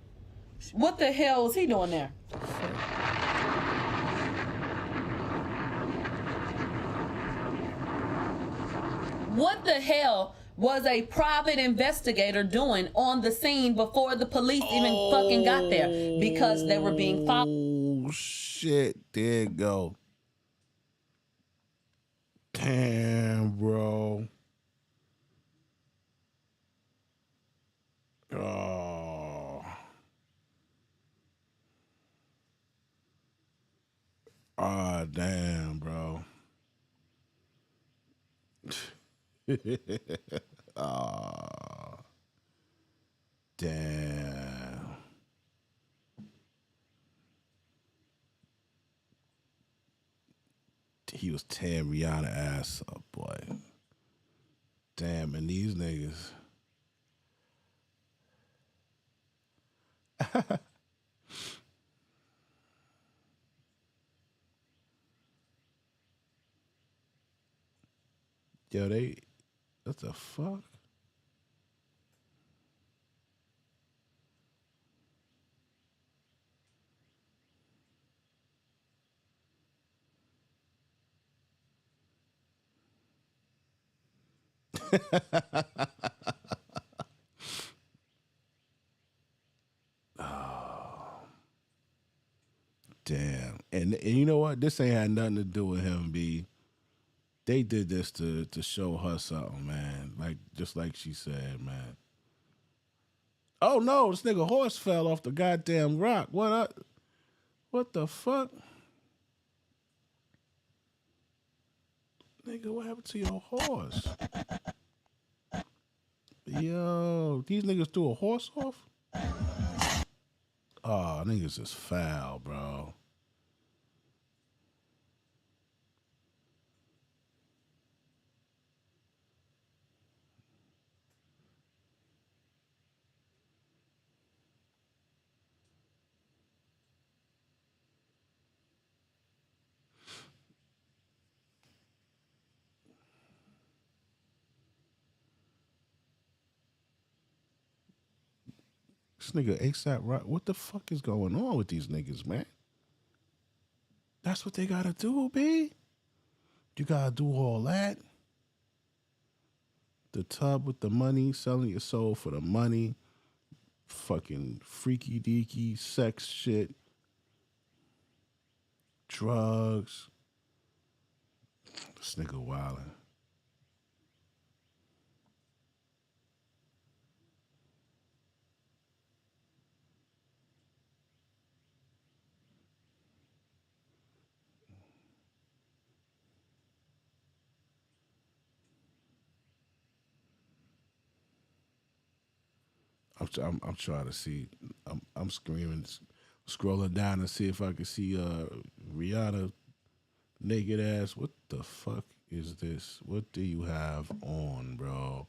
What the hell was he doing there? What the hell was a private investigator doing on the scene before the police even fucking got there? Because they were being followed. Oh, shit. There you go. Damn, bro. Oh. Ah, damn, bro. Oh, damn. He was tearing Rihanna ass up, boy. Damn, and these niggas. Yo, what the fuck? Oh, damn. And you know what? This ain't had nothing to do with him, B. They did this to show her something, man. Like, just like she said, man. Oh no, this nigga horse fell off the goddamn rock. What the fuck? Nigga, what happened to your horse? Yo, these niggas threw a horse off? Oh, niggas is foul, bro. This nigga ASAP Rock. What the fuck is going on with these niggas, man? That's what they gotta do, B. You gotta do all that. The tub with the money, selling your soul for the money. Fucking freaky deaky sex shit. Drugs. This nigga wildin'. I'm trying to see. I'm screaming, scrolling down to see if I can see Rihanna naked ass. What the fuck is this? What do you have on, bro?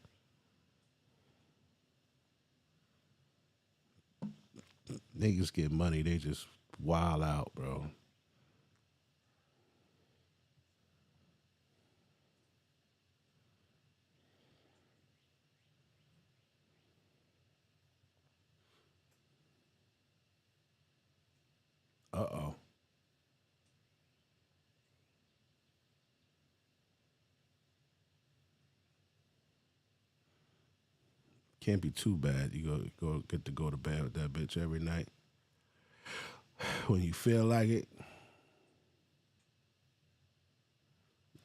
Niggas get money, they just wild out, bro. Uh-oh. Can't be too bad. You go get to go to bed with that bitch every night when you feel like it.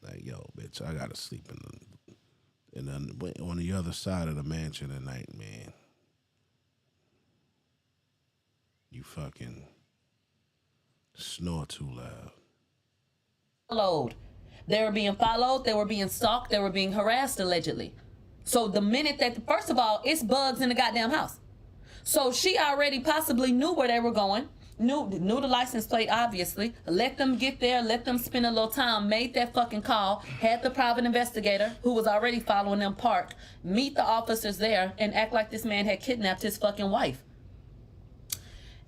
Like, yo, bitch, I gotta sleep on the other side of the mansion tonight, man. You fucking snore too loud. Followed. They were being followed. They were being stalked. They were being harassed, allegedly. So the minute that, first of all, it's bugs in the goddamn house. So she already possibly knew where they were going, knew the license plate, obviously. Let them get there, let them spend a little time, made that fucking call, had the private investigator, who was already following them, park, meet the officers there, and act like this man had kidnapped his fucking wife.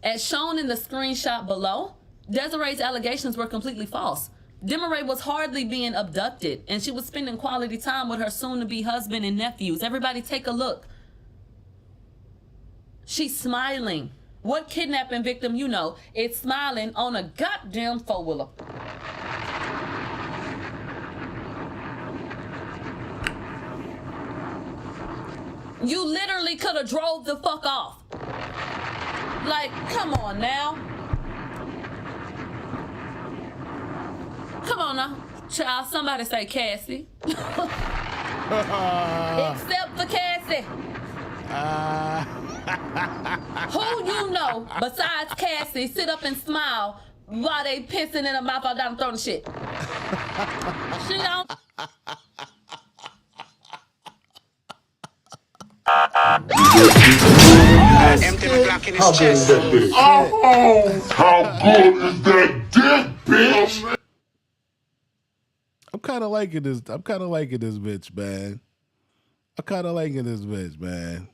As shown in the screenshot below, Desiree's allegations were completely false. Desiree was hardly being abducted, and she was spending quality time with her soon-to-be husband and nephews. Everybody take a look. She's smiling. What kidnapping victim you know is smiling on a goddamn four-wheeler? You literally could have drove the fuck off. Like, come on now. Come on now. Child, somebody say Cassie. Except for Cassie. Who you know besides Cassie sit up and smile while they pissing in her mouth all down throwing shit? She don't. Empty my Glock in his chest. How good is that dick, bitch? I'm kind of liking this. I'm kind of liking this bitch, man. I'm kind of liking this bitch, man.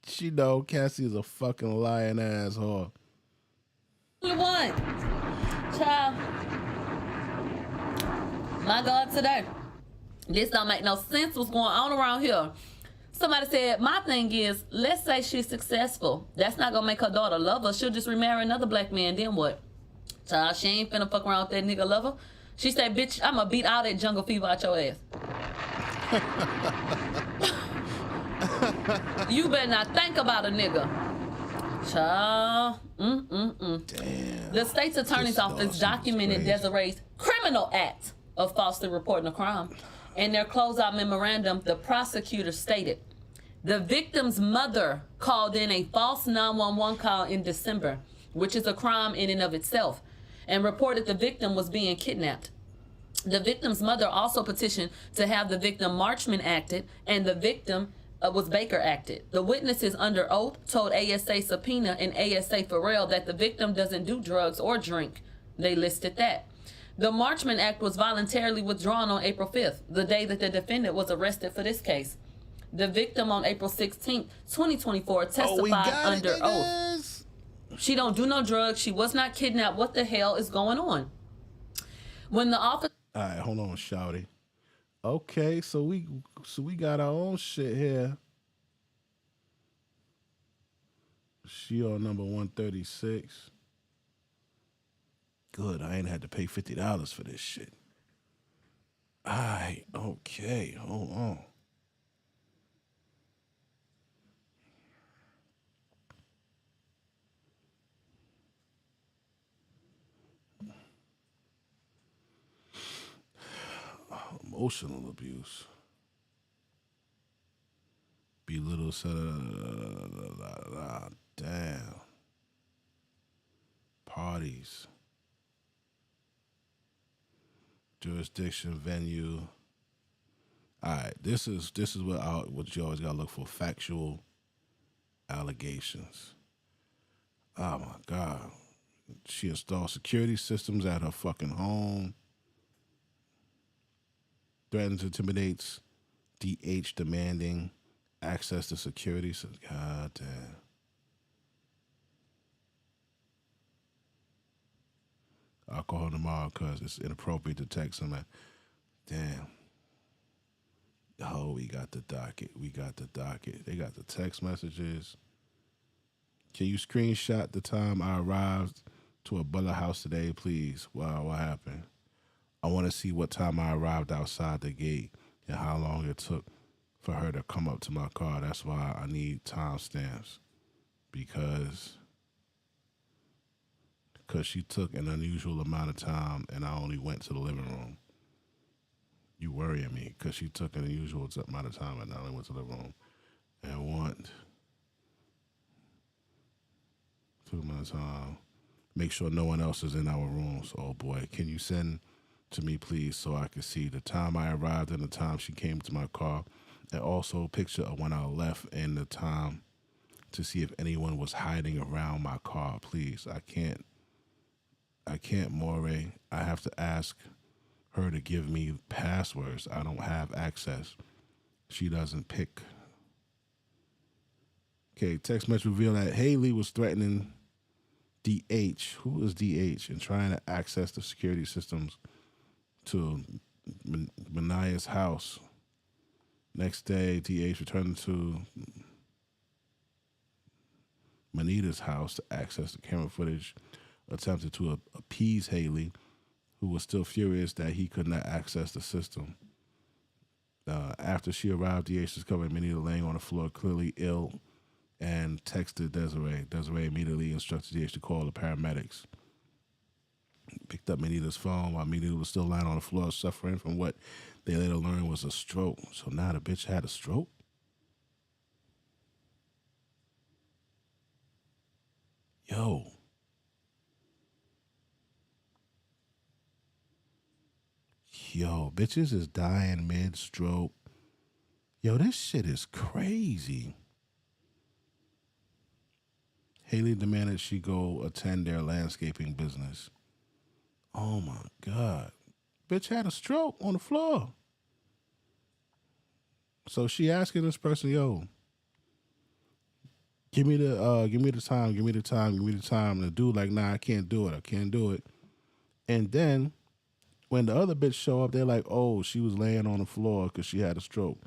She know Cassie is a fucking lying asshole. One, child. My God, today, this don't make no sense. What's going on around here? Somebody said, my thing is, let's say she's successful. That's not gonna make her daughter love her. She'll just remarry another black man. Then what? Child, she ain't finna fuck around with that nigga lover. She said, bitch, I'ma beat all that jungle fever out your ass. You better not think about a nigga. Child. Damn. The state's attorney's office documented Desiree's criminal act of falsely reporting a crime. In their closeout memorandum, the prosecutor stated, the victim's mother called in a false 911 call in December, which is a crime in and of itself, and reported the victim was being kidnapped. The victim's mother also petitioned to have the victim Marchman acted, and the victim was Baker acted. The witnesses under oath told ASA Subpoena and ASA Farrell that the victim doesn't do drugs or drink. They listed that. The Marchman Act was voluntarily withdrawn on April 5th, the day that the defendant was arrested for this case. The victim on April 16th, 2024 testified under oath. She don't do no drugs. She was not kidnapped. What the hell is going on? When the officer... All right, hold on, shouty. Okay, so we got our own shit here. She on number 136. Good, I ain't had to pay $50 for this shit. All right, okay, hold on. Emotional abuse. Belittle, damn. Parties. Jurisdiction, venue. All right, this is what you always gotta look for: factual allegations. Oh my God, she installed security systems at her fucking home. Threatens, intimidates, DH demanding access to security. So, God damn. I'll call her tomorrow because it's inappropriate to text somebody. Damn. Oh, we got the docket. We got the docket. They got the text messages. Can you screenshot the time I arrived to a Butler house today, please? Wow, what happened? I want to see what time I arrived outside the gate and how long it took for her to come up to my car. That's why I need timestamps, because she took an unusual amount of time and I only went to the living room. You worrying me because she took an unusual amount of time and I only went to the living room. And want 2 minutes. Make sure no one else is in our rooms. Oh boy, can you send to me, please, so I can see the time I arrived and the time she came to my car, and also a picture of when I left and the time to see if anyone was hiding around my car, please. I can't, Morey. I have to ask her to give me passwords. I don't have access. She doesn't pick. Okay, text message revealed that Haley was threatening DH. Who is DH? And trying to access the security systems to Mania's house. Next day, DH returned to Manita's house to access the camera footage, attempted to appease Haley, who was still furious that he could not access the system. After she arrived, DH discovered Manita laying on the floor, clearly ill, and texted Desiree. Desiree immediately instructed DH to call the paramedics. Picked up Manita's phone while Manita was still lying on the floor, suffering from what they later learned was a stroke. So now the bitch had a stroke? Yo. Yo, bitches is dying mid-stroke. Yo, this shit is crazy. Haley demanded she go attend their landscaping business. Oh my God. Bitch had a stroke on the floor. So she asking this person, yo, give me the time. And the dude like, nah, I can't do it. And then when the other bitch show up, they're like, oh, she was laying on the floor because she had a stroke.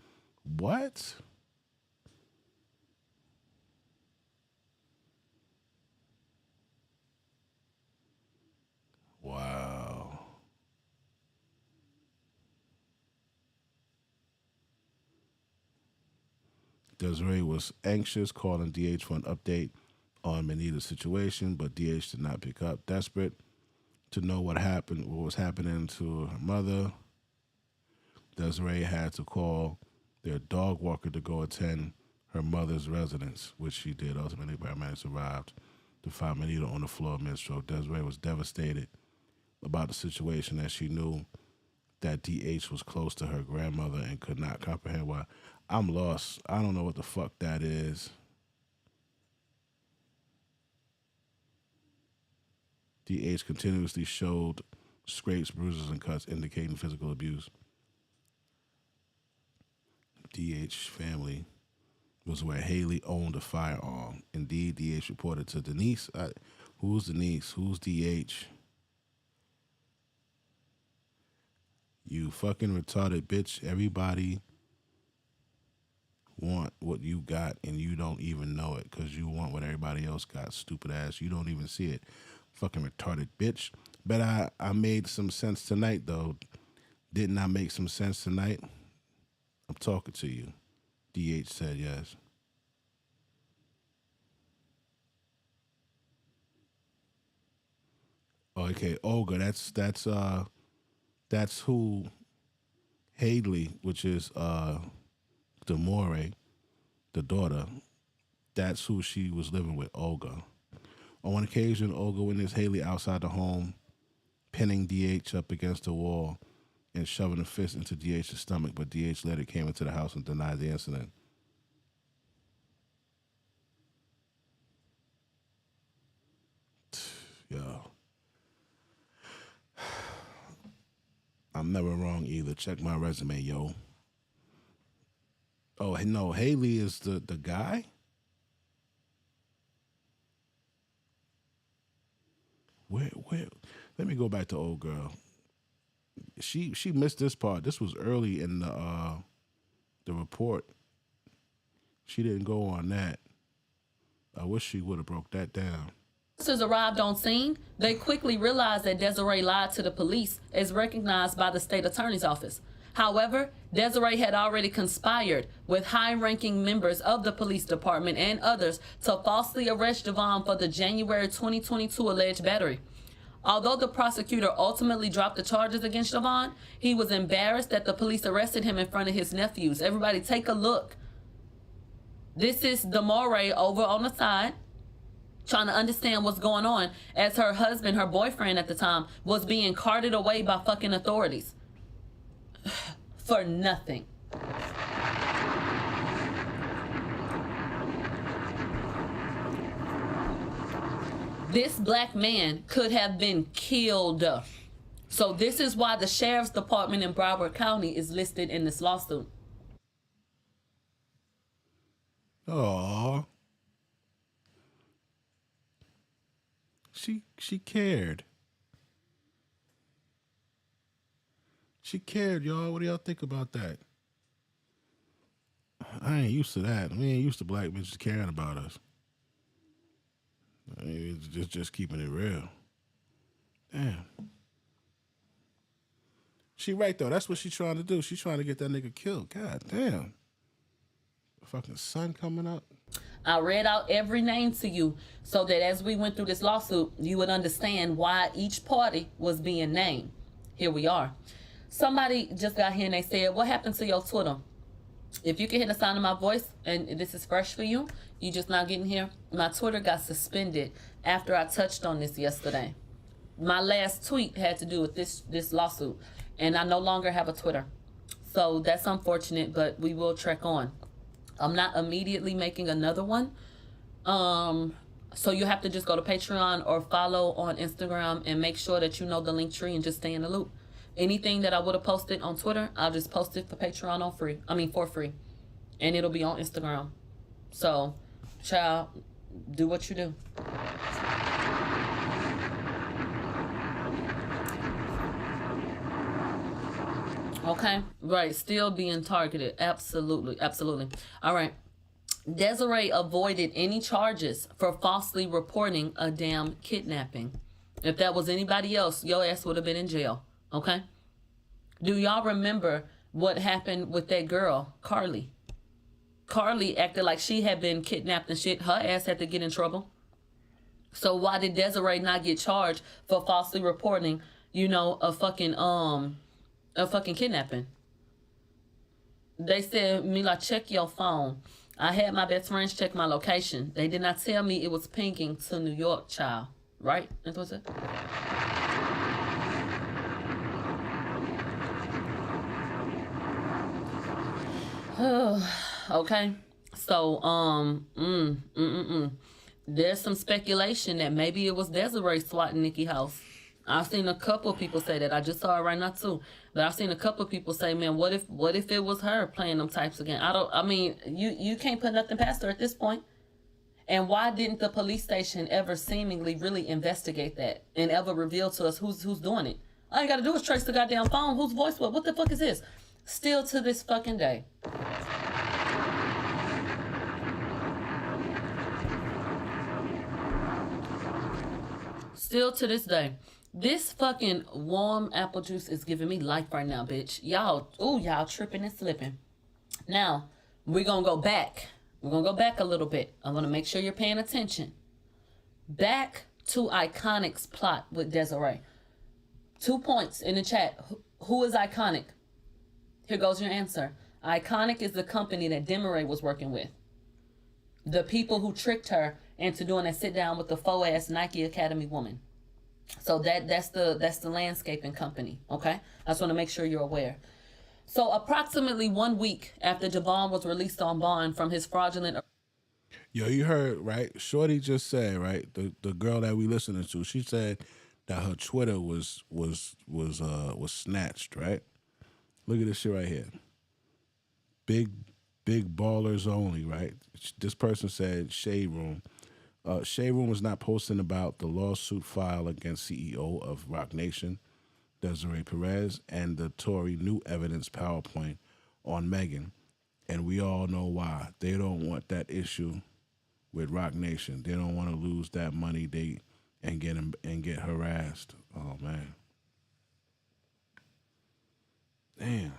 What? Wow. Desiree was anxious, calling DH for an update on Manita's situation, but DH did not pick up. Desperate to know what was happening to her mother, Desiree had to call their dog walker to go attend her mother's residence, which she did. Ultimately, paramedics arrived to find Manita on the floor mid-stroke. Desiree was devastated about the situation, as she knew that DH was close to her grandmother and could not comprehend why. I'm lost. I don't know what the fuck that is. DH continuously showed scrapes, bruises, and cuts indicating physical abuse. DH family was where Haley owned a firearm. Indeed, DH reported to Denise. Who's Denise? Who's DH? You fucking retarded bitch. Everybody want what you got and you don't even know it because you want what everybody else got, stupid ass. You don't even see it. Fucking retarded bitch. Bet I made some sense tonight, though. Didn't I make some sense tonight? I'm talking to you. DH said yes. Okay, Olga, that's who Haley, which is Demore, the daughter, that's who she was living with, Olga. On one occasion, Olga witnessed Haley outside the home, pinning DH up against the wall and shoving a fist into DH's stomach, but DH later came into the house and denied the incident. Yo. I'm never wrong either. Check my resume, yo. Oh, no, Haley is the guy? Where? Let me go back to old girl. She missed this part. This was early in the report. She didn't go on that. I wish she would have broke that down. Officers arrived on scene. They quickly realized that Desiree lied to the police, as recognized by the state attorney's office. However, Desiree had already conspired with high-ranking members of the police department and others to falsely arrest Javon for the January 2022 alleged battery. Although the prosecutor ultimately dropped the charges against Javon, he was embarrassed that the police arrested him in front of his nephews. Everybody take a look. This is Demore over on the side. trying to understand what's going on as her husband, her boyfriend at the time, was being carted away by fucking authorities. For nothing. This black man could have been killed. So this is why the sheriff's department in Broward County is listed in this lawsuit. Aww. She cared. She cared, y'all. What do y'all think about that? I ain't used to that. We ain't used to black bitches caring about us. I mean, it's just keeping it real. Damn. She right, though. That's what she's trying to do. She's trying to get that nigga killed. God damn. The fucking sun coming up. I read out every name to you so that as we went through this lawsuit, you would understand why each party was being named. Here we are. Somebody just got here and they said, what happened to your Twitter? If you can hear the sound of my voice, and this is fresh for you, you just not getting here. My Twitter got suspended after I touched on this yesterday. My last tweet had to do with this lawsuit, and I no longer have a Twitter. So that's unfortunate, but we will trek on. I'm not immediately making another one. So you have to just go to Patreon or follow on Instagram and make sure that you know the link tree and just stay in the loop. Anything that I would have posted on Twitter, I'll just post it for Patreon for free. And it'll be on Instagram. So, child, do what you do. Okay, right, still being targeted. Absolutely, absolutely. All right. Desiree avoided any charges for falsely reporting a damn kidnapping. If that was anybody else, your ass would have been in jail. Okay? Do y'all remember what happened with that girl, Carly? Carly acted like she had been kidnapped and shit. Her ass had to get in trouble. So why did Desiree not get charged for falsely reporting, a fucking kidnapping? They said, Mila, check your phone. I had my best friends check my location. They did not tell me it was pinging to New York, child. Right? That's what it said. Okay. So, there's some speculation that maybe it was Desiree swatting Nikki house. I've seen a couple of people say that. I just saw it right now too. But I've seen a couple of people say, man, what if it was her playing them types again? You can't put nothing past her at this point. And why didn't the police station ever seemingly really investigate that and ever reveal to us who's doing it? All you gotta do is trace the goddamn phone. Whose voice was? What the fuck is this? Still to this fucking day. Still to this day. This fucking warm apple juice is giving me life right now, bitch. Y'all tripping and slipping. Now, we're gonna go back. We're gonna go back a little bit. I'm gonna make sure you're paying attention. Back to Iconic's plot with Desiree. 2 points in the chat. Who is Iconic? Here goes your answer. Iconic is the company that Desiree was working with. The people who tricked her into doing a sit down with the faux ass Nike Academy woman. So that's the landscaping company. Okay, I just want to make sure you're aware. So approximately 1 week after Javon was released on bond from his fraudulent. Yo, you heard, right? Shorty just said, right? The girl that we listening to, she said that her Twitter was snatched, right? Look at this shit right here. Big ballers only, right? This person said Shade Room. Shade Room was not posting about the lawsuit filed against CEO of Roc Nation, Desiree Perez, and the Tory New Evidence PowerPoint on Megan. And we all know why. They don't want that issue with Roc Nation. They don't want to lose that money and get harassed. Oh man. Damn.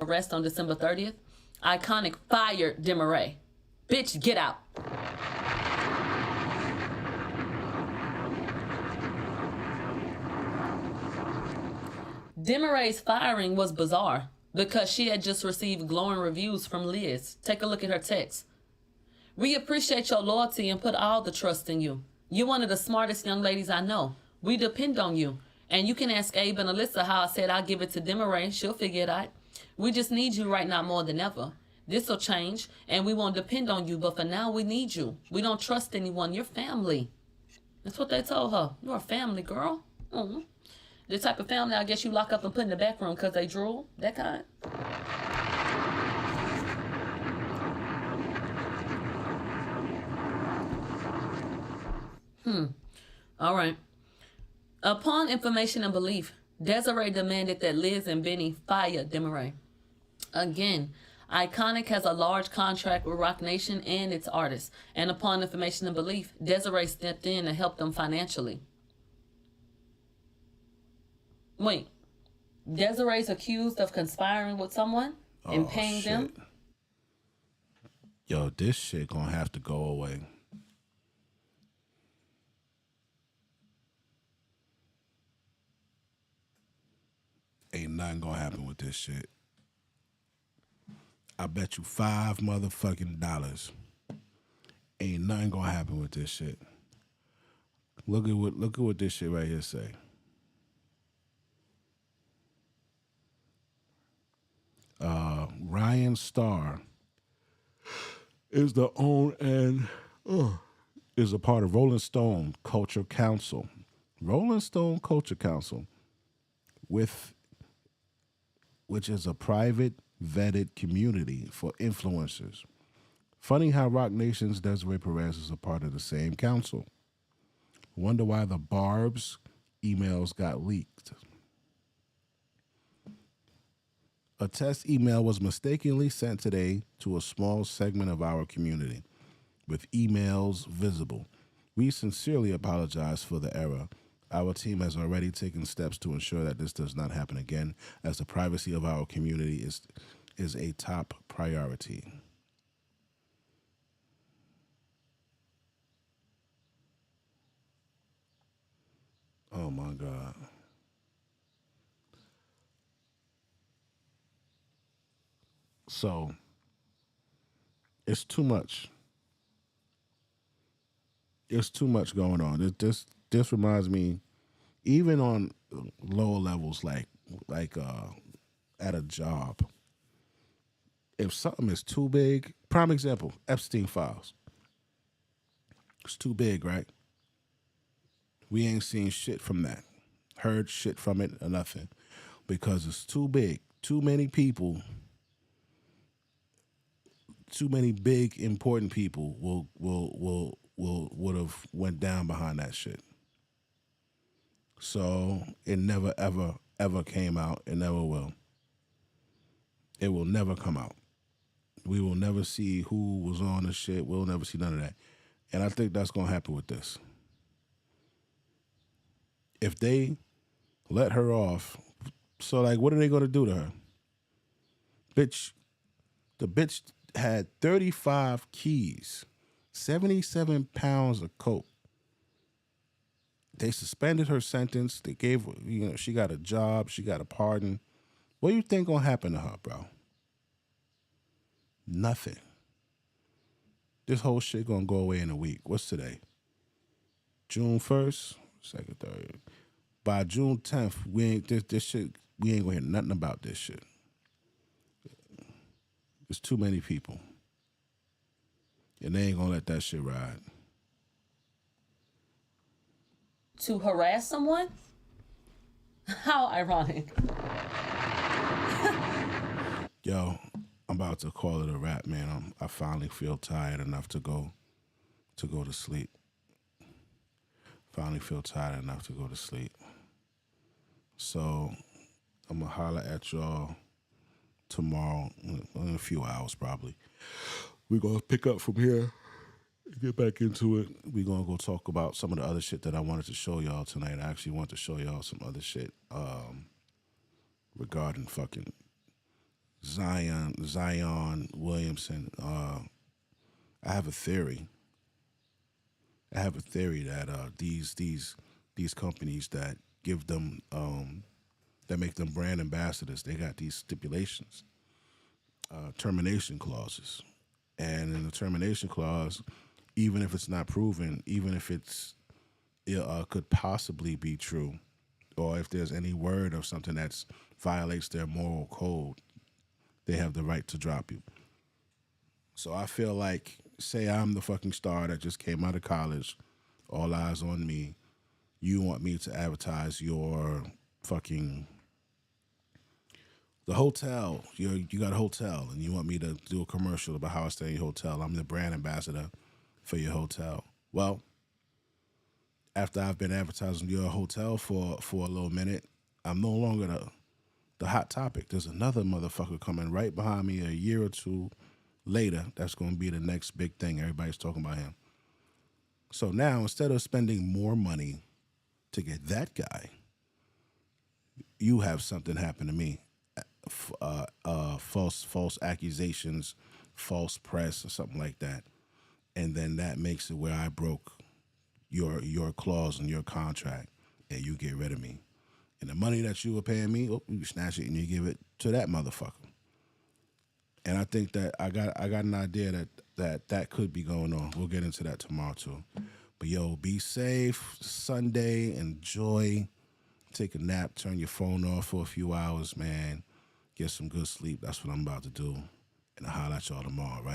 Arrest on December 30th. Iconic fired Desiree. Bitch, get out. Demaree's firing was bizarre because she had just received glowing reviews from Liz. Take a look at her text. We appreciate your loyalty and put all the trust in you. You're one of the smartest young ladies I know. We depend on you. And you can ask Abe and Alyssa how I said I'll give it to Demaray. She'll figure it out. We just need you right now more than ever. This will change, and we won't depend on you, but for now, we need you. We don't trust anyone. You're family. That's what they told her. You're a family, girl. Mm-hmm. The type of family I guess you lock up and put in the back room because they drool. That kind. All right. Upon information and belief, Desiree demanded that Liz and Benny fire Demaray. Again, Iconic has a large contract with Roc Nation and its artists, and upon information and belief, Desiree stepped in and helped them financially. Wait, Desiree's accused of conspiring with someone and paying them? Yo, this shit gonna have to go away. Ain't nothing gonna happen with this shit. I bet you $5 motherfucking. Ain't nothing gonna happen with this shit. Look at what this shit right here say. Ryan Starr is the own and is a part of Rolling Stone Culture Council. Rolling Stone Culture Council, which is a private vetted community for influencers. Funny how Roc Nation's Desiree Perez is a part of the same council. Wonder why the Barb's emails got leaked. A test email was mistakenly sent today to a small segment of our community, with emails visible. We sincerely apologize for the error. Our team has already taken steps to ensure that this does not happen again, as the privacy of our community is a top priority. Oh my God. So, it's too much. It's too much going on. This reminds me, even on lower levels, like at a job, if something is too big, prime example, Epstein files. It's too big, right? We ain't seen shit from that, heard shit from it or nothing, because it's too big. Too many people, too many big important people would have went down behind that shit. So it never ever came out. It never will. It will never come out. We will never see who was on the shit. We'll never see none of that. And I think that's gonna happen with this. If they let her off, so like, what are they gonna do to her? Bitch, the bitch had 35 keys, 77 pounds of coke. They suspended her sentence. They gave her, she got a job. She got a pardon. What do you think gonna happen to her, bro? Nothing. This whole shit gonna go away in a week. What's today? June 1st, 2nd, 3rd. By June 10th, we ain't gonna hear nothing about this shit. There's too many people. And they ain't gonna let that shit ride. To harass someone? How ironic. Yo, I'm about to call it a wrap, man. I finally feel tired enough to go to sleep. Finally feel tired enough to go to sleep. So I'm gonna holler at y'all tomorrow in a few hours probably. We're gonna pick up from here, get back into it. We're gonna go talk about some of the other shit that I wanted to show y'all tonight. I actually want to show y'all some other shit regarding fucking Zion Williamson. I have a theory. That these companies that give them that make them brand ambassadors, they got these stipulations, termination clauses, And in the termination clause, even if it's not proven, even if it could possibly be true, or if there's any word of something that violates their moral code, they have the right to drop you. So I feel like, say I'm the fucking star that just came out of college, all eyes on me. You want me to advertise your fucking the hotel. You got a hotel, and you want me to do a commercial about how I stay in your hotel. I'm the brand ambassador for your hotel. Well, after I've been advertising your hotel for a little minute, I'm no longer the hot topic. There's another motherfucker coming right behind me a year or two later that's going to be the next big thing. Everybody's talking about him. So now, instead of spending more money to get that guy, you have something happen to me. False accusations, false press, or something like that. And then that makes it where I broke your clause in your contract, and you get rid of me. And the money that you were paying me, you snatch it and you give it to that motherfucker. And I think that I got an idea that could be going on. We'll get into that tomorrow too. But yo, be safe. Sunday, enjoy. Take a nap, turn your phone off for a few hours, man. Get some good sleep. That's what I'm about to do. And I'll holler at y'all tomorrow, right?